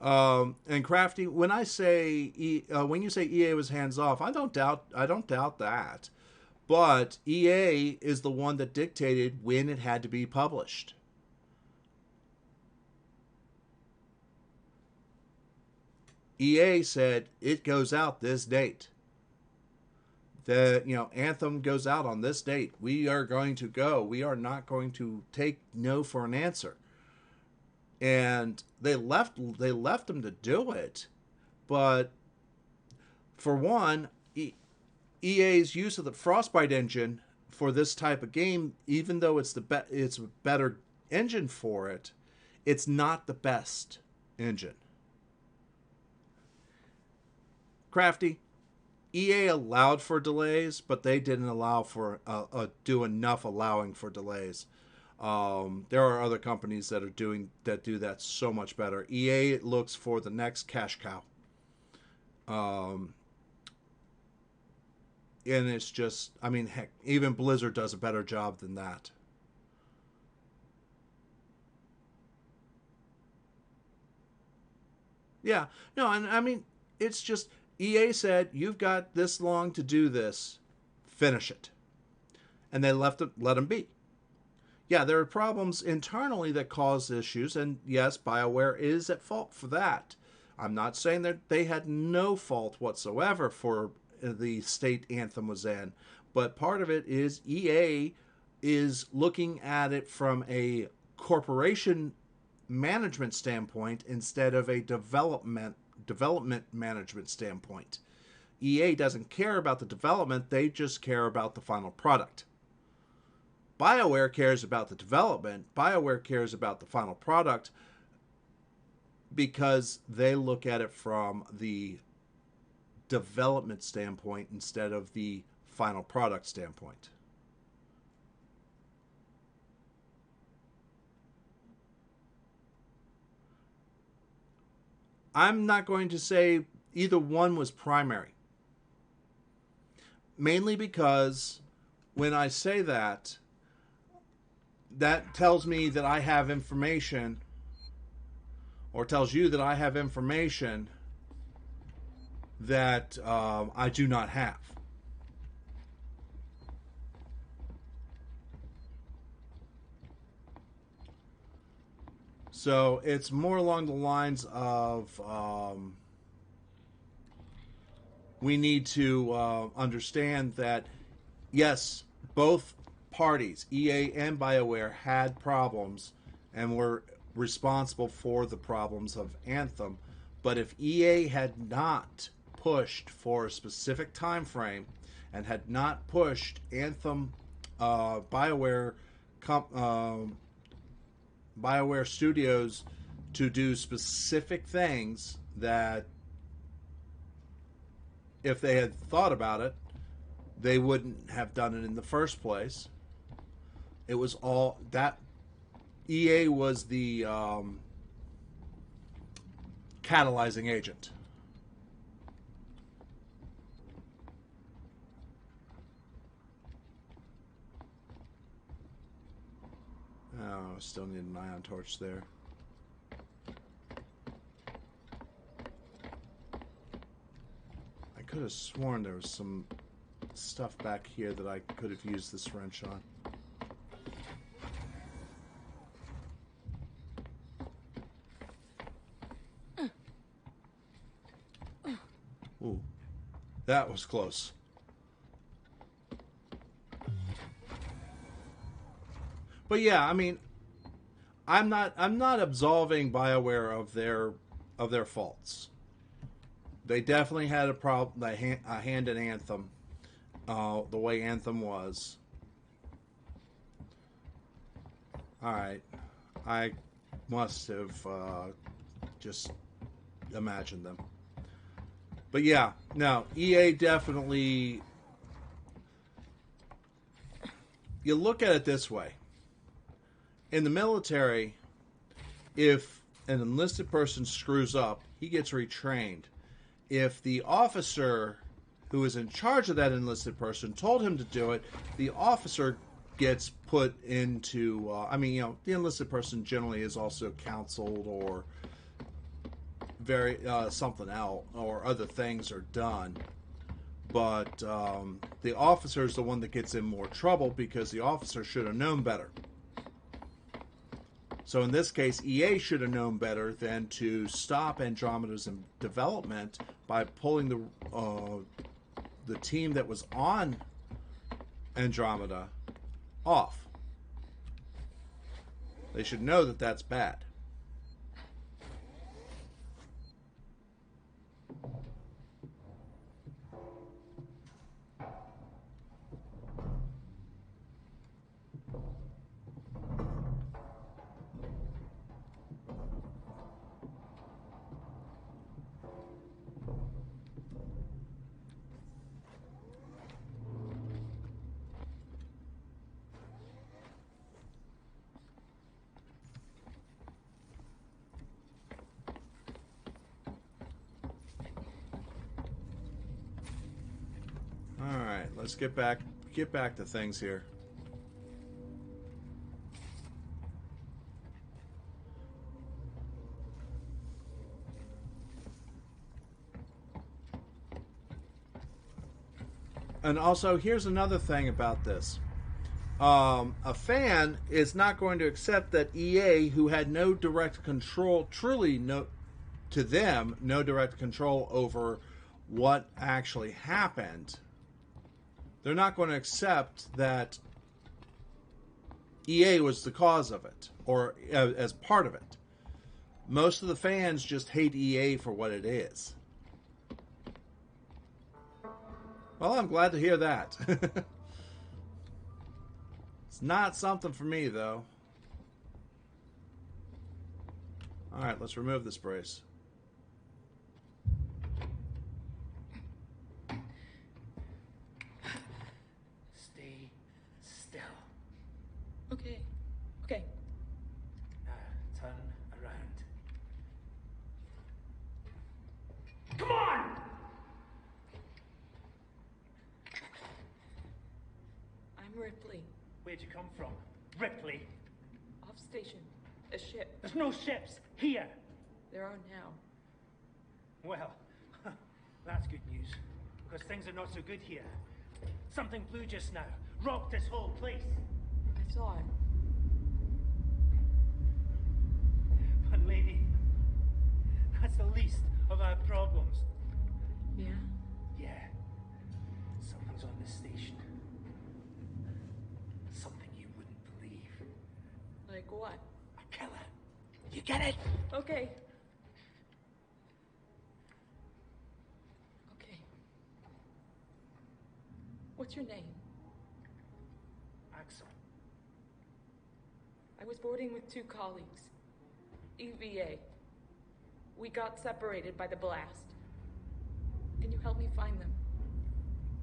And Crafty, when you say EA was hands off, I don't doubt that, but EA is the one that dictated when it had to be published. EA said it goes out this date. Anthem goes out on this date. We are going to go. We are not going to take no for an answer. and they left them to do it. But for one, EA's use of the Frostbite engine for this type of game, even though it's it's a better engine for it, it's not the best engine. Crafty, EA allowed for delays, but they didn't allow for do enough allowing for delays. There are other companies that do that so much better. EA looks for the next cash cow. And it's just, I mean, heck, even Blizzard does a better job than that. Yeah, no, and I mean, it's just, EA said, you've got this long to do this, finish it. And they let them be. Yeah, there are problems internally that cause issues, and yes, BioWare is at fault for that. I'm not saying that they had no fault whatsoever for the state Anthem was in, but part of it is EA is looking at it from a corporation management standpoint instead of a development management standpoint. EA doesn't care about the development, they just care about the final product. BioWare cares about the development, BioWare cares about the final product because they look at it from the development standpoint instead of the final product standpoint. I'm not going to say either one was primary. Mainly because when I say that, that tells me that I have information, or tells you that I have information that I do not have. So it's more along the lines of we need to understand that, yes, both parties, EA and BioWare, had problems and were responsible for the problems of Anthem. But if EA had not pushed for a specific time frame and had not pushed Anthem, BioWare Studios to do specific things that if they had thought about it, they wouldn't have done it in the first place. It was all that EA was the catalyzing agent. Oh, still need an ion torch there. I could have sworn there was some stuff back here that I could have used this wrench on. Ooh, that was close. But yeah, I mean, I'm not absolving BioWare of their faults. They definitely had a problem, a hand in Anthem, the way Anthem was. All right, I must have just imagined them. But yeah, no, EA definitely. You look at it this way. In the military, if an enlisted person screws up, he gets retrained. If the officer who is in charge of that enlisted person told him to do it, the officer gets put into... the enlisted person generally is also counseled or something else, or other things are done. But the officer is the one that gets in more trouble because the officer should have known better. So in this case, EA should have known better than to stop Andromeda's development by pulling the team that was on Andromeda off. They should know that that's bad. Let's get back to things here. And also, here's another thing about this. A fan is not going to accept that EA, who had no direct control, no direct control over what actually happened. They're not going to accept that EA was the cause of it, or as part of it. Most of the fans just hate EA for what it is. Well, I'm glad to hear that. It's not something for me, though. Alright, let's remove this brace. Stay still. Okay. Okay. Now, turn around. Come on! I'm Ripley. Where'd you come from? Ripley? Off station. A ship. There's no ships here. There are now. Well, that's good news. Because things are not so good here. Something blue just now. Rocked this whole place. I saw it. But lady, that's the least of our problems. Yeah? Yeah. Something's on this station. Something you wouldn't believe. Like what? A killer. You get it? Okay. Okay. What's your name? Axel. I was boarding with 2 colleagues. EVA. We got separated by the blast. Can you help me find them?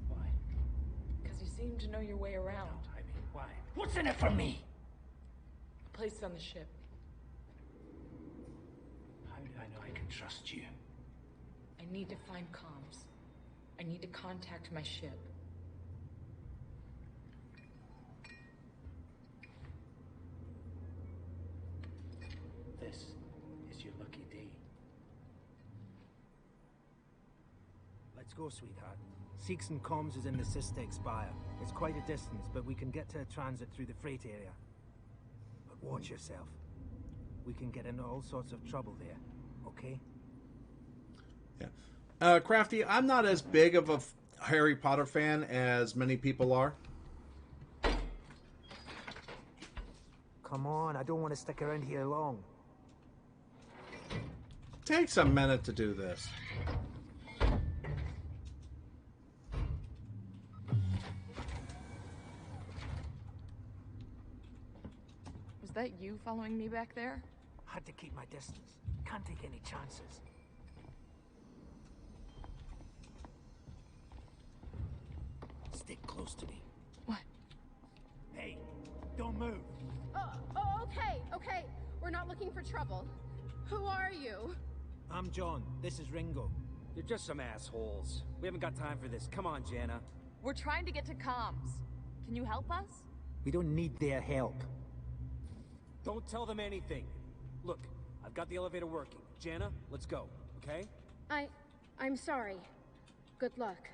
Why? Because you seem to know your way around. No, I mean, why? What's in it for me? A place on the ship. How do I know I can trust you? I need to find comms. I need to contact my ship. This is your lucky day. Let's go, sweetheart. Seeks and Comms is in the Systex Spire. It's quite a distance, but we can get to a transit through the freight area. But watch yourself. We can get into all sorts of trouble there, okay? Yeah. Crafty, I'm not as big of a Harry Potter fan as many people are. Come on, I don't want to stick around here long. Takes a minute to do this. Was that you following me back there? Had to keep my distance. Can't take any chances. Stick close to me. What? Hey, don't move. Okay. We're not looking for trouble. Who are you? I'm John. This is Ringo. You're just some assholes. We haven't got time for this. Come on, Jana. We're trying to get to comms. Can you help us? We don't need their help. Don't tell them anything. Look, I've got the elevator working. Jana, let's go, okay? I'm sorry. Good luck.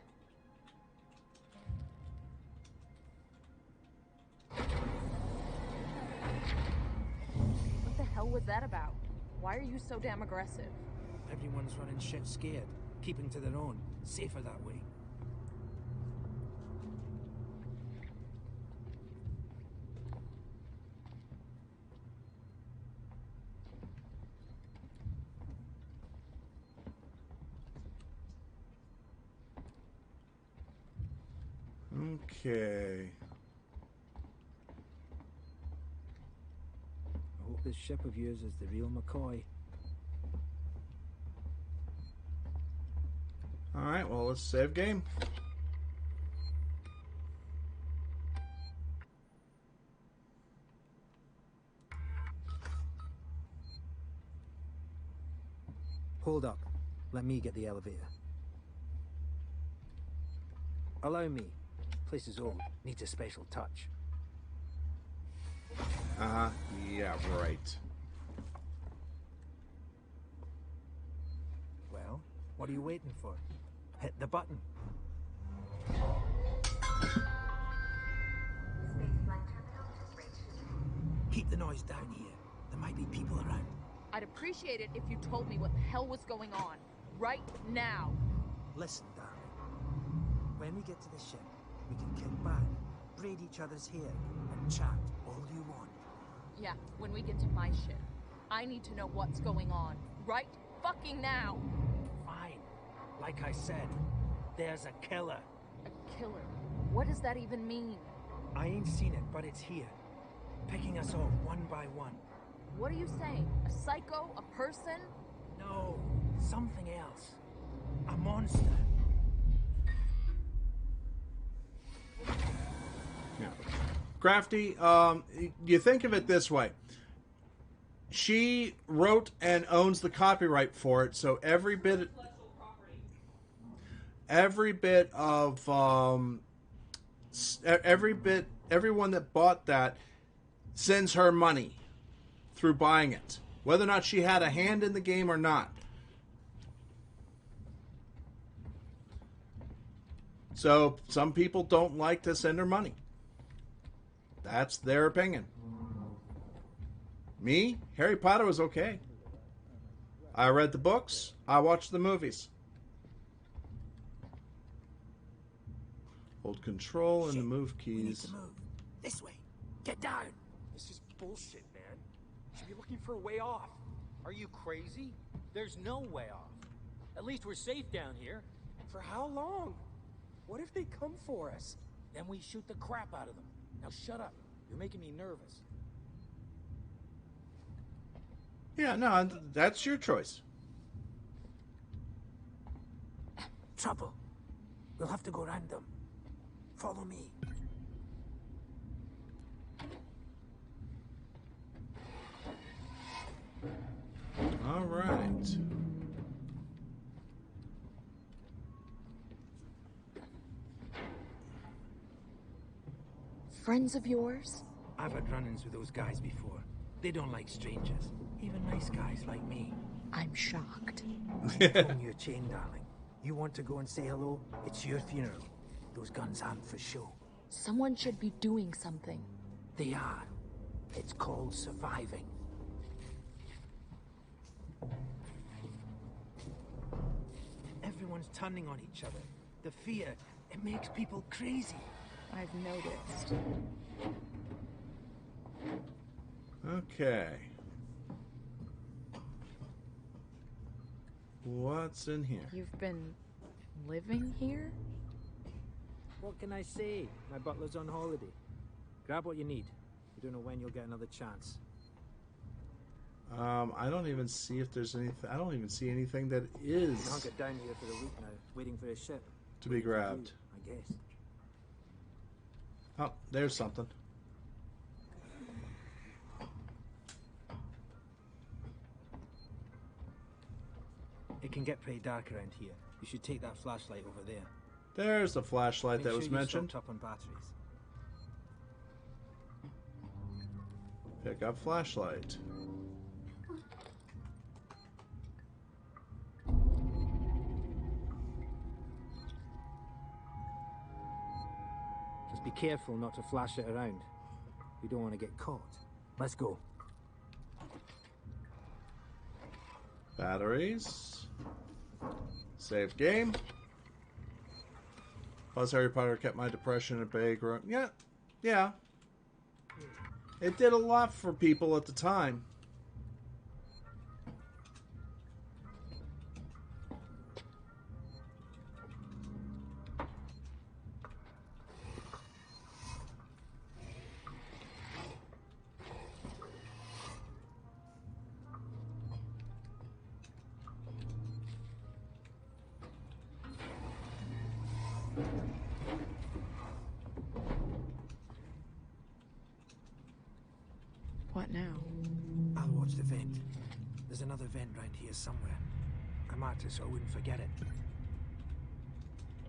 What the hell was that about? Why are you so damn aggressive? Everyone's running shit scared. Keeping to their own. Safer that way. Okay. I hope this ship of yours is the real McCoy. Alright, well, let's save game. Hold up. Let me get the elevator. Allow me. Place is old. Needs a special touch. Yeah, right. Well, what are you waiting for? Hit the button. Keep the noise down here. There might be people around. I'd appreciate it if you told me what the hell was going on. Right now. Listen, darling. When we get to the ship, we can kick back, braid each other's hair, and chat all you want. Yeah, when we get to my ship. I need to know what's going on. Right fucking now. Fine. Like I said, there's a killer. A killer? What does that even mean? I ain't seen it, but it's here. Picking us off one by one. What are you saying? A psycho? A person? No, something else. A monster. Yeah. Crafty, you think of it this way. She wrote and owns the copyright for it, so every bit of everyone that bought that sends her money through buying it, whether or not she had a hand in the game or not. So some people don't like to send her money. That's their opinion. Me, Harry Potter was okay. I read the books. I watched the movies. Hold control and the move keys. We need to move. This way. Get down. This is bullshit, man. Should be looking for a way off. Are you crazy? There's no way off. At least we're safe down here. For how long? What if they come for us? Then we shoot the crap out of them. Now shut up. You're making me nervous. Yeah, no, that's your choice. Trouble. We'll have to go around them. Follow me. All right. Friends of yours? I've had run-ins with those guys before. They don't like strangers. Even nice guys like me. I'm shocked. Pulling your chain, darling. You want to go and say hello? It's your funeral. Those guns aren't for show. Someone should be doing something. They are. It's called surviving. Everyone's turning on each other. The fear, it makes people crazy. I've noticed. Okay. What's in here? You've been living here? What can I say? My butler's on holiday. Grab what you need. You don't know when you'll get another chance. I don't even see if there's anything. I don't even see anything that is I'll get down here for a week now, waiting for a ship. to be grabbed. I guess. Oh, there's something. It can get pretty dark around here. You should take that flashlight over there. There's the flashlight Make that sure was you mentioned. stocked up on batteries. Pick up flashlight. Just be careful not to flash it around. We don't want to get caught. Let's go. Batteries. Save game. Plus Harry Potter kept my depression at bay. Yeah. It did a lot for people at the time. What now? I'll watch the vent. There's another vent round here somewhere. I marked it so I wouldn't forget it.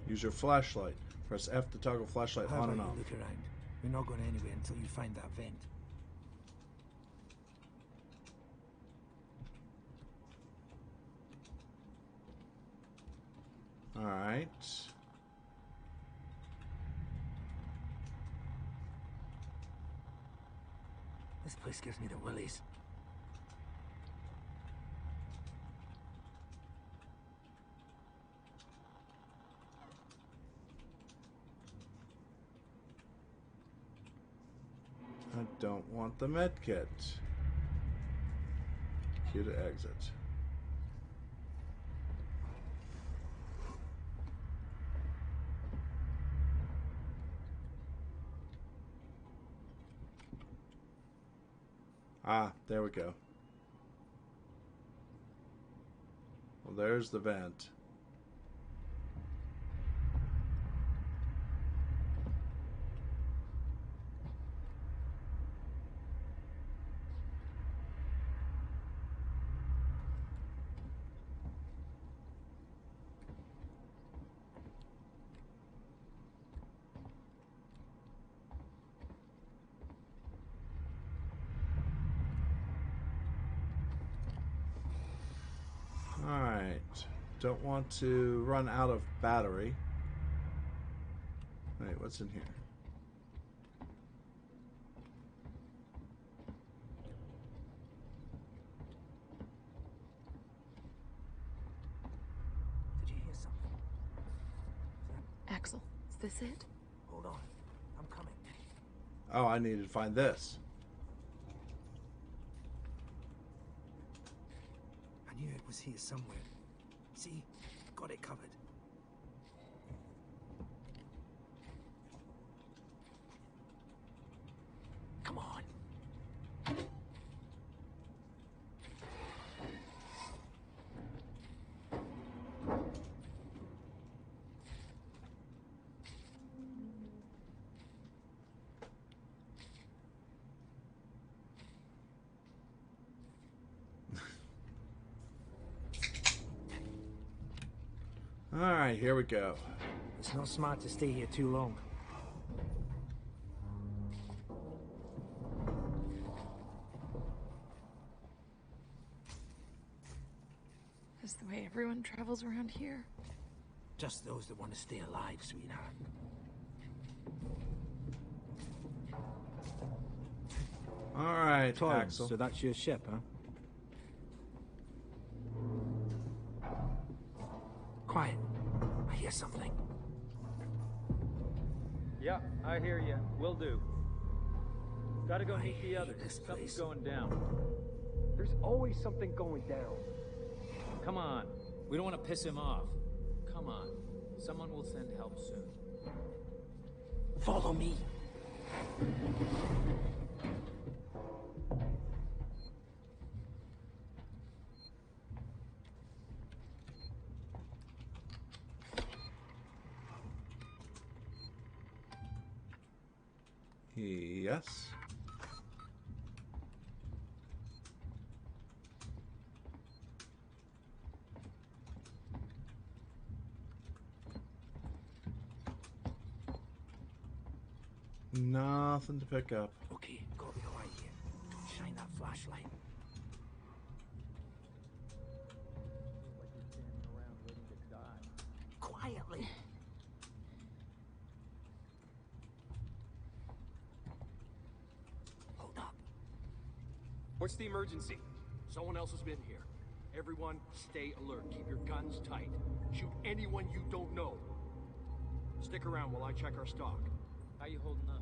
Use your flashlight. Press F to toggle flashlight How on about and you off. look around? We're not going anywhere until you find that vent. Alright. This place gives me the willies. I don't want the med kit. Q to exit. Ah, there we go. Well, there's the vent. Alright. Don't want to run out of battery. Wait, what's in here? Did you hear something? Axel, is this it? Hold on. I'm coming. Oh, I need to find this. I knew it was here somewhere. See? Got it covered. Come on. Alright, here we go. It's not smart to stay here too long. Is the way everyone travels around here? Just those that want to stay alive, sweetheart. Alright, Axel. So that's your ship, huh? Quiet. I hear something. Yeah, I hear you. Will do. Gotta go meet the others. This Something's place. going down. There's always something going down. Come on. We don't want to piss him off. Come on. Someone will send help soon. Follow me. Yes. Nothing to pick up. Okay, gotta be quiet here. Don't shine that flashlight. Like you're standing around waiting to die. Quietly. Hold up. What's the emergency? Someone else has been here. Everyone, stay alert. Keep your guns tight. Shoot anyone you don't know. Stick around while I check our stock. How you holding up?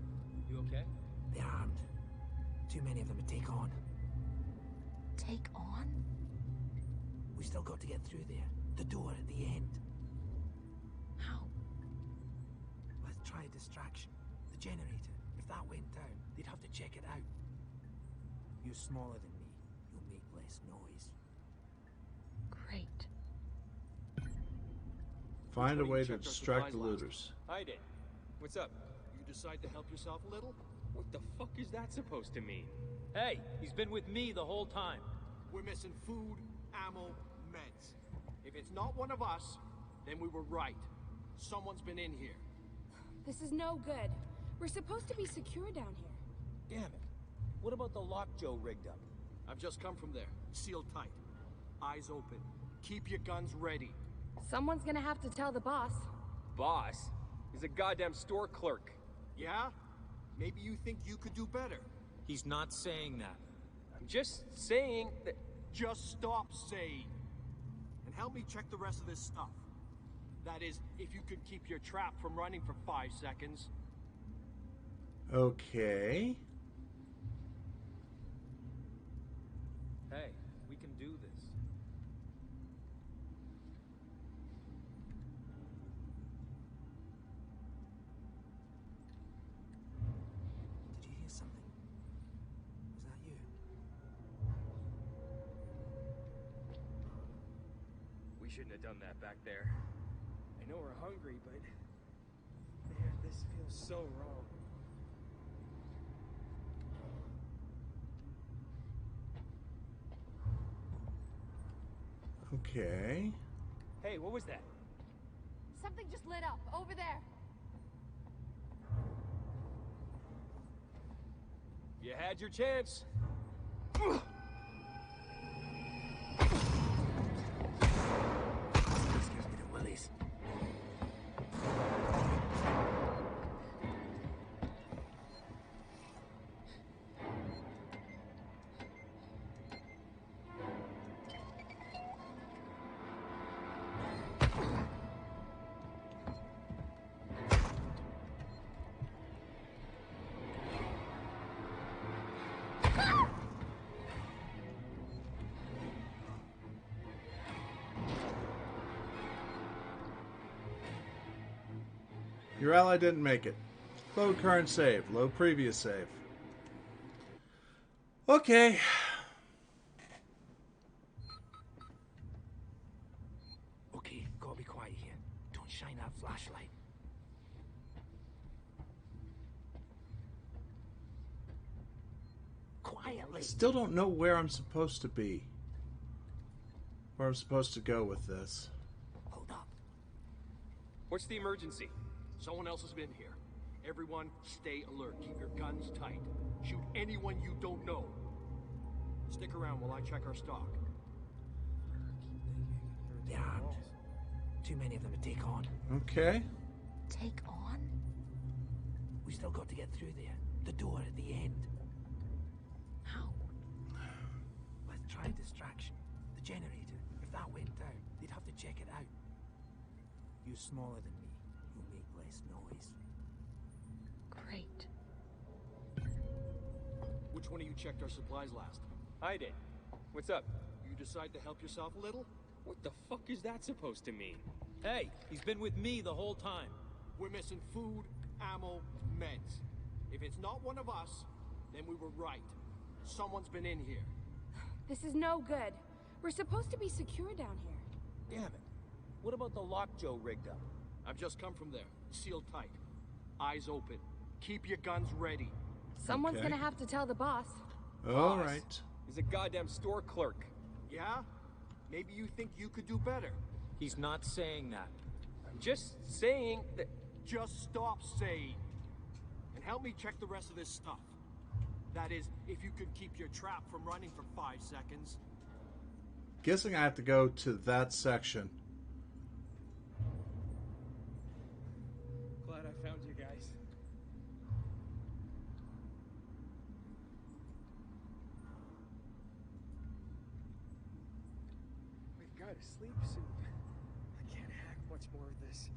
You okay? They're armed. Too many of them to take on. Take on? We still got to get through there. The door at the end. How? Let's try a distraction. The generator. If that went down, they'd have to check it out. You're smaller than me. You'll make less noise. Great. Find a way to Checked our distract the supplies last. looters. I did. What's up? You decide to help yourself a little? What the fuck is that supposed to mean? Hey, he's been with me the whole time. We're missing food, ammo, meds. If it's not one of us, then we were right. Someone's been in here. This is no good. We're supposed to be secure down here. Damn it. What about the lock Joe rigged up? I've just come from there. Sealed tight. Eyes open. Keep your guns ready. Someone's gonna have to tell the boss. Boss? He's a goddamn store clerk. Yeah? Maybe you think you could do better. He's not saying that. I'm just saying that... Just stop saying. And help me check the rest of this stuff. That is, if you could keep your trap from running for 5 seconds. Okay. Hey, we can do this. Did you hear something? Was that you? We shouldn't have done that back there. I know we're hungry, but... Man, this feels so wrong. Okay. Hey, what was that? Something just lit up over there. You had your chance. This gives me the willies. Your ally didn't make it. Load current save. Load previous save. Okay. Okay, gotta be quiet here. Don't shine that flashlight. Quietly. Still don't know where I'm supposed to be. Where I'm supposed to go with this. Hold up. What's the emergency? Someone else has been here. Everyone, stay alert. Keep your guns tight. Shoot anyone you don't know. Stick around while I check our stock. They're armed. Too many of them to take on. Okay. Take on? We still got to get through there. The door at the end. How? Let's try a distraction. The generator. If that went down, they'd have to check it out. You're smaller than me. You'll make less noise. Great. Which one of you checked our supplies last? I did. What's up? You decide to help yourself a little? What the fuck is that supposed to mean? Hey, he's been with me the whole time. We're missing food, ammo, meds. If it's not one of us, then we were right. Someone's been in here. This is no good. We're supposed to be secure down here. Damn it. What about the lock Joe rigged up? I've just come from there. Sealed tight. Eyes open. Keep your guns ready. Someone's gonna have to tell the boss. All right. He's a goddamn store clerk. Yeah? Maybe you think you could do better. He's not saying that. I'm just saying that... Just stop saying. And help me check the rest of this stuff. That is, if you could keep your trap from running for 5 seconds. Guessing I have to go to that section. Glad I found you guys. We've got to sleep soon. I can't hack much more of this.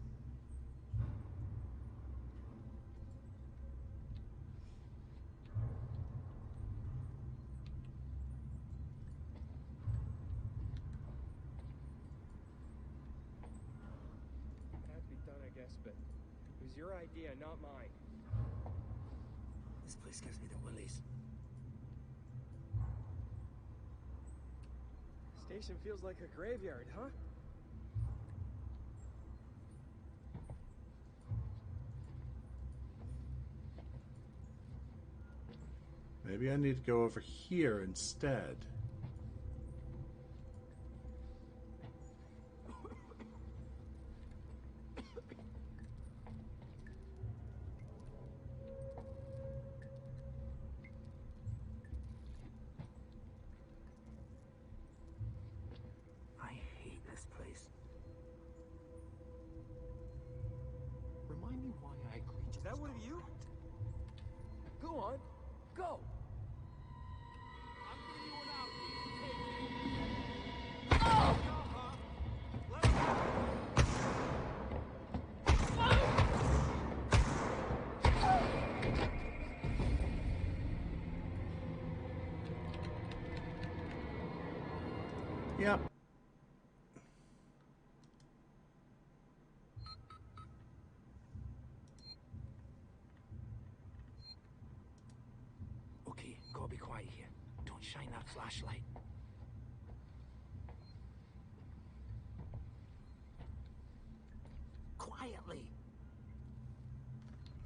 Had to be done, I guess, but it was your idea, not mine. This place gives me the willies. Station feels like a graveyard, huh? Maybe I need to go over here instead. with you? Go on, go. Yep. Okay, gotta be quiet here. Don't shine that flashlight. Quietly.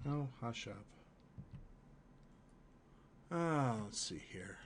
Oh, hush up. Ah, let's see here.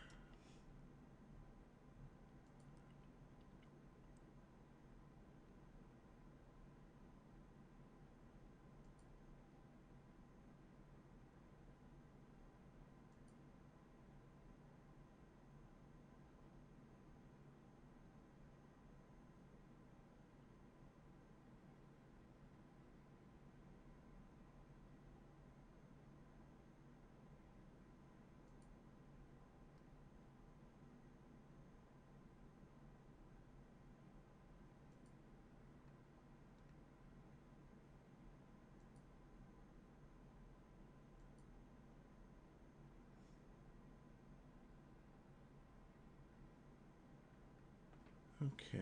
Okay.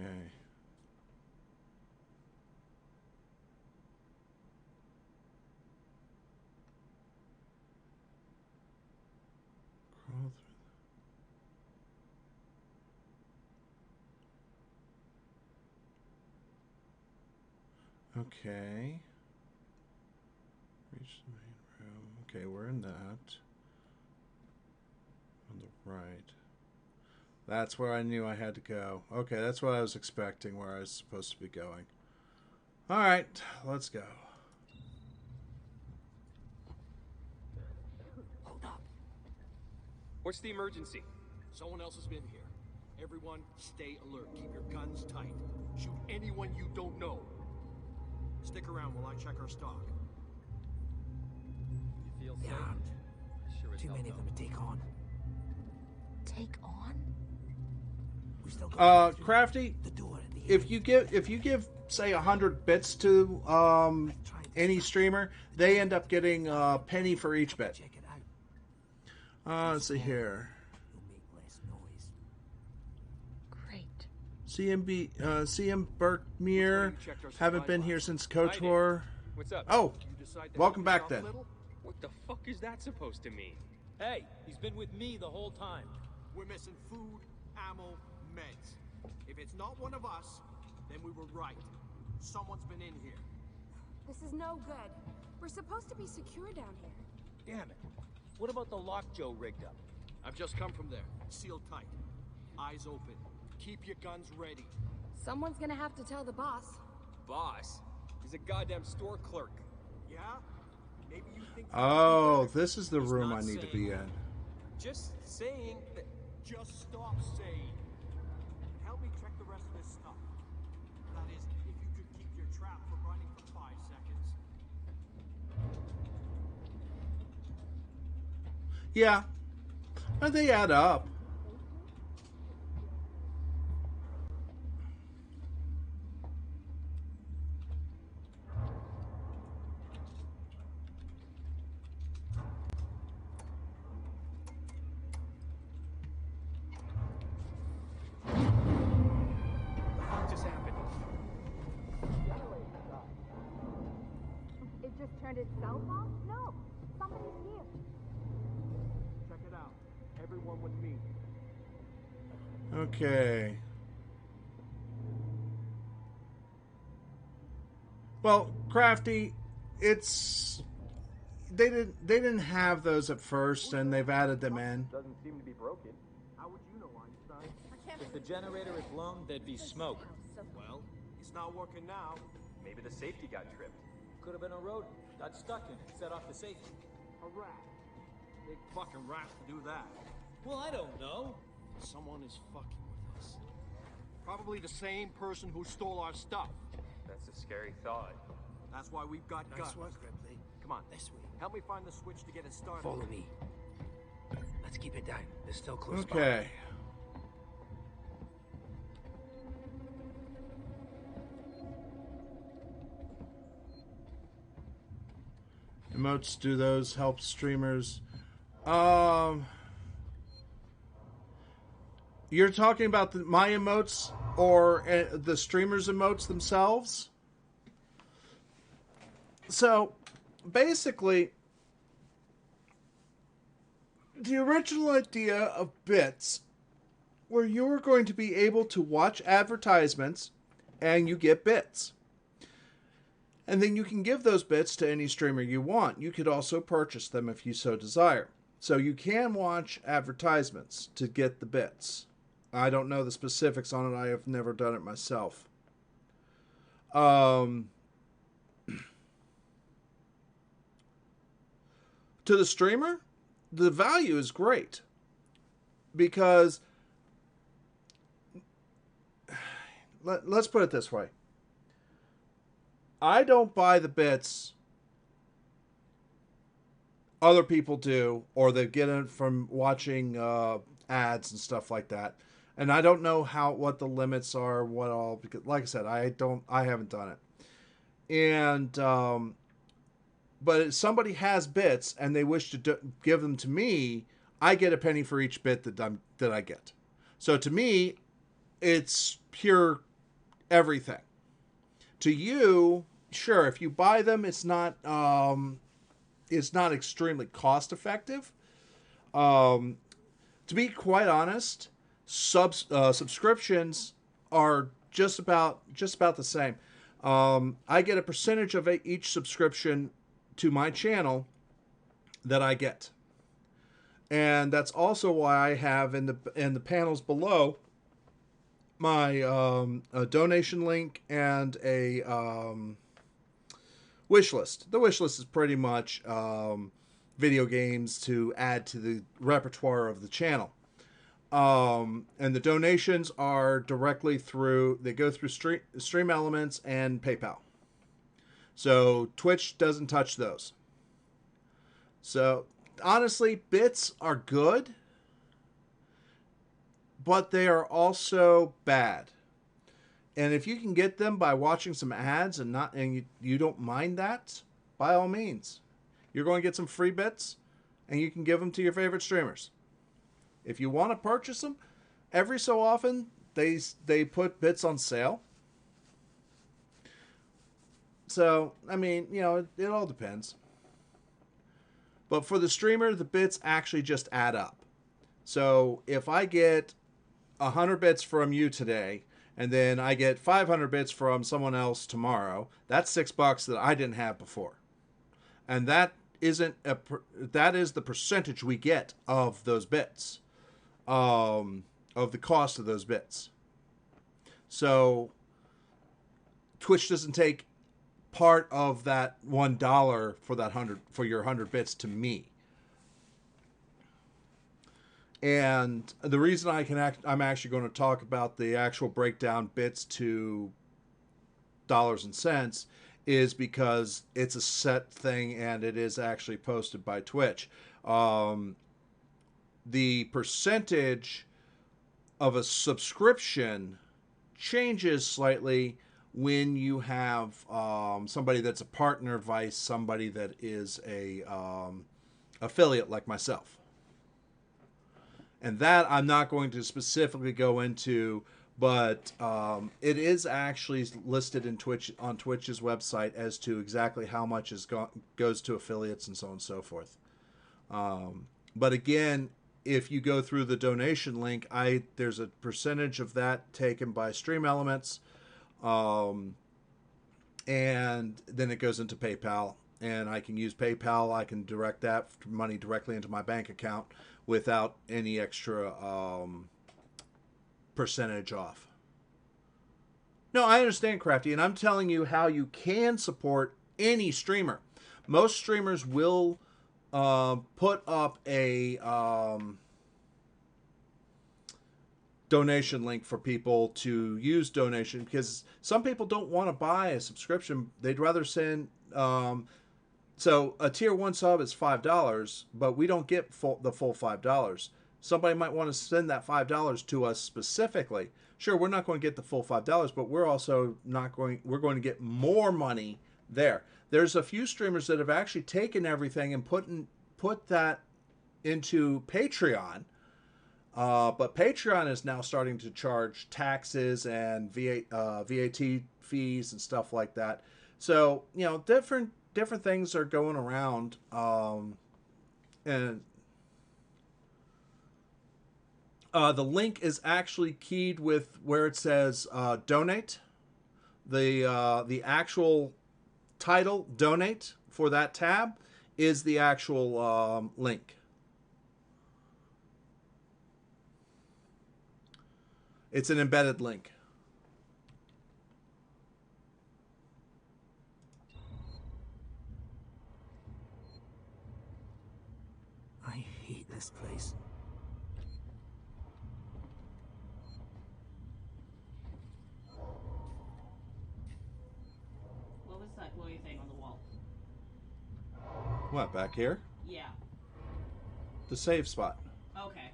Crawl through. Okay. Reach the main room. Okay, we're in that. On the right. That's where I knew I had to go. Okay, that's what I was expecting, where I was supposed to be going. Alright, let's go. Hold up. What's the emergency? Someone else has been here. Everyone, stay alert. Keep your guns tight. Shoot anyone you don't know. Stick around while I check our stock. You feel safe? Yeah. Sure as Too hell many of don't. them to take on. Take on? We still got Crafty, the door at the if you give say 100 bits to any streamer, they end up getting a penny for each bit. Check it out. Let's see here. You'll make less noise. Great. CM Berkmere, haven't been here since KOTOR. What's up? Oh, You decide to welcome help me back out then. a little? What the fuck is that supposed to mean? Hey, he's been with me the whole time. We're missing food, ammo, meds. If it's not one of us, then we were right. Someone's been in here. This is no good. We're supposed to be secure down here. Damn it. What about the lock Joe rigged up? I've just come from there. Sealed tight. Eyes open. Keep your guns ready. Someone's gonna have to tell the boss. Boss? He's a goddamn store clerk. Yeah? Maybe you think... Oh, this is the room I need to be in. Just saying that... Just stop saying. Help me check the rest of this stuff. That is, if you could keep your trap from running for 5 seconds. Yeah, but they add up. What just happened? It just turned itself off? No. Somebody's here. Check it out. Everyone with me. Okay. Well, Crafty, it's they didn't have those at first, and they've added them in. Doesn't seem to be broken. How would you know, Einstein? If the generator had blown, there'd be smoke. Well, it's not working now. Maybe the safety got tripped. Could have been a rodent. Got stuck in it. Set off the safety. A rat. Big fucking rat to do that. Well, I don't know. Someone is fucking with us. Probably the same person who stole our stuff. That's a scary thought. That's why we've got guns. Nice work, Ripley. Come Come on, this way. Help me find the switch to get it started. Follow me. Let's keep it down. They're still close by. Okay. Emotes, do those help streamers? You're talking about my emotes or the streamers' emotes themselves? So, basically, the original idea of bits where you were going to be able to watch advertisements and you get bits. And then you can give those bits to any streamer you want. You could also purchase them if you so desire. So you can watch advertisements to get the bits. I don't know the specifics on it. I have never done it myself. To the streamer, the value is great. Because, let's put it this way. I don't buy the bits other people do, or they get it from watching ads and stuff like that. And I don't know what the limits are, what all, because like I said, I haven't done it. And but if somebody has bits and they wish to give them to me, I get a penny for each bit that I get. So to me, it's pure everything. To you, sure, if you buy them, it's not extremely cost effective. To be quite honest, subscriptions are just about the same. I get a percentage of each subscription to my channel that I get, and that's also why I have in the panels below my a donation link and a wish list. The wish list is pretty much video games to add to the repertoire of the channel. And the donations are directly they go through Stream Elements and PayPal. So Twitch doesn't touch those. So honestly, bits are good, but they are also bad. And if you can get them by watching some ads and you don't mind that, by all means. You're going to get some free bits and you can give them to your favorite streamers. If you want to purchase them, every so often they put bits on sale. So, I mean, it all depends. But for the streamer, the bits actually just add up. So if I get 100 bits from you today, and then I get 500 bits from someone else tomorrow, that's $6 that I didn't have before. And that is the percentage we get of those bits, of the cost of those bits. So Twitch doesn't take part of that $1 for your 100 bits to me. And the reason I'm actually going to talk about the actual breakdown bits to dollars and cents is because it's a set thing and it is actually posted by Twitch. The percentage of a subscription changes slightly when you have somebody that's a partner vice somebody that is a affiliate like myself. And that I'm not going to specifically go into, but it is actually listed on Twitch's website as to exactly how much goes to affiliates and so on and so forth. But again, if you go through the donation link, there's a percentage of that taken by Stream Elements, and then it goes into PayPal, and I can use PayPal. I can direct that money directly into my bank account without any extra percentage off. No, I understand, Crafty, and I'm telling you how you can support any streamer. Most streamers will put up a donation link for people to use donation, because some people don't want to buy a subscription. They'd rather send So a tier 1 sub is $5, but we don't get the full $5. Somebody might want to send that $5 to us specifically. Sure, we're not going to get the full $5, but we're also not going. We're going to get more money there. There's a few streamers that have actually taken everything and put that into Patreon. But Patreon is now starting to charge taxes and VAT fees and stuff like that. So, you know, different things are going around. And the link is actually keyed with where it says donate. The actual title, donate, for that tab is the actual link. It's an embedded link. I hate this place. What was that glowy thing on the wall? What, back here? Yeah. The save spot. Okay.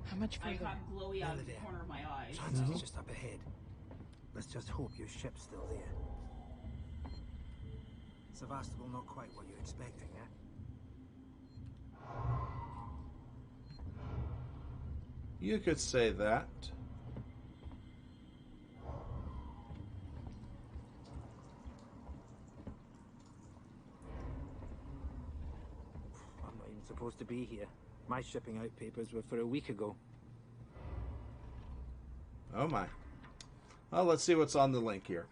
How much I further? got glowy out of the corner of my eye. Transit's just up ahead. Let's just hope your ship's still there. Sevastopol not quite what you're expecting, eh? You could say that. I'm not even supposed to be here. My shipping out papers were for a week ago. Oh my. Well, let's see what's on the link here.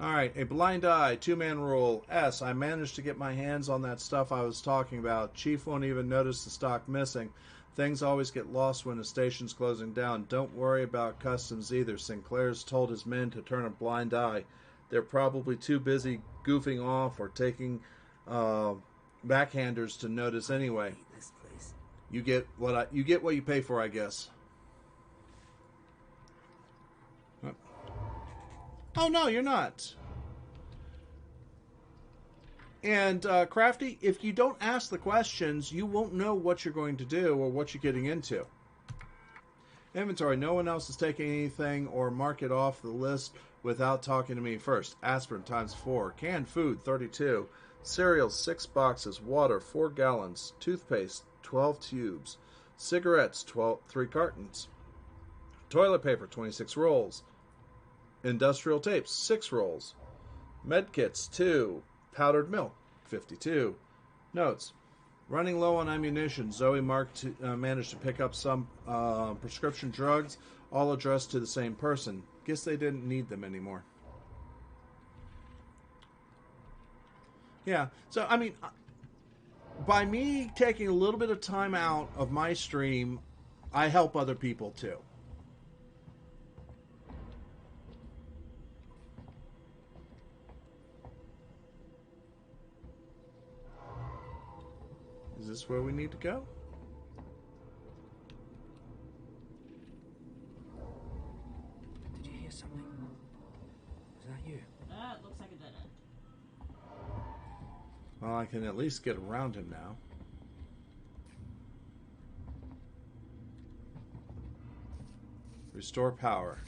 Alright, a blind eye, 2-man rule. S, I managed to get my hands on that stuff I was talking about. Chief won't even notice the stock missing. Things always get lost when a station's closing down. Don't worry about customs either. Sinclair's told his men to turn a blind eye. They're probably too busy goofing off or taking backhanders to notice anyway. You get what you pay for, I guess. Oh no, you're not. And Crafty, if you don't ask the questions, you won't know what you're going to do or what you're getting into. Inventory. No one else is taking anything or mark it off the list without talking to me first. Aspirin times 4. Canned food 32. Cereals 6 boxes. Water 4 gallons. Toothpaste 12 tubes. Cigarettes 3 cartons. Toilet paper 26 rolls. Industrial tapes 6 rolls. Medkits 2. Powdered milk 52. Notes. Running low on ammunition. Zoe managed to pick up some prescription drugs, all addressed to the same person. Guess they didn't need them anymore. Yeah, so I mean, by me taking a little bit of time out of my stream, I help other people too. Is this where we need to go? Did you hear something? Was that you? It looks like a dead end. Well, I can at least get around him now. Restore power.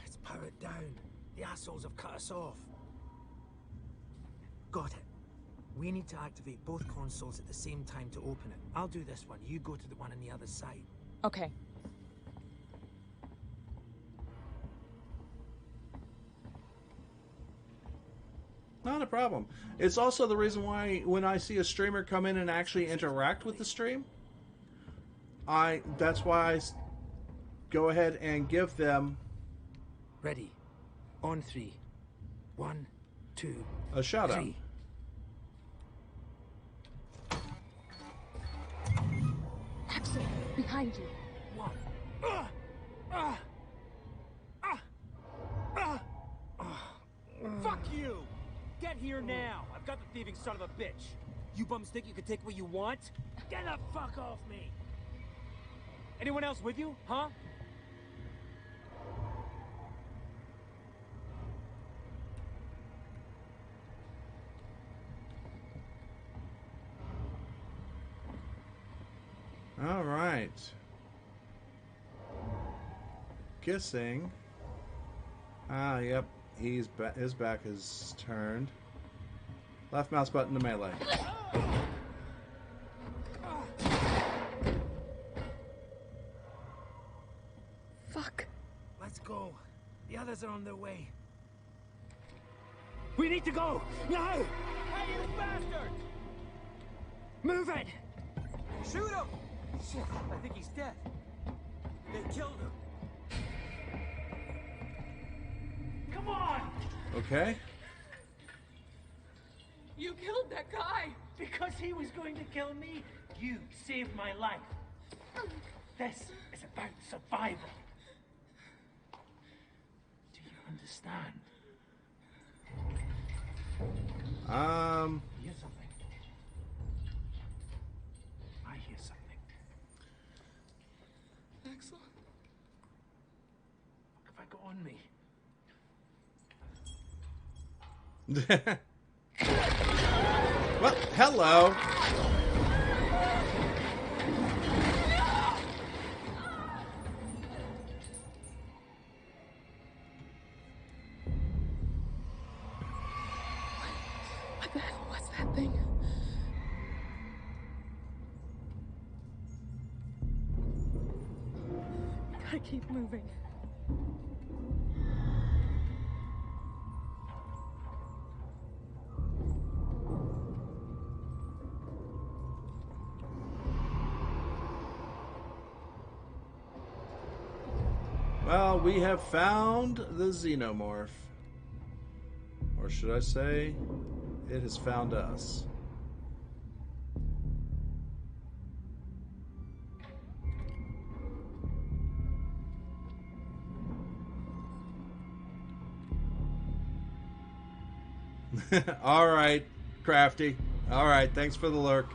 It's powered down. The assholes have cut us off. Got it. We need to activate both consoles at the same time to open it. I'll do this one. You go to the one on the other side. Okay. Not a problem. It's also the reason why when I see a streamer come in and actually interact with the stream, that's why I go ahead and give them... Ready. On 3. 1, 2, a shout out. 3. Axel, behind you. What? Fuck you! Get here now! I've got the thieving son of a bitch! You bums think you can take what you want? Get the fuck off me! Anyone else with you, huh? All right. Kissing. Ah, yep. His back is turned. Left mouse button to melee. Fuck. Let's go. The others are on their way. We need to go! Now! Hey, you bastard! Move it! Shoot him! Shit, I think he's dead. They killed him. Come on! Okay. You killed that guy! Because he was going to kill me, you saved my life. This is about survival. Do you understand? Hear something. I hear something. Axel? What have I got on me? Well, hello. What the hell was that thing? Gotta keep moving. Well, we have found the xenomorph. Or should I say, it has found us. All right, Crafty. All right, thanks for the lurk.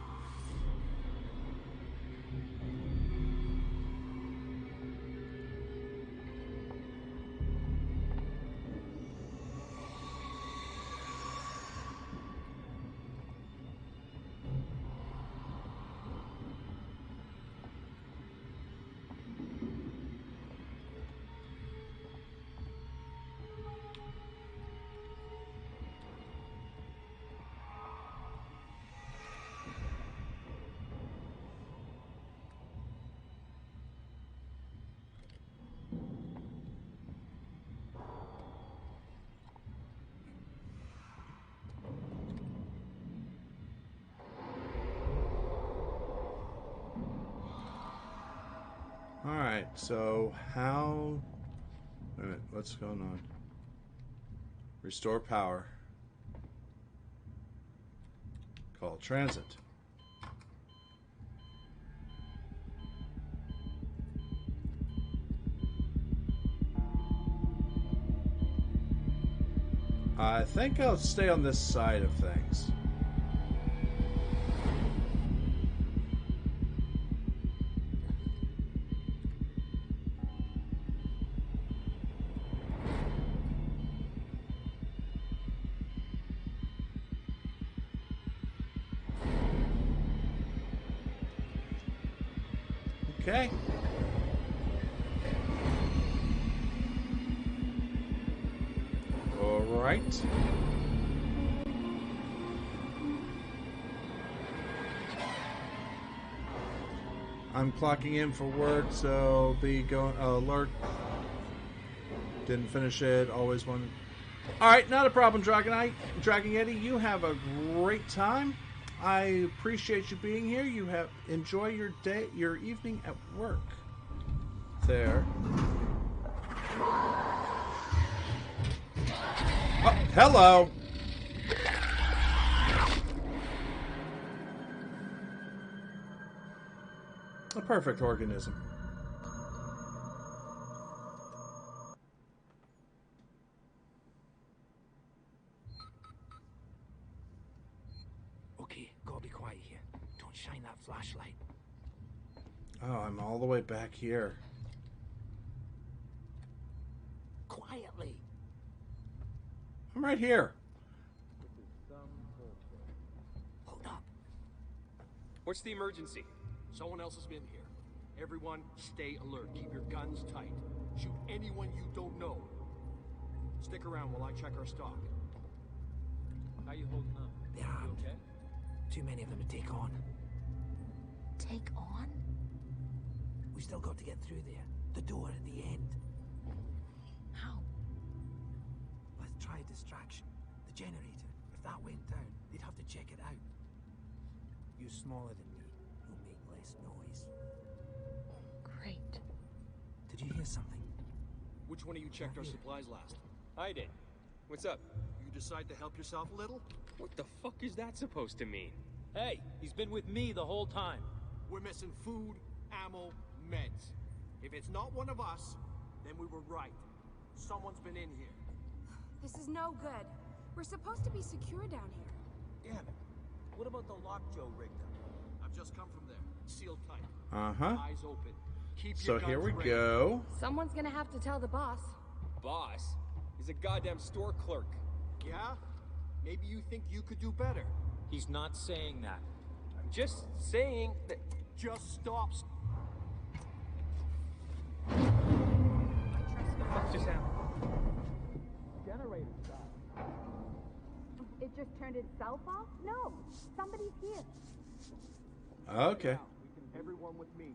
Alright, so how... Wait a minute, what's going on? Restore power. Call transit. I think I'll stay on this side of things. Okay. All right. I'm clocking in for work, so be going alert. Didn't finish it. Always wanted. All right, not a problem, Dragon Eddie. You have a great time. I appreciate you being here. You have enjoy your day, your evening at work. There. Oh, hello. A perfect organism. Okay, gotta be quiet here. Don't shine that flashlight. Oh, I'm all the way back here. Quietly. I'm right here. What's the emergency? Someone else has been here. Everyone, stay alert. Keep your guns tight. Shoot anyone you don't know. Stick around while I check our stock. How you holding up? They're armed. You okay? Too many of them to take on. Take on? We still got to get through there. The door at the end. How? Let's try a distraction. The generator. If that went down, they'd have to check it out. You're smaller than me. You'll make less noise. Great. Did you hear something? Which one of you checked our supplies last? I did. What's up? You decide to help yourself a little? What the fuck is that supposed to mean? Hey, he's been with me the whole time. We're missing food, ammo, meds. If it's not one of us, then we were right. Someone's been in here. This is no good. We're supposed to be secure down here. Damn it. What about the lock Joe rigged up? I've just come from there. Sealed tight. Uh-huh. Eyes open. Keep So your guns here we ready. go. Someone's gonna have to tell the boss. Boss? He's a goddamn store clerk. Yeah? Maybe you think you could do better. He's not saying that. I'm just saying that... Just stop. What just happened? Generator died. It just turned itself off? No. Somebody's here. Okay. Everyone with me.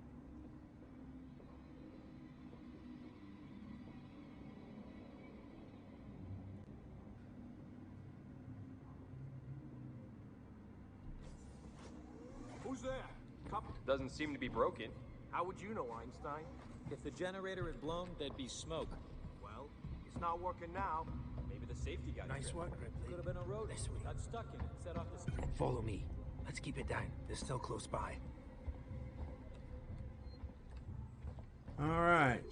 Who's there? Doesn't seem to be broken. How would you know, Einstein? If the generator had blown, there'd be smoke. Well, it's not working now. Maybe the safety guy. Nice work, Ripley. Could have been a road. This way. Got stuck in it. Set off the... Follow me. Let's keep it down. They're still close by. All right.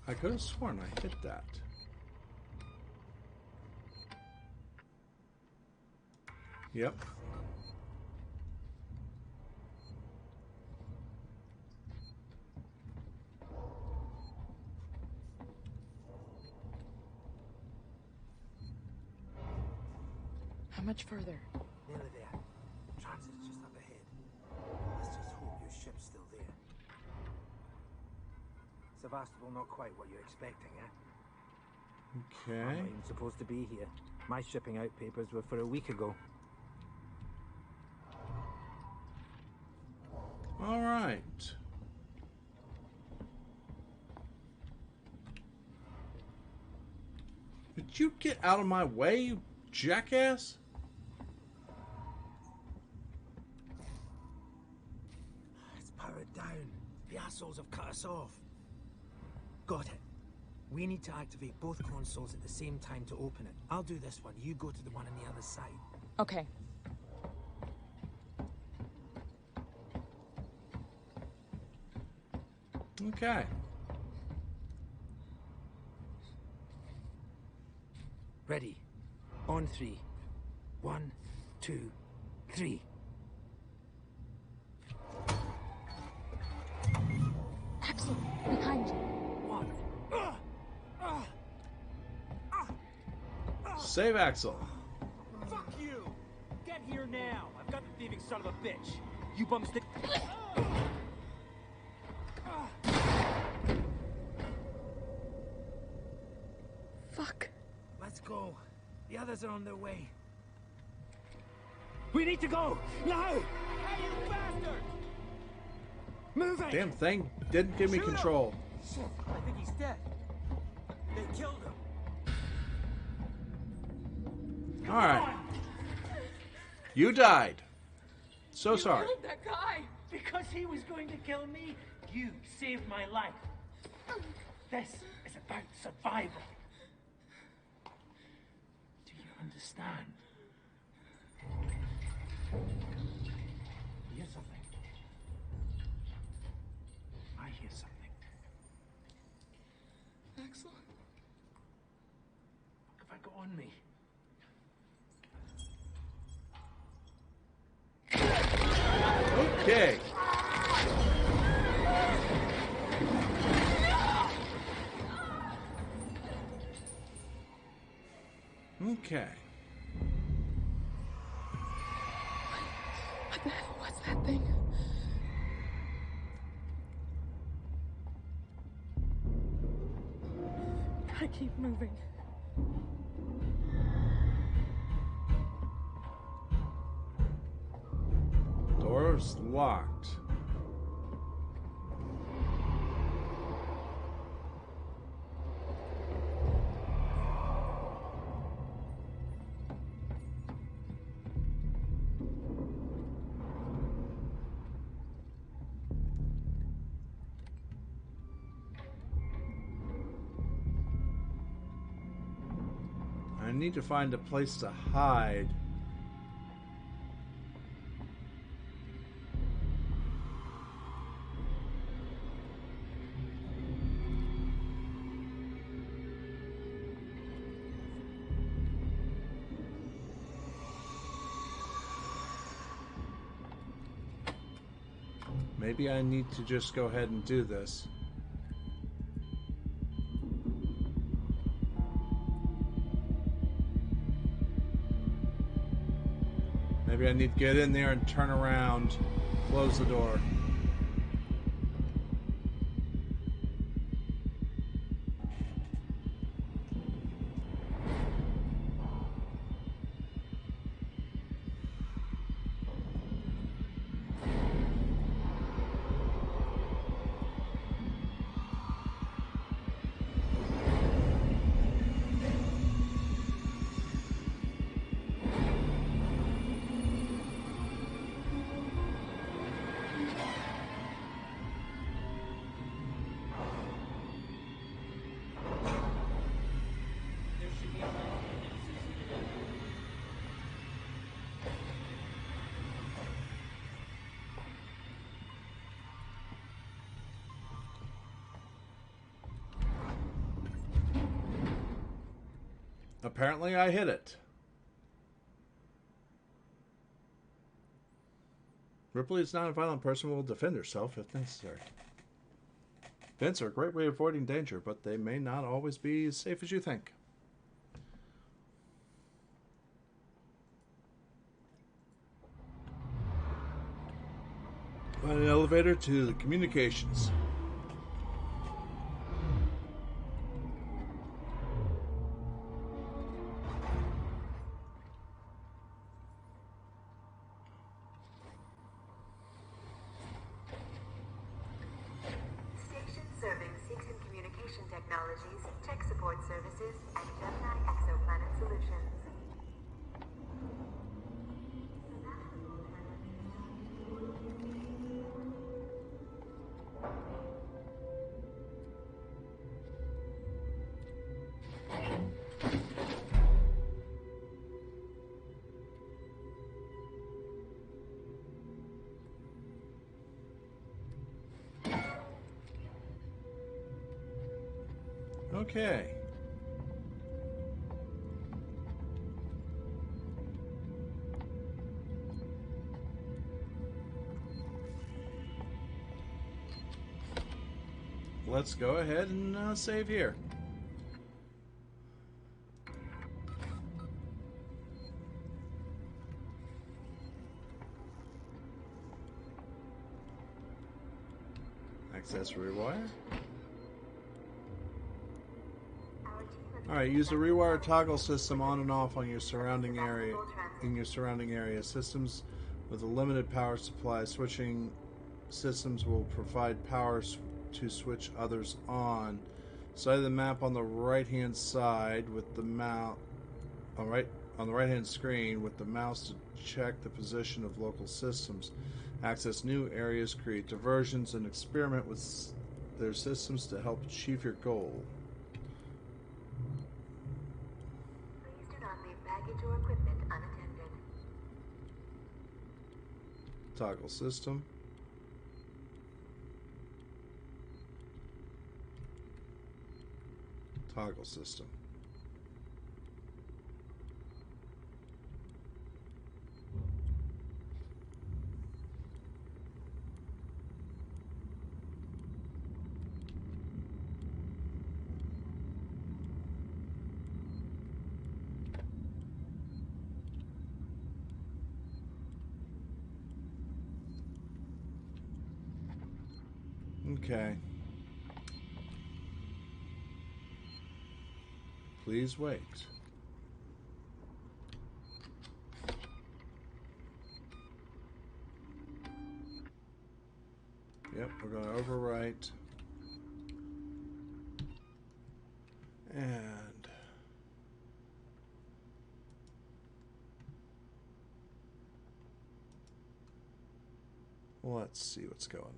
I could have sworn I hit that. Yep. How much further? Nearly there. Transit's just up ahead. Let's just hope your ship's still there. Sevastopol not quite what you're expecting, eh? Okay. I'm not even supposed to be here. My shipping out papers were for a week ago. All right. Would you get out of my way, you jackass? It's powered down. The assholes have cut us off. Got it. We need to activate both consoles at the same time to open it. I'll do this one. You go to the one on the other side. Okay. Okay. Ready. On 3. 1, 2, 3. Axel, behind you. What? Save Axel. Fuck you! Get here now! I've got the thieving son of a bitch! You bums stick. Fuck. Let's go. The others are on their way. We need to go! Now! Hey, you bastard! Move it! Damn thing didn't give me control. Shit, I think he's dead. They killed him. All right. You died. So sorry. Killed that guy. Because he was going to kill me, you saved my life. This is about survival. Do you understand? Hear something? I hear something. Axel? What have I got on me? Okay. Okay. moving. Door's locked. I need to find a place to hide. Maybe I need to just go ahead and do this. Maybe I need to get in there and turn around, close the door. Apparently I hit it. Ripley is not a violent person who will defend herself if necessary. Vents are a great way of avoiding danger, but they may not always be as safe as you think. Find an elevator to the communications. Serving Seegson Communication Technologies, Tech Support Services, and Gemini Exoplanet Solutions. Okay. Let's go ahead and save here. Access rewire. Alright, use the rewire toggle system on and off on your surrounding area. In your surrounding area, systems with a limited power supply, switching systems will provide power to switch others on. Side of the map on the right-hand side with the mouse. On the right-hand screen with the mouse to check the position of local systems. Access new areas, create diversions, and experiment with their systems to help achieve your goal. Please do not leave baggage or equipment unattended. Toggle system. Toggle system. Okay. Please wait. Yep, we're going to overwrite. And let's see what's going on.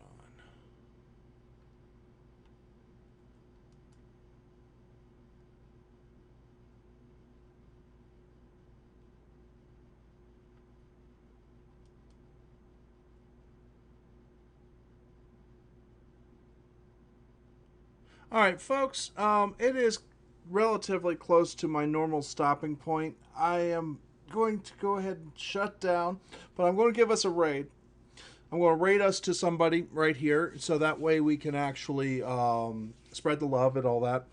All right, folks, it is relatively close to my normal stopping point. I am going to go ahead and shut down, but I'm going to give us a raid. I'm going to raid us to somebody right here, so that way we can actually spread the love and all that.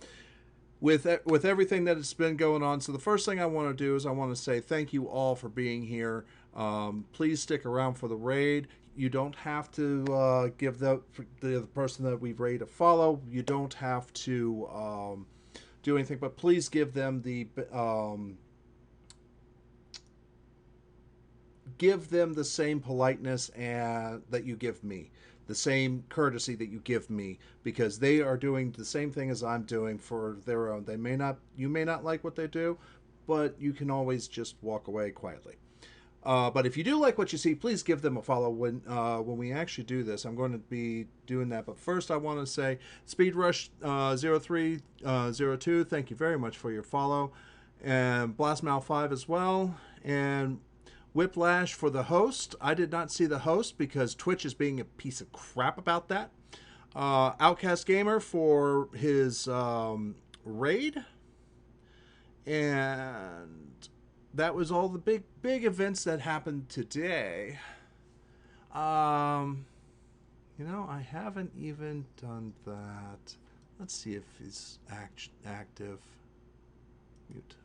With everything that has been going on, so the first thing I want to do is I want to say thank you all for being here. Please stick around for the raid. You don't have to give the person that we've raided a follow. You don't have to do anything, but please give them the same politeness that you give me, the same courtesy that you give me, because they are doing the same thing as I'm doing for their own. You may not like what they do, but you can always just walk away quietly. But if you do like what you see, please give them a follow. When we actually do this, I'm going to be doing that. But first, I want to say SpeedRush 0302, thank you very much for your follow, and Blastmal 5 as well, and Whiplash for the host. I did not see the host because Twitch is being a piece of crap about that. Outcast Gamer for his raid, and that was all the big events that happened today. I haven't even done that. Let's see if he's active. Mute.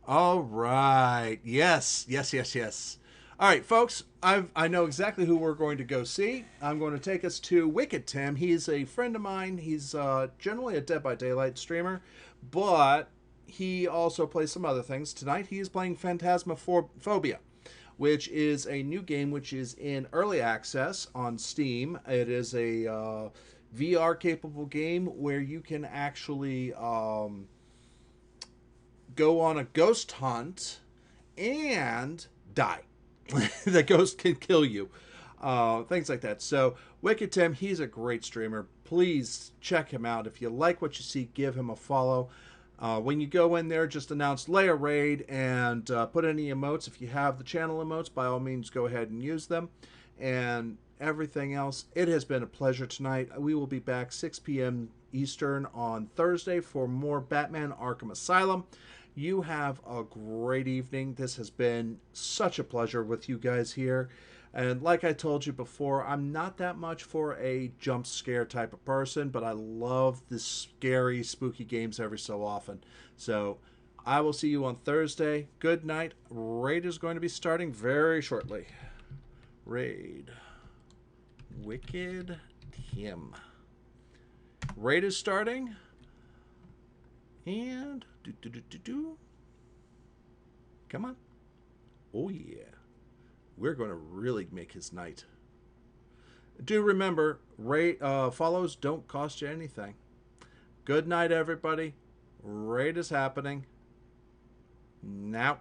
All right. Yes. All right, folks. I know exactly who we're going to go see. I'm going to take us to Wicked Tim. He's a friend of mine. He's generally a Dead by Daylight streamer, but he also plays some other things. Tonight he is playing Phantasmaphobia, which is a new game which is in early access on Steam. It is a VR capable game where you can actually go on a ghost hunt and die. The ghost can kill you. Things like that. So Wicked Tim, he's a great streamer. Please check him out. If you like what you see, give him a follow. When you go in there, just announce Leia Raid and put any emotes. If you have the channel emotes, by all means, go ahead and use them. And everything else, it has been a pleasure tonight. We will be back 6 p.m. Eastern on Thursday for more Batman Arkham Asylum. You have a great evening. This has been such a pleasure with you guys here. And like I told you before, I'm not that much for a jump scare type of person, but I love the scary, spooky games every so often. So I will see you on Thursday. Good night. Raid is going to be starting very shortly. Raid. Wicked Tim. Raid is starting. And come on. Oh yeah. We're going to really make his night. Do remember, follows don't cost you anything. Good night, everybody. Raid is happening now.